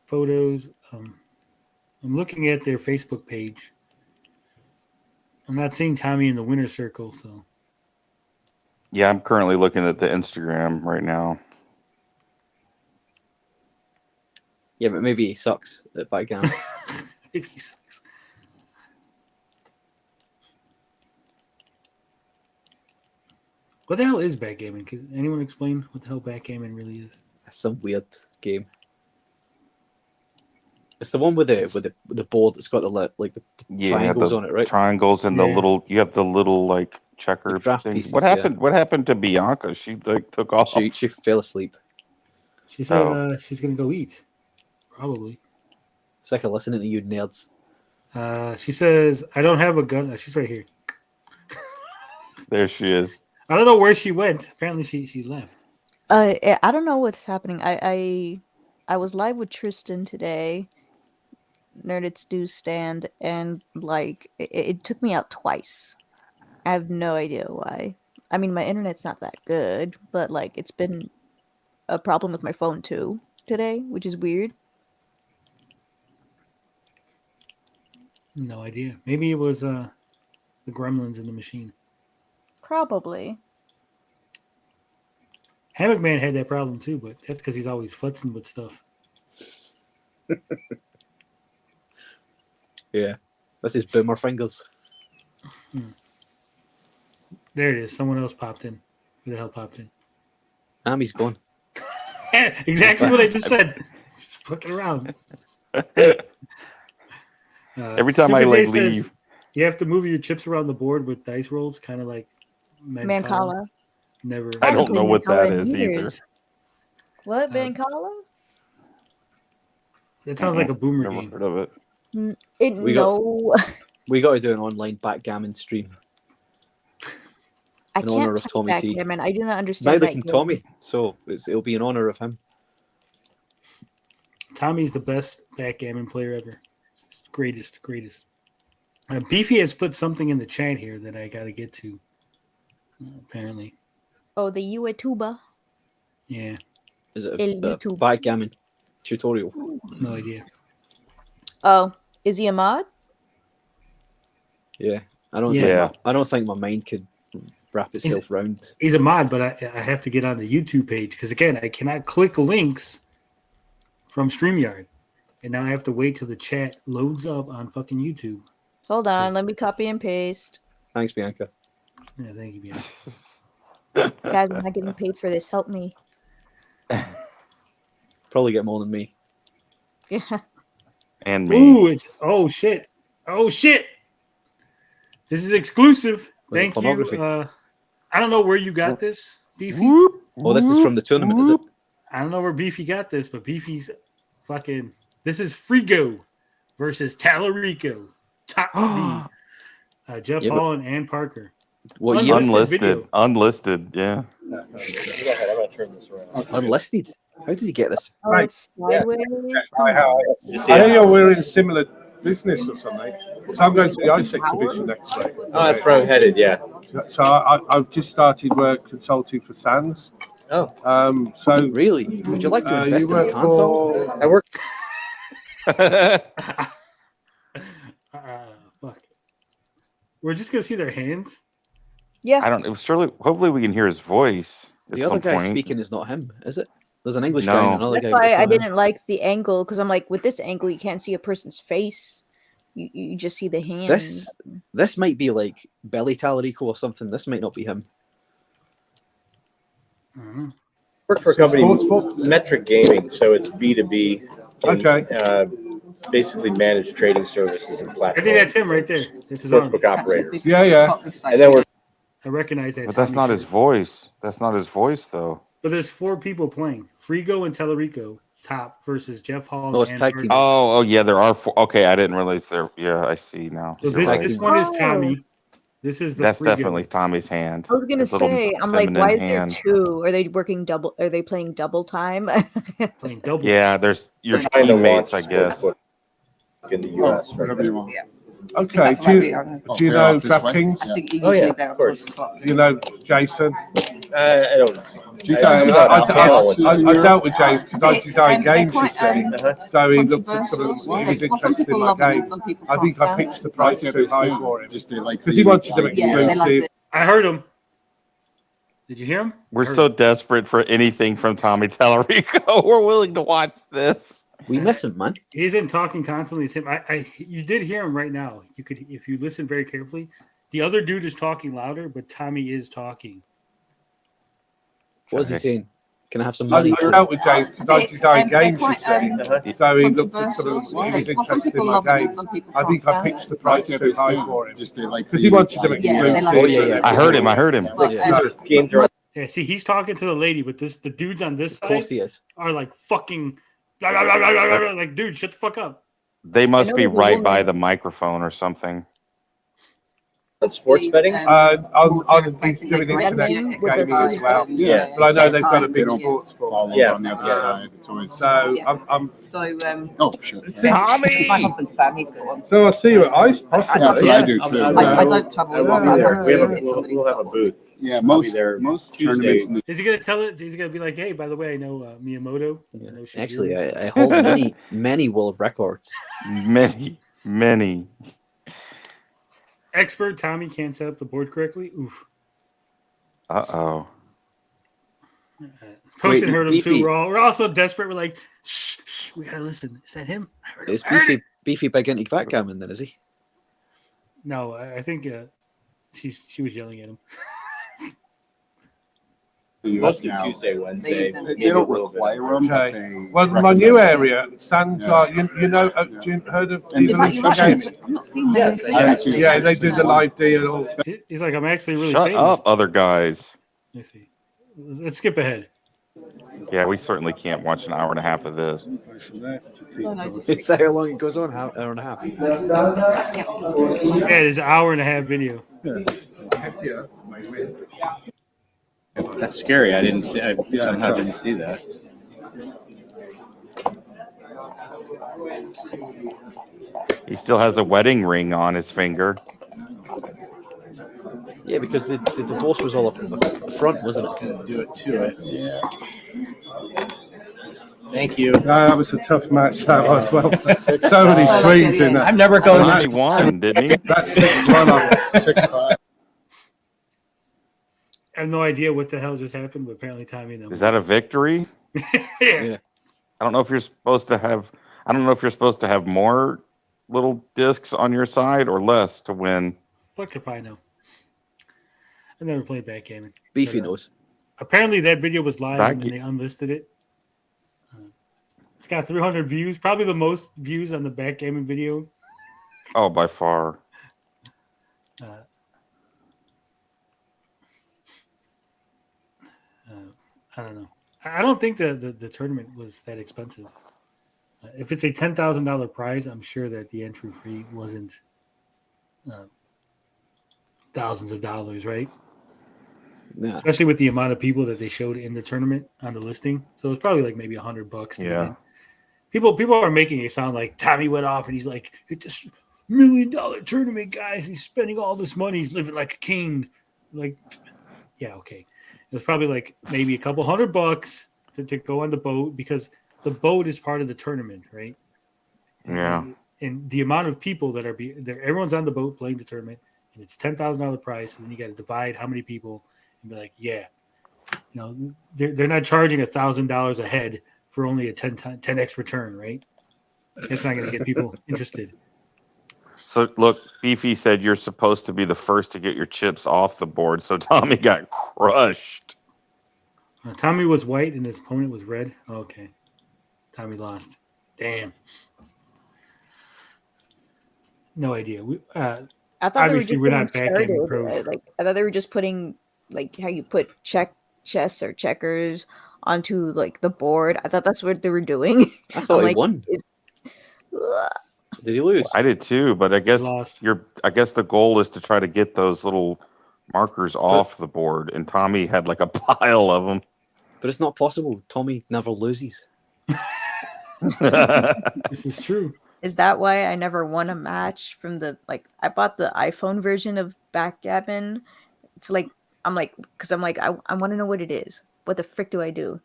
Photos. I'm looking at their Facebook page. I'm not seeing Tommy in the winner's circle, so Yeah, I'm currently looking at the Instagram right now. Yeah, but maybe he sucks at backgammon. maybe he sucks. What the hell is backgammon? Can anyone explain what the hell backgammon really is? That's some weird game. It's the one with the board that's got the triangles on it, right? Triangles and the little. You have the little like checker The draft thing. pieces, What happened? What happened to Bianca? She like took off. She fell asleep. She said she's gonna go eat. Probably. Sick of listening to you nerds. She says, "I don't have a gun." She's right here. There she is. I don't know where she went. Apparently, she left. I don't know what's happening. I was live with Tristan today, Nerdits Do Stand, and like it took me out twice. I have no idea why. I mean, my internet's not that good, but like it's been a problem with my phone too today, which is weird. No idea. Maybe it was the gremlins in the machine. Probably. Hammock Man had that problem too, but that's because he's always futzing with stuff. Yeah, that's his boomer fingers. There it is. Someone else popped in. Who the hell popped in? He's gone. Exactly what I just said. He's fucking around. Every time I Super like J says leave, you have to move your chips around the board with dice rolls, kind of like Mancala. Never. I don't know what that Mancala is either. years. What, Mancala? That sounds like a boomer Never game. heard of it. We got to do an online backgammon stream I in can't honor of play Tommy T. backgammon. I do not understand. Neither that can game. Tommy, so it'll be in honor of him. Tommy's the best backgammon player ever. Greatest. Beefy has put something in the chat here that I got to get to. Apparently. Oh, the YouTuber. Yeah. Is it El a YouTube. backgammon tutorial? No idea. Oh, is he a mod? Yeah, I don't think my mind could wrap itself around. He's a mod, but I have to get on the YouTube page because again, I cannot click links from StreamYard, and now I have to wait till the chat loads up on fucking YouTube. Hold on, let me copy and paste. Thanks, Bianca. Yeah, thank you, Bianca. Guys, I'm not getting paid for this. Help me. Probably get more than me. Yeah. And me. Ooh, oh shit! This is exclusive. Was it Thank pornography? you. I don't know where you got this, Beefy. Oh, this is from the tournament, is it? I don't know where Beefy got this, but Beefy's fucking. This is Frigo versus Tallarico. Top V. Jeff Yeah, but- Holland and Parker. What year? Unlisted, yeah. Unlisted. How did he get this? Oh, it's sideways. I hear you're we're in similar business or something. So I'm going to the ice exhibition next week. Oh, that's where I'm headed, yeah. So I've just started work consulting for Sands. Oh. So Really? Would you like to invest you in a work console? for... I work. Fuck. We're just gonna see their hands. Yeah. I don't. It was surely. Hopefully, we can hear his voice. At The other some guy point. speaking is not him, is it? There's an English guy and No. another That's guy. but why it's I not him. didn't like the angle, because I'm like, with this angle, you can't see a person's face. You just see the hand. This might be like Billy Tallarico or something. This might not be him. Mhm. Work for a company, Sportsbook? Metric Gaming, so it's B2B. Okay. Basically managed trading services and I platforms. think that's him right there. This is on. Sportsbook operators. Yeah. And then we're I recognize that. But that's Tommy not shirt. his voice. That's not his voice, though. But there's 4 people playing. Frigo and Tallarico top versus Jeff Hall. Oh, it's and tag Hurd. team. Oh, yeah. There are 4. Okay, I didn't realize there. Yeah, I see now. So You're right. this one is Tommy. This is the That's Frigo. definitely Tommy's hand. I was gonna His little say, I'm like, feminine why is there hand. 2? Are they working double? Are they playing double time? Playing doubles. Yeah, there's your trying to teammates, launch I guess. sportsbook in the U.S. Whatever you want. Okay. Do you know DraftKings? Oh, yeah, of course. You know Jason? I don't know. Do you I guys dealt with James because I design games, you see. Uh-huh. So he looked at some of them. He was interested in my games. I think I pitched the price too high for him because he wanted them exclusive. I heard him. Did you hear him? We're so desperate for anything from Tommy Tallarico. We're willing to watch this. We miss him, man. He isn't talking constantly. It's him. You did hear him right now. You could, if you listen very carefully. The other dude is talking louder, but Tommy is talking. What was he saying? Can I have some I money? dealt with James because I design games, you see. Uh-huh. So he looked at some of them. He was interested in my games. I think I pitched the price too high for him because he wanted them exclusive. Oh, yeah. I heard him. Games are Yeah, see, he's talking to the lady, but the dudes on this Of course side he is. are like fucking blah, blah, blah, blah, blah, blah, like, dude, shut the fuck up. They must know be there's a right by woman- the microphone or something. on sports betting. On he's doing internet gaming as well. Yeah. But I know they've got a big They don't sports book. follow Yeah. on the other Yeah. side. It's always So I'm So, oh sure. Tommy! my husband's fan, he's got one. so I see you at ICE That's possibly. what I do too. I don't travel I a will lot. be I there. love We to have visit somebody's we'll have a got one. booth. Yeah, I'll be most there most Tuesday. tournaments in the Is he gonna tell it? Is he gonna be like, hey, by the way, I know Miyamoto. I know Shigeru." Actually, I hold many world records. Many. Expert Tommy can't set up the board correctly. Oof. Uh-oh. Posting Wait, heard him Beefy. too. We're also desperate. We're like, shh, we gotta listen. Is that him? I heard him. Is I heard him. Beefy big into backgammon then, is he? No, I think she was yelling at him. US Mostly now. Tuesday, Wednesday. They They maybe a don't little bit. require them, but Okay. they. Well, my recommend new it. area sounds Yeah. like you know. You heard of And In fact, Intellivision you're right, Gaming? I've not seen them. Yes, I haven't seen it. Yeah, they do the live deal. He's like, I'm actually really Shut famous. up, other guys. Let me see. Let's skip ahead. Yeah, we certainly can't watch an hour and a half of this. No, no, just Is that how long it goes on? Hour and a half. Yeah, there's an hour and a half video. That's scary. I didn't see. I somehow didn't see that. He still has a wedding ring on his finger. Yeah, because the divorce was all up the front, wasn't it? Do it to it. Yeah. Thank you. That was a tough match. That was well. So many swings in that. I'm never going He to. won, didn't he? That's 6-1. 6-5. I have no idea what the hell just happened, but apparently Tommy knows. Is that a victory? Yeah. I don't know if you're supposed to have. I don't know if you're supposed to have more little discs on your side or less to win. Fuck if I know. I never played backgammon. Beefy But, knows. Apparently that video was live and Backga- they unlisted it. It's got 300 views, probably the most views on the backgammon video. Oh, by far. I don't know. I don't think the tournament was that expensive. If it's a $10,000 prize, I'm sure that the entry fee wasn't thousands of dollars, right? Yeah. Especially with the amount of people that they showed in the tournament on the listing. So it's probably like maybe $100 to get Yeah. in. People are making it sound like Tommy went off and he's like, it's this $1 million tournament, guys. He's spending all this money. He's living like a king. Like, yeah, okay. It was probably like maybe a couple $100 to go on the boat because the boat is part of the tournament, right? Yeah. And the amount of people that are there, everyone's on the boat playing the tournament, And it's $10,000 price, and then you got to divide how many people and be like, yeah, they're not charging $1,000 a head for only a 10x return, right? It's not going to get people interested. So look, Beefy said you're supposed to be the first to get your chips off the board, so Tommy got crushed. Tommy was white and his opponent was red. Okay. Tommy lost. Damn. No idea. I thought obviously they were we're just not getting backgammon started. pros. I thought they were just putting like how you put chess or checkers onto like the board. I thought that's what they were doing. I thought he like, won. Did he lose? I did too, but I guess lost. I guess the goal is to try to get those little markers off the board, and Tommy had like a pile of them. But it's not possible. Tommy never loses. This is true. Is that why I never won a match from the I bought the iPhone version of backgammon. It's like I want to know what it is. What the frick do I do?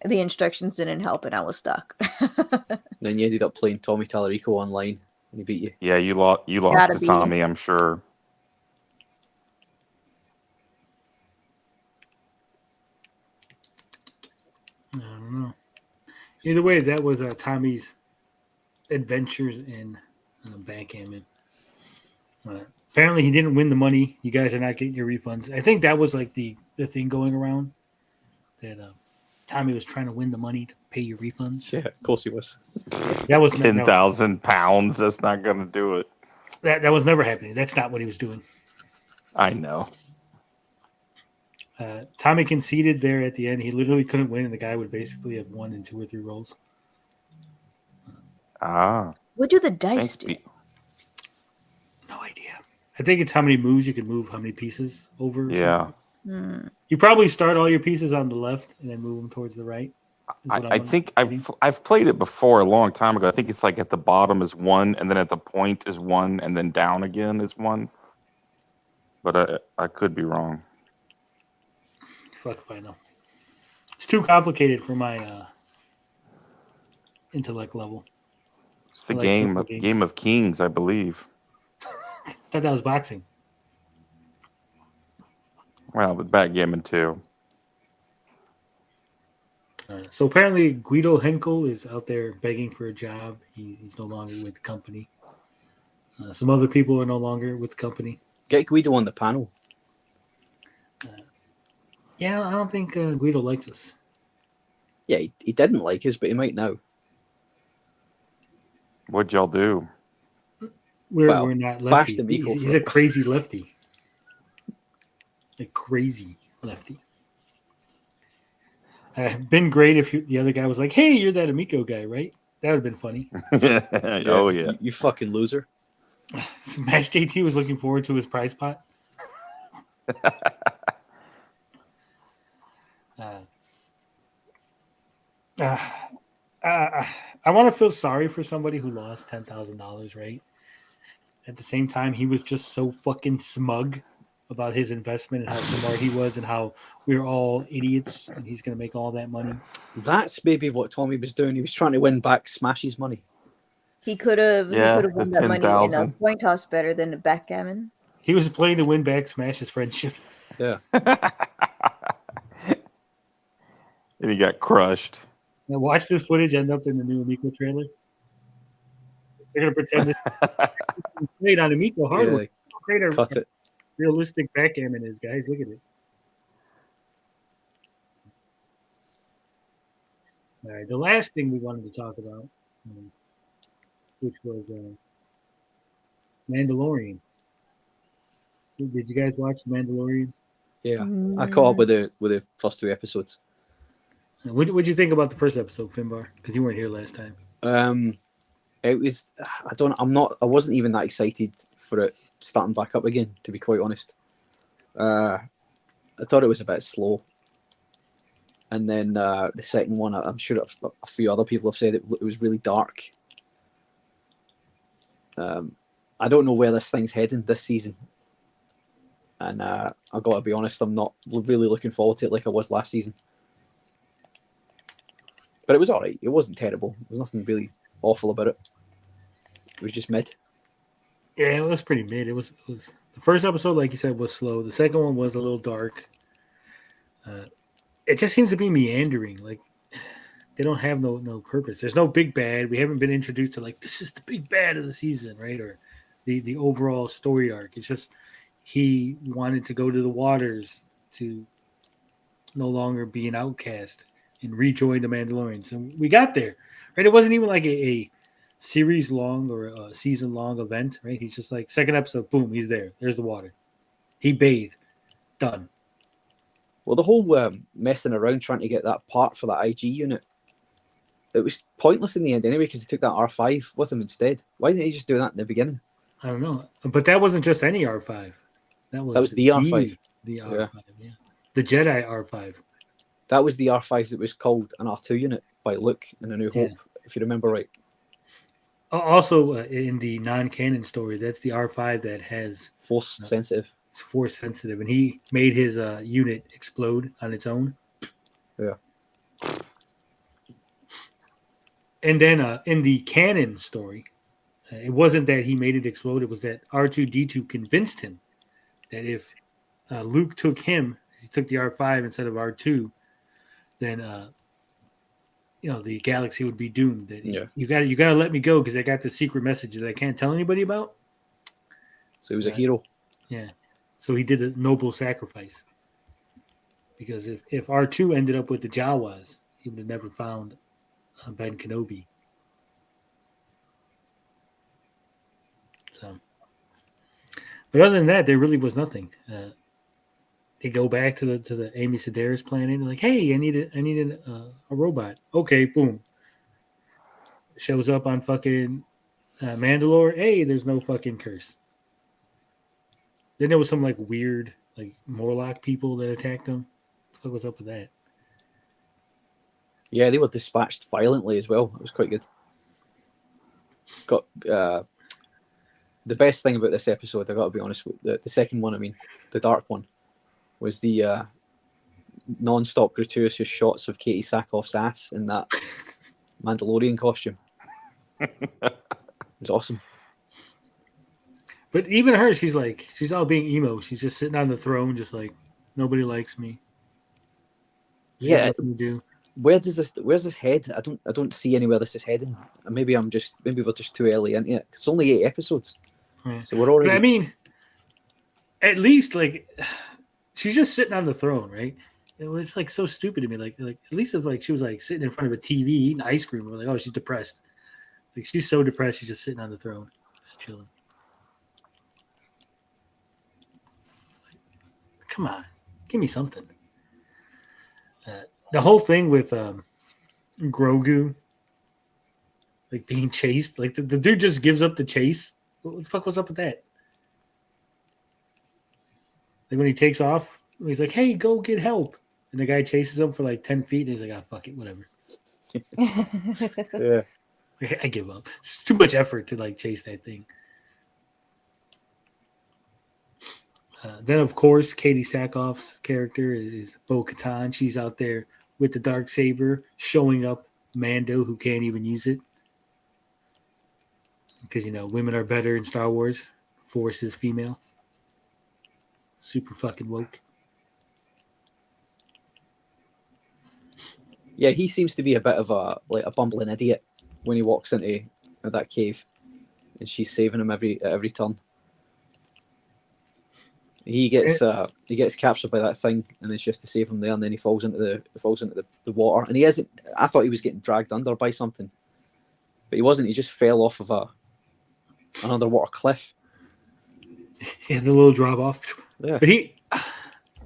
The instructions didn't help and I was stuck. Then you ended up playing Tommy Tallarico online and he beat you. Yeah, you lost Gotta to be. Tommy, I'm sure. I don't know. Either way, that was Tommy's adventures in backgammon. Apparently, he didn't win the money. You guys are not getting your refunds. I think that was like the thing going around that Tommy was trying to win the money to pay your refunds. Yeah, of course he was. That was £10,000. That's not going to do it. That was never happening. That's not what he was doing. I know. Tommy conceded there at the end. He literally couldn't win, and the guy would basically have won in 2 or 3 rolls. What do the dice do? No idea. I think it's how many moves you can move, how many pieces over. Yeah. You probably start all your pieces on the left and then move them towards the right. I think I've played it before a long time ago. I think it's like at the bottom is 1, and then at the point is 1, and then down again is 1. But I could be wrong. Fuck if I know. It's too complicated for my intellect level. It's the game of Kings, I believe. Thought that was boxing. Well, with backgammon too. So apparently Guido Henkel is out there begging for a job. He's no longer with the company. Some other people are no longer with the company. Get Guido on the panel. Yeah, I don't think Guido likes us. Yeah, he didn't like us, but he might now. What'd y'all do? We're not lefty. Amico He's a crazy lefty. A crazy lefty. Been great if the other guy was like, "Hey, you're that Amico guy, right?" That would have been funny. Oh yeah, you fucking loser. Smash JT was looking forward to his prize pot. I want to feel sorry for somebody who lost $10,000, right? At the same time, he was just so fucking smug about his investment and how smart he was and how we're all idiots and he's going to make all that money. That's maybe what Tommy was doing. He was trying to win back Smash's money. He could have won that money in a 10,000. coin toss better than a backgammon. He was playing to win back Smash's friendship. Yeah. And he got crushed. Now watch this footage end up in the new Amico trailer. They're going to pretend it's played on Amico hardware. Yeah, How great a cut it. realistic backgammon is, guys. Look at it. All right, the last thing we wanted to talk about, which was Mandalorian. Did you guys watch Mandalorian? Yeah, I caught up with the first 3 episodes. What did you think about the first episode, Finbarr? Because you weren't here last time. It was. I wasn't even that excited for it starting back up again. To be quite honest, I thought it was a bit slow. And then the second one, I'm sure a few other people have said it was really dark. I don't know where this thing's heading this season. And I got to be honest, I'm not really looking forward to it like I was last season. But it was all right. It wasn't terrible. There was nothing really awful about it. It was just mid. Yeah, it was pretty mid. It was the first episode, like you said, was slow. The second one was a little dark. It just seems to be meandering. Like they don't have no purpose. There's no big bad. We haven't been introduced to like this is the big bad of the season, right? Or the overall story arc. It's just he wanted to go to the waters to no longer be an outcast and rejoin the Mandalorians, and we got there, right? It wasn't even like a series long or a season long event, right? He's just like second episode, boom, he's there. There's the water. He bathed, done. Well, the whole messing around trying to get that part for that IG unit, it was pointless in the end anyway because he took that R5 with him instead. Why didn't he just do that in the beginning? I don't know, but that wasn't just any R5. That was the R5. The R5, yeah. The Jedi R5. That was the R5 that was called an R2 unit by Luke in A New Hope, if you remember right. Also, in the non-canon story, that's the R5 that has force sensitive. It's force sensitive, and he made his unit explode on its own. Yeah. And then in the canon story, it wasn't that he made it explode. It was that R2-D2 convinced him that if Luke took him, he took the R5 instead of R2, then the galaxy would be doomed. That you got to let me go because I got the secret messages I can't tell anybody about. So he was a hero. Yeah. So he did a noble sacrifice. Because if R2 ended up with the Jawas, he would have never found Ben Kenobi. So, but other than that, there really was nothing. They go back to the Amy Sedaris planet. Like, hey, I need a robot. Okay, boom. Shows up on fucking Mandalore. Hey, there's no fucking curse. Then there was some like weird like Morlock people that attacked them. What the fuck was up with that? Yeah, they were dispatched violently as well. It was quite good. Got the best thing about this episode, I got to be honest with the second one. I mean, the dark one was the non-stop gratuitous shots of Katie Sackhoff's ass in that Mandalorian costume. It was awesome. But even her, she's all being emo. She's just sitting on the throne, just like nobody likes me. Yeah. Nothing to do. Where's this head? I don't see anywhere this is heading. Maybe we're just too early into it. It's only 8 episodes, so we're already. But I mean, at least like she's just sitting on the throne, right? It was like so stupid to me. Like at least it's like she was like sitting in front of a TV eating ice cream. We're like, oh, she's depressed. Like she's so depressed, she's just sitting on the throne, just chilling. Come on, give me something. The whole thing with Grogu, like being chased, like the dude just gives up the chase. What the fuck was up with that? Like when he takes off, he's like, "Hey, go get help," and the guy chases him for like 10 feet. And he's like, "Ah, fuck it, whatever." Yeah, I give up. It's too much effort to like chase that thing. Then, of course, Katie Sackhoff's character is Bo-Katan. She's out there with the Darksaber, showing up Mando, who can't even use it. Because, women are better in Star Wars. Force is female. Super fucking woke. Yeah, he seems to be a bit of a bumbling idiot when he walks into that cave, and she's saving him at every turn. He gets captured by that thing, and then she has to save him there, and then he falls into the water. And he isn't. I thought he was getting dragged under by something, but he wasn't. He just fell off of an underwater cliff. Yeah, the little drop off. Yeah. But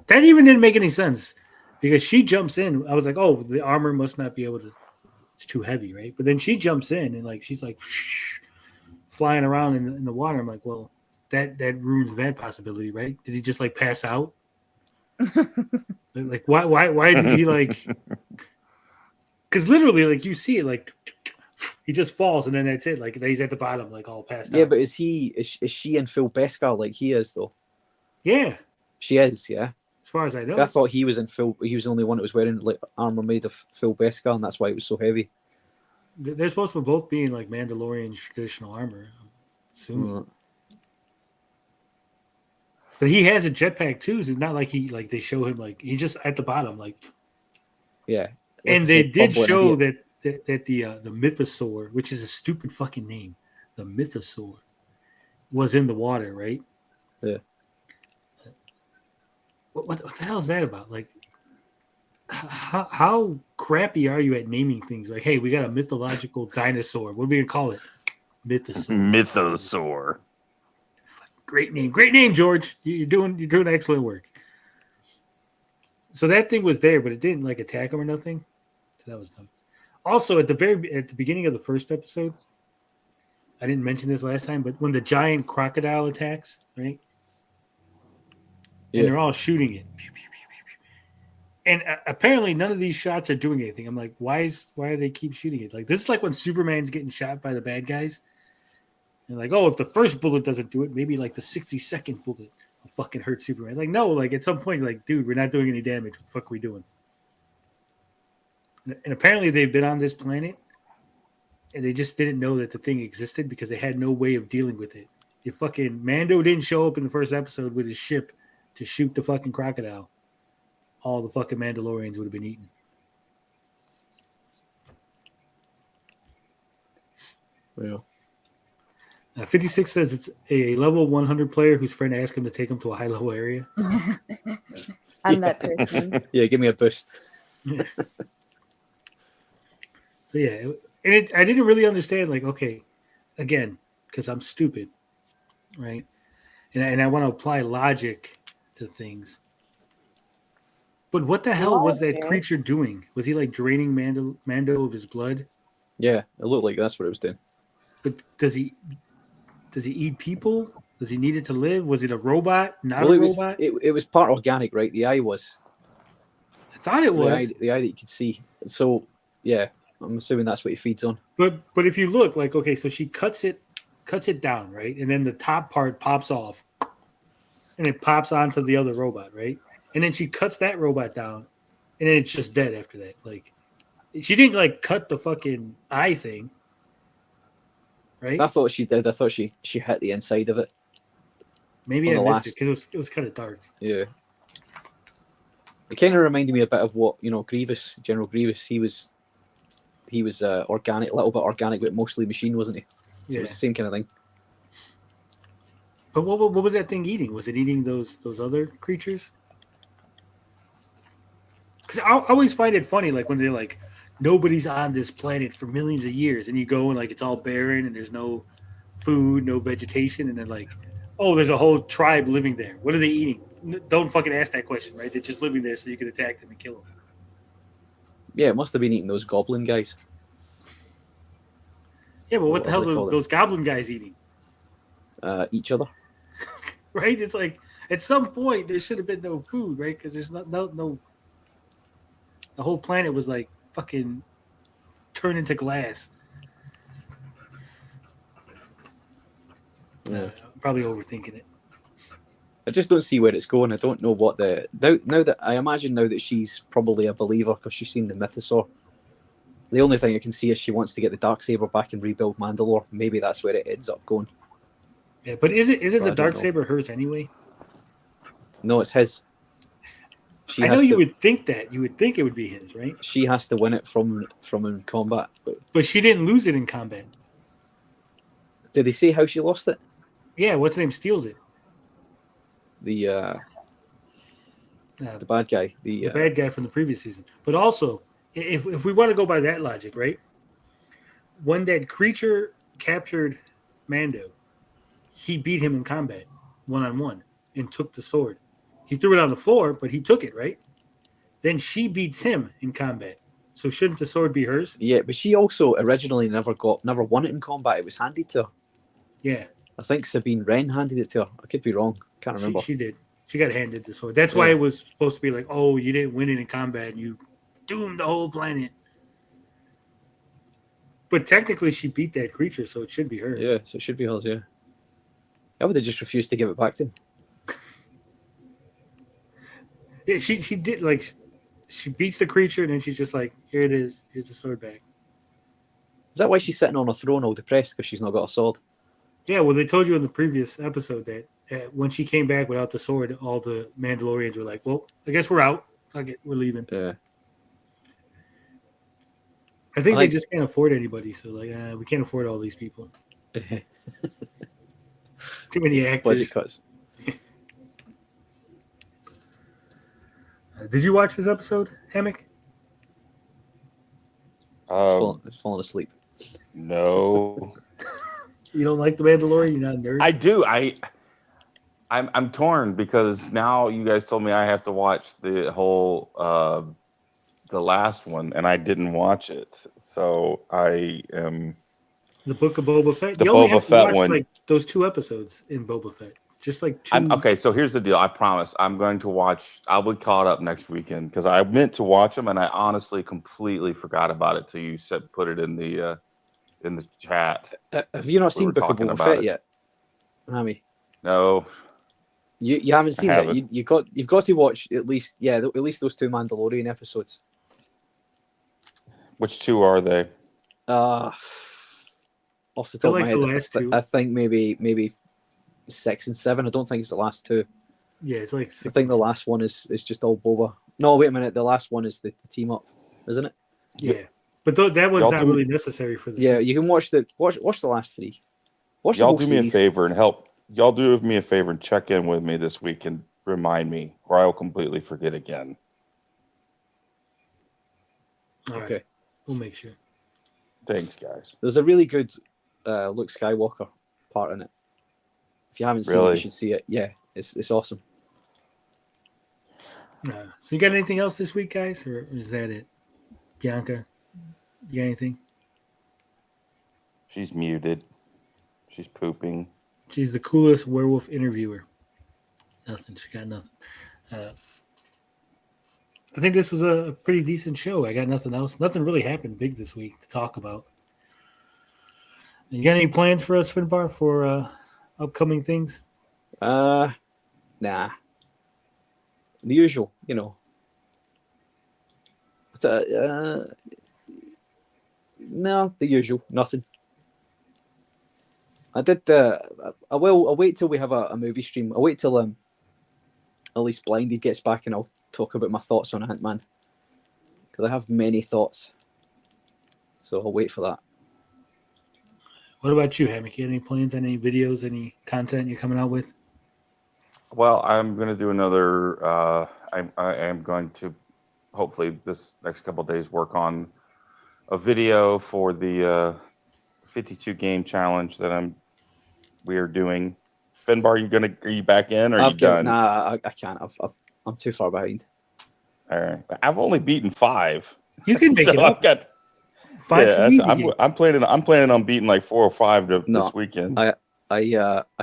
that even didn't make any sense because she jumps in. I was like, oh, the armor must not be able to. It's too heavy, right? But then she jumps in and like she's like flying around in the water. I'm like, well. That ruins that possibility, right? Did he just like pass out? Like why did he like? Because literally, like you see it, like he just falls and then that's it. Like he's at the bottom, like all passed out. Yeah, but is she in full Beskar like he is though? Yeah, she is. Yeah, as far as I know, I thought he was in full. He was the only one that was wearing like armor made of full Beskar, and that's why it was so heavy. They're supposed to both be in like Mandalorian traditional armor. I'm assuming. But he has a jetpack too. So it's not like they show him like he's just at the bottom like. Yeah. And they did show that the mythosaur, which is a stupid fucking name, the mythosaur, was in the water, right? Yeah. What the hell is that about? Like, how crappy are you at naming things? Like, hey, we got a mythological dinosaur. What are we gonna call it? Mythosaur. Mythosaur. Great name, George. You're doing excellent work. So that thing was there, but it didn't like attack him or nothing. So that was dumb. Also, at the beginning of the first episode, I didn't mention this last time, but when the giant crocodile attacks, right? Yeah. And they're all shooting it. And apparently none of these shots are doing anything. I'm like, why do they keep shooting it? Like, this is like when Superman's getting shot by the bad guys. And like, oh, if the first bullet doesn't do it, maybe like the 62nd bullet will fucking hurt Superman. Like, no, like at some point, like, dude, we're not doing any damage. What the fuck are we doing? And apparently they've been on this planet and they just didn't know that the thing existed because they had no way of dealing with it. If fucking Mando didn't show up in the first episode with his ship to shoot the fucking crocodile, all the fucking Mandalorians would have been eaten. Well, 56 says it's a level 100 player whose friend asked him to take him to a high level area. I'm that person. Yeah, give me a boost. Yeah. So yeah, I didn't really understand. Like, okay, again, because I'm stupid, right? And I want to apply logic to things. But what the hell was that creature doing? Was he like draining Mando of his blood? Yeah, it looked like that's what it was doing. But does he eat people? Does he need it to live? Was it a robot? Not Well, a robot? It was part organic, right? The eye was. I thought it was. The eye that you could see. So, yeah, I'm assuming that's what he feeds on. But if you look, like, okay, so she cuts it down, right? And then the top part pops off. And it pops onto the other robot, right? And then she cuts that robot down. And then it's just dead after that. Like, she didn't, like, cut the fucking eye thing. Right? I thought she did. I thought she hit the inside of it. Maybe I missed it because it was kind of dark. Yeah. It kind of reminded me a bit of what, Grievous, General Grievous, he was organic, a little bit organic, but mostly machine, wasn't he? So it was the same kind of thing. But what was that thing eating? Was it eating those other creatures? Because I always find it funny, like when they're like, nobody's on this planet for millions of years, and you go and like it's all barren and there's no food, no vegetation, and then like, oh, there's a whole tribe living there. What are they eating? Don't fucking ask that question, right? They're just living there so you can attack them and kill them. Yeah, it must have been eating those goblin guys. Yeah, but what the hell are those goblin guys eating? Each other. Right? It's like at some point there should have been no food, right? Because there's no. The whole planet was like fucking turned into glass. Yeah. I'm probably overthinking it. I just don't see where it's going. I don't know what now that I imagine now that she's probably a believer because she's seen the mythosaur. The only thing I can see is she wants to get the Darksaber back and rebuild Mandalore. Maybe that's where it ends up going. Yeah, but is it the Darksaber hers anyway? No, it's his. I know you would think that. You would think it would be his, right? She has to win it from in combat. But she didn't lose it in combat. Did they say how she lost it? Yeah, what's name steals it? The bad guy. The bad guy from the previous season. But also, if we want to go by that logic, right? When that creature captured Mando, he beat him in combat, 1-on-1, and took the sword. He threw it on the floor, but he took it, right? Then she beats him in combat. So shouldn't the sword be hers? Yeah, but she also originally never won it in combat. It was handed to her. Yeah. I think Sabine Wren handed it to her. I could be wrong. Can't remember. She did. She got handed the sword. That's why it was supposed to be like, oh, you didn't win it in combat. You doomed the whole planet. But technically, she beat that creature, so it should be hers. Yeah, so it should be hers, yeah. I would have just refused to give it back to him. Yeah, she did, like, she beats the creature, and then she's just like, here it is. Here's the sword back. Is that why she's sitting on a throne all depressed because she's not got a sword? Yeah, well, they told you in the previous episode that when she came back without the sword, all the Mandalorians were like, "Well, I guess we're out. Fuck it, we're leaving." Yeah. I think they just can't afford anybody, so like, we can't afford all these people. Too many actors. Budget cuts. Did you watch this episode, Hammock? Falling asleep. No. You don't like the Mandalorian? You're not a nerd. I do. I'm torn because now you guys told me I have to watch the whole the last one, and I didn't watch it. So I am. The Book of Boba Fett. The you only Boba have to Fett watch one. like those 2 episodes in Boba Fett. Just like 2. Okay, so here's the deal. I promise I'm going to watch. I'll be caught up next weekend because I meant to watch them, and I honestly completely forgot about it till you said put it in the chat. Have you not We seen were Book of talking Boba about Fett it. yet, Rami? No. You haven't seen it. haven't. You've got to watch at least those 2 Mandalorian episodes. Which 2 are they? Off the top like of my the head, last 2. I think maybe 6 and 7. I don't think it's the last 2. Yeah, it's like 6 I think the last one is just all Boba. No, wait a minute. The last one is the team up, isn't it? Yeah, but that one's Y'all not do- really necessary for the Yeah, season. you can watch the last 3. Watch the Y'all whole do me a series. favor and help. Y'all do me a favor and check in with me this week and remind me, or I will completely forget again. All right, Okay. we'll make sure. Thanks, guys. There's a really good Luke Skywalker part in it. If you haven't seen it, Really? you should see it. Yeah, it's awesome. So you got anything else this week, guys, or is that it? Bianca, you got anything? She's muted. She's pooping. She's the coolest werewolf interviewer. Nothing. She got nothing. I think this was a pretty decent show. I got nothing else. Nothing really happened big this week to talk about. You got any plans for us, Finbarr, for upcoming things? Nah. The usual, you know. But, no, the usual. Nothing. I did. I'll wait till we have a movie stream. I'll wait till at least Blinded gets back, and I'll talk about my thoughts on Ant-Man, because I have many thoughts. So I'll wait for that. What about you, Hammock? You got any plans, any videos, any content you're coming out with? Well, I'm going to do another. I am going to hopefully this next couple of days work on a video for the 52 game challenge that we are doing. Finbarr, are you back in or are you done? Nah, I can't. I'm too far behind. All right, I've only beaten 5. You can make so it up. I've got. 5's Yeah, easy. I'm planning on beating like 4 or 5 No, this weekend. I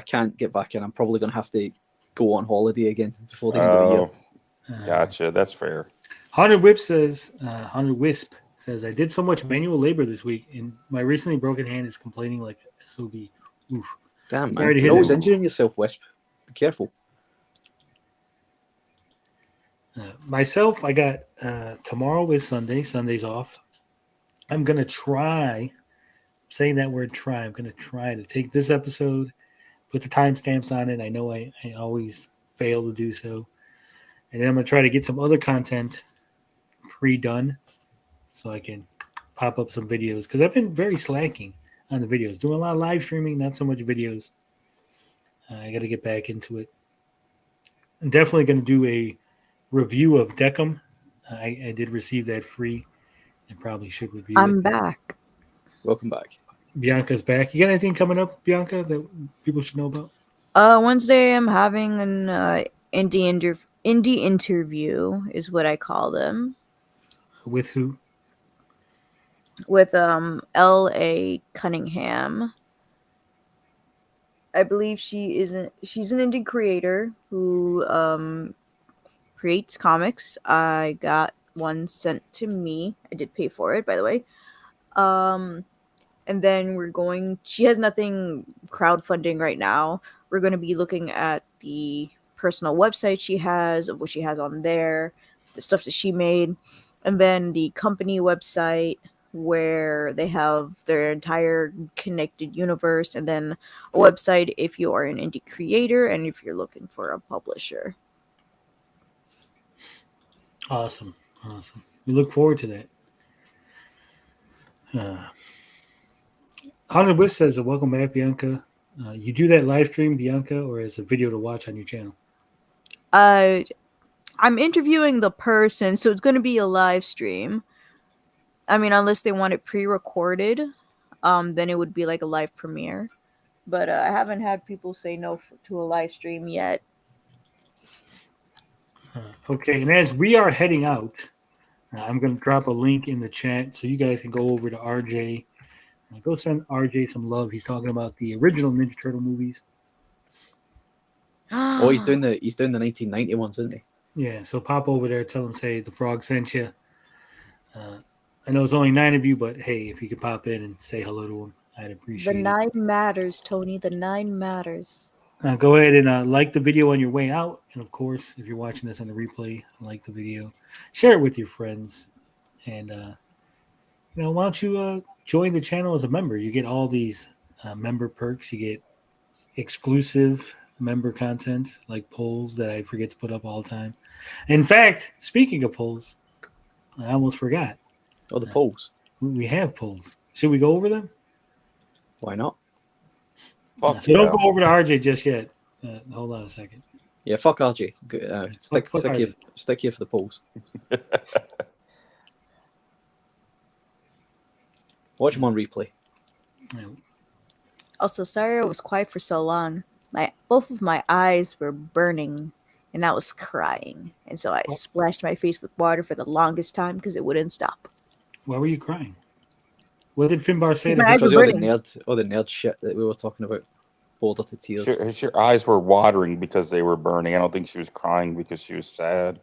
can't get back in. I'm probably gonna have to go on holiday again before the end of the year. Gotcha. That's fair. Haunted Wisp says, I did so much manual labor this week, and my recently broken hand is complaining like a SOB. Oof. Damn, Sorry man. to hear You're always that. injuring yourself, Wisp. Be careful. Myself, I got tomorrow is Sunday. Sunday's off. I'm going to try, saying that word try, I'm going to try to take this episode, put the timestamps on it. I know I always fail to do so. And then I'm going to try to get some other content pre-done so I can pop up some videos, because I've been very slacking on the videos, doing a lot of live streaming, not so much videos. I got to get back into it. I'm definitely going to do a review of Deckham. I did receive that free and probably should review I'm it. back. Welcome back. Bianca's back. You got anything coming up, Bianca, that people should know about? Wednesday I'm having an indie interview is what I call them. With who? With L.A. Cunningham. I believe she's an indie creator who creates comics. I got one sent to me. I did pay for it, by the way. And then she has nothing crowdfunding right now. We're going to be looking at the personal website she has, of what she has on there, the stuff that she made, and then the company website, where they have their entire connected universe, and then a website if you are an indie creator and if you're looking for a publisher. Awesome. We look forward to that. Haunted Wish says, welcome back, Bianca. You do that live stream, Bianca, or as a video to watch on your channel? I'm interviewing the person, so it's going to be a live stream. I mean, unless they want it pre-recorded, then it would be like a live premiere. But I haven't had people say no to a live stream yet. Okay, and as we are heading out, I'm going to drop a link in the chat so you guys can go over to RJ. Go send RJ some love. He's talking about the original Ninja Turtle movies. Oh, he's doing the 1990 ones, isn't he? Yeah, so pop over there, tell him, say the frog sent you. I know it's only 9 of you, but hey, if you could pop in and say hello to him, I'd appreciate it. The 9 matters, Tony. The 9 matters. Go ahead and like the video on your way out. And of course, if you're watching this on the replay, like the video. Share it with your friends. And, why don't you join the channel as a member? You get all these member perks. You get exclusive member content like polls that I forget to put up all the time. In fact, speaking of polls, I almost forgot. Oh, the polls. We have polls. Should we go over them? Why not? So don't go over to RJ just yet. Hold on a second. Yeah, fuck RJ. Stick here for the polls. Watch them on replay. Also, sorry I was quiet for so long. Both of my eyes were burning, and I was crying. And so I splashed my face with water for the longest time because it wouldn't stop. Why were you crying? What did Finbarr say? Because all the nerd shit that we were talking about boiled her to tears. Her eyes were watering because they were burning. I don't think she was crying because she was sad.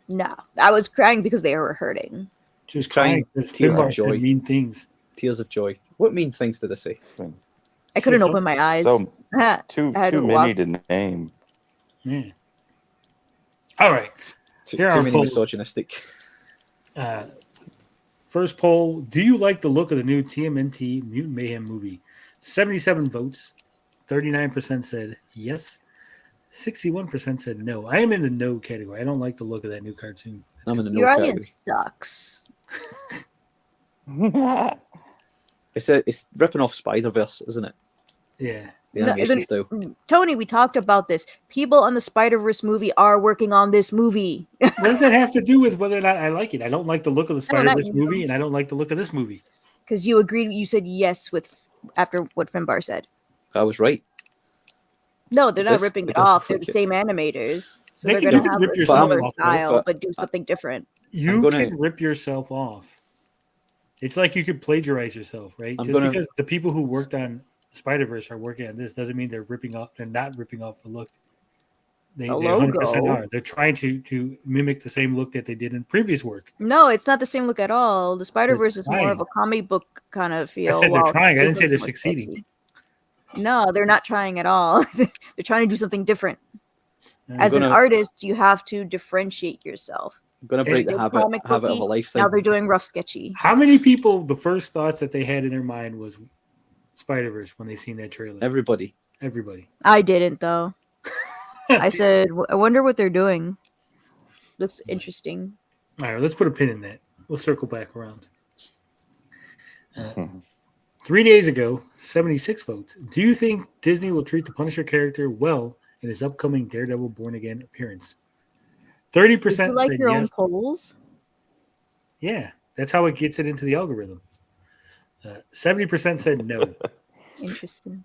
No, I was crying because they were hurting. She was crying because Finbarr said mean things. Tears of joy. What mean things did I say? I couldn't open my eyes. So too many to name. Yeah. All right. Too many misogynistic. First poll: do you like the look of the new TMNT Mutant Mayhem movie? 77 votes. 39% said yes. 61% said no. I am in the no category. I don't like the look of that new cartoon. I'm in the no Your category. audience sucks. It's ripping off Spider-Verse, isn't it? Yeah. The animation style. Tony, we talked about this. People on the Spider-Verse movie are working on this movie. What does that have to do with whether or not I like it? I don't like the look of the Spider-Verse movie, and I don't like the look of this movie. Because you agreed, you said yes after what Finbarr said. I was right. No, they're not ripping it off. They're the same animators. So they're going to have a similar style, but do something different. You can rip yourself off. It's like you could plagiarize yourself, right? Because the people who worked on Spider-Verse are working on this doesn't mean they're not ripping off the look. They 100% are. They're trying to mimic the same look that they did in previous work. No, it's not the same look at all. The Spider-Verse is more of a comic book kind of feel. I said they're trying. I didn't say they're succeeding. Sketchy. No, they're not trying at all. They're trying to do something different. As an artist, you have to differentiate yourself. I'm going to break the habit of a lifestyle. Now they're doing rough sketchy. How many people, the first thoughts that they had in their mind was Spider-Verse when they seen that trailer? Everybody. I didn't, though. I said, I wonder what they're doing. Looks interesting. All right, let's put a pin in that. We'll circle back around. 3 days ago, 76 votes. Do you think Disney will treat the Punisher character well in his upcoming Daredevil Born Again appearance? 30% said like your yes. own polls? Yeah, that's how it gets it into the algorithm. 70% said no. Interesting.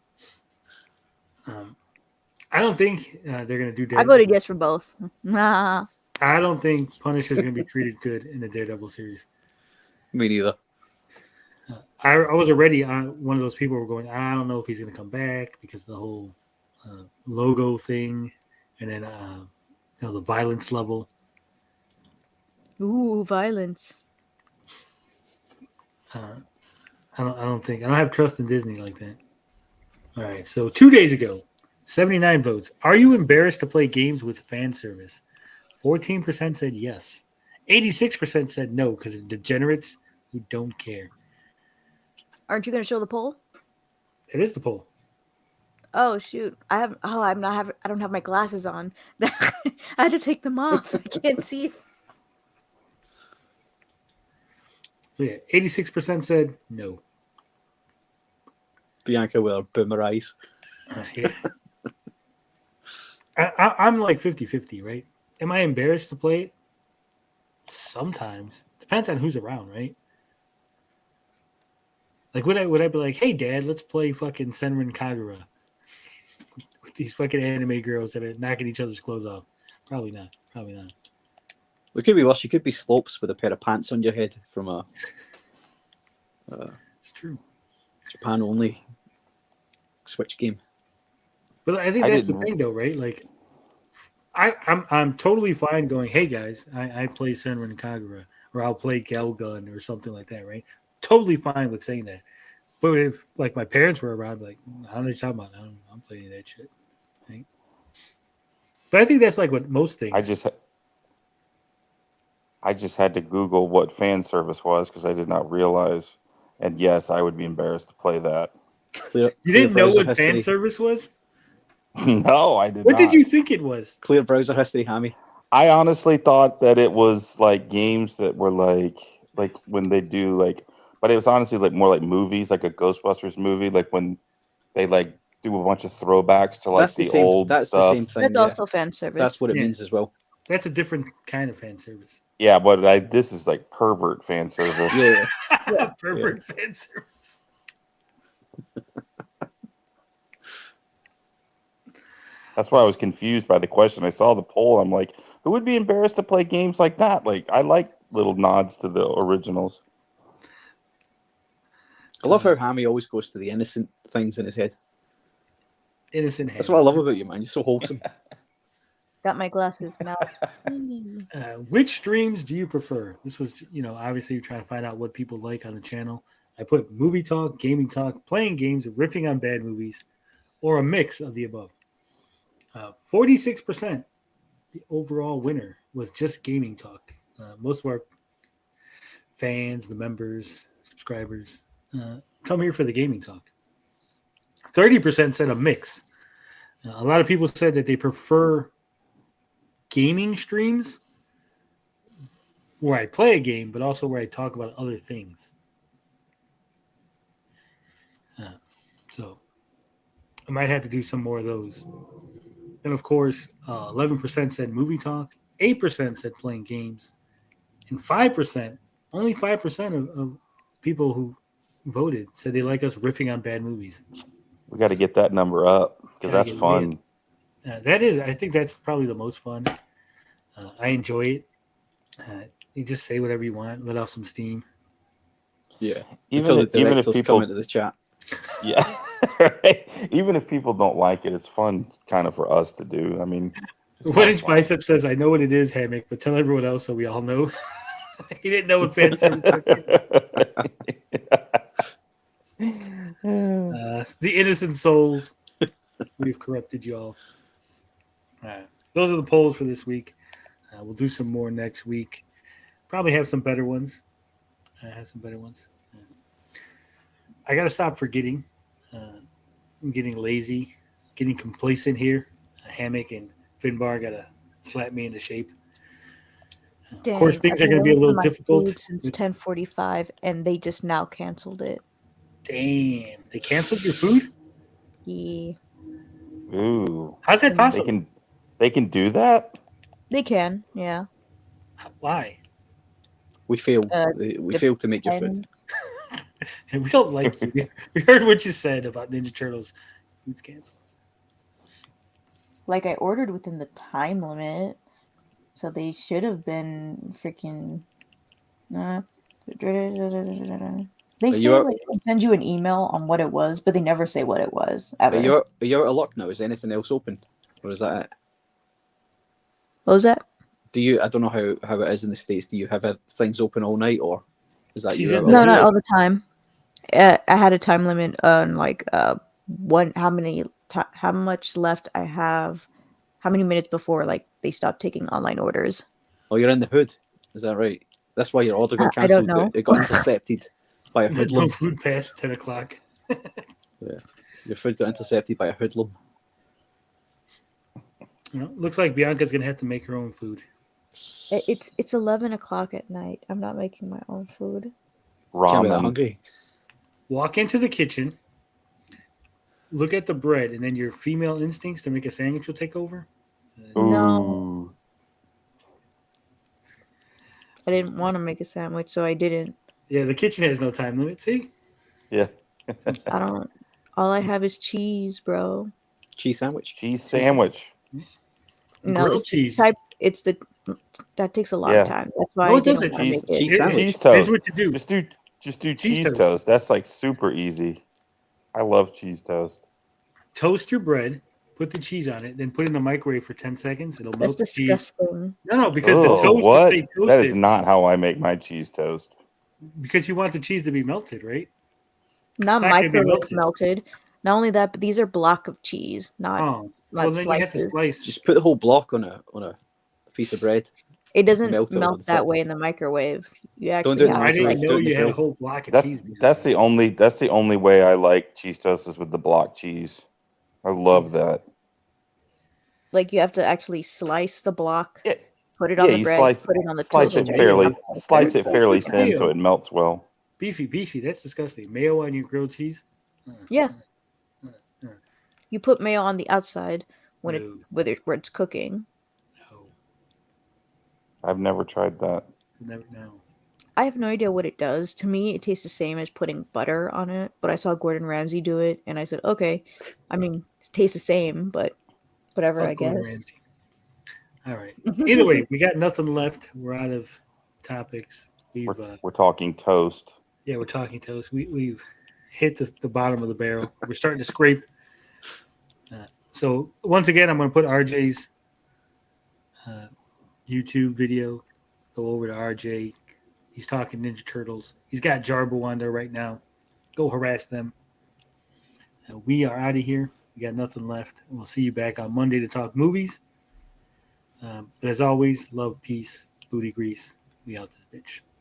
I don't think they're going to do Daredevil. I voted yes for both. I don't think Punisher is going to be treated good in the Daredevil series. Me neither. I was already one of those people who were going, I don't know if he's going to come back because the whole logo thing and then the violence level. Ooh, violence. I don't have trust in Disney like that. All right, so 2 days ago, 79 votes. Are you embarrassed to play games with fan service? 14% said yes. 86% said no because of degenerates who don't care. Aren't you going to show the poll? It is the poll. Oh shoot! I don't have my glasses on. I had to take them off. I can't see. So yeah, 86% said no. Bianca with her boomer eyes. Yeah. I'm like 50-50, right? Am I embarrassed to play it? Sometimes. Depends on who's around, right? Like, would I be like, hey, Dad, let's play fucking Senran Kagura with these fucking anime girls that are knocking each other's clothes off? Probably not. Probably not. It could be worse. You could be Slopes with a pair of pants on your head from a it's true. Japan only Switch game. But I think that's the thing, though, right? Like, I'm totally fine going, hey guys, I play Senran Kagura, or I'll play Gun or something like that, right? Totally fine with saying that. But if like my parents were around, like, I don't know what you're talking about. I'm playing that shit. Right? But I think that's like what most things. I just had to Google what fan service was because I did not realize. And yes, I would be embarrassed to play that. You didn't know what fan service was? No, I did not. What did you think it was? Clear browser history, Hammy. I honestly thought that it was like games that were like when they do like, but it was honestly like more like movies, like a Ghostbusters movie, like when they like do a bunch of throwbacks to like That's the same, old that's stuff. the same thing. That's also fan service. That's what it means as well. That's a different kind of fan service. Yeah, but this is like pervert fan service. Yeah. Pervert fan service. That's why I was confused by the question. I saw the poll. I'm like, who would be embarrassed to play games like that? Like, I like little nods to the originals. I love how Hammy always goes to the innocent things in his head. Innocent. That's what I love about you, man. You're so wholesome. Got my glasses now. Which streams do you prefer? This was, obviously you're trying to find out what people like on the channel. I put movie talk, gaming talk, playing games, riffing on bad movies, or a mix of the above. 46%, the overall winner, was just gaming talk. Most of our fans, the members, subscribers, come here for the gaming talk. 30% said a mix. A lot of people said that they prefer gaming streams where I play a game, but also where I talk about other things. So I might have to do some more of those. And of course, 11% said movie talk, 8% said playing games, and 5%, only 5% of people who voted said they like us riffing on bad movies. We got to get that number up because that's fun. I think that's probably the most fun. I enjoy it. You just say whatever you want, let off some steam. Yeah. Even if people come into the chat. Yeah. Even if people don't like it, it's fun kind of for us to do. I mean, Footage Bicep says, I know what it is, Hammock, but tell everyone else so we all know. He didn't know what fan service was. The innocent souls. We've corrupted y'all. Those are the polls for this week. We'll do some more next week. Probably have some better ones. I got to stop forgetting. I'm getting lazy, getting complacent here. Hammock and Finbarr got to slap me into shape. Dang, of course, things are going to be a little difficult. Since 10:45, and they just now canceled it. Damn, they canceled your food? Yeah. Ooh. How's that possible? They can do that? They can, yeah. Why? We failed. We failed to make your food. And we don't like you. We heard what you said about Ninja Turtles. Food's canceled. Like, I ordered within the time limit, so they should have been freaking. They say like they'll send you an email on what it was, but they never say what it was. Ever. Are you out of luck now? Is anything else open, or is that it? What was that? Do you? I don't know how it is in the States. Do you have things open all night, or is that you? No, not all the time. I had a time limit on like how much left I have, how many minutes before like they stop taking online orders. Oh, you're in the hood. Is that right? That's why your order got I don't cancelled. know. It got intercepted by a No hoodlum. food past 10 o'clock. Your food got intercepted by a hoodlum. Looks like Bianca's going to have to make her own food. It's 11 o'clock at night. I'm not making my own food. Can't be that Ramen. hungry. Walk into the kitchen, look at the bread, and then your female instincts to make a sandwich will take over. No. Ooh. I didn't want to make a sandwich, so I didn't. Yeah, the kitchen has no time limit. See? Yeah. I don't. All I have is cheese, bro. Cheese sandwich. Cheese sandwich. No, Grilled it's cheese. the type. It's the that takes a lot Yeah. of time. That's why No, I it didn't doesn't. want to make it. Cheese sandwich. Cheese Here's toast. what you do. Just do Cheese cheese toast. toast. That's like super easy. I love cheese toast. Toast your bread, put the cheese on it, then put it in the microwave for 10 seconds. It'll melt That's the cheese. disgusting. No, because the Ugh, toast will what? stay toasted. That is not how I make my cheese toast. Because you want the cheese to be melted, right? Not It's not gonna be microwave melted. melted. Not only that, but these are block of cheese, not Oh, not well, then you have to slices. slice. Just put the whole block on a piece of bread. It doesn't melt it over melt the that top. way in the microwave. You actually do it in the have I to, didn't like, do it know in the you had a grill. whole block of That's cheese. that's the only way I like cheese toast is with the block cheese. I love that. like you have to actually slice the block, Yeah, put it on the you bread, slice put it on the slice toaster. it fairly Slice it thin so mayo. it melts well. Beefy. That's disgusting. Mayo on your grilled cheese? Yeah. You put mayo on the outside when No. where it's cooking. No. I've never tried that. Never know. I have no idea what it does. To me, it tastes the same as putting butter on it. But I saw Gordon Ramsay do it, and I said, okay. I mean, it tastes the same, but whatever, Fuck I Gordon guess. Ramsay. All right. Either way, we got nothing left. We're out of topics. We're talking toast. Yeah, we're talking toast. We've hit the bottom of the barrel. We're starting to scrape. So once again, I'm going to put RJ's YouTube video. Go over to RJ. He's talking Ninja Turtles. He's got Jarbo on there right now. Go harass them. We are out of here. We got nothing left. We'll see you back on Monday to talk movies. But as always, love, peace, booty grease. We out this bitch.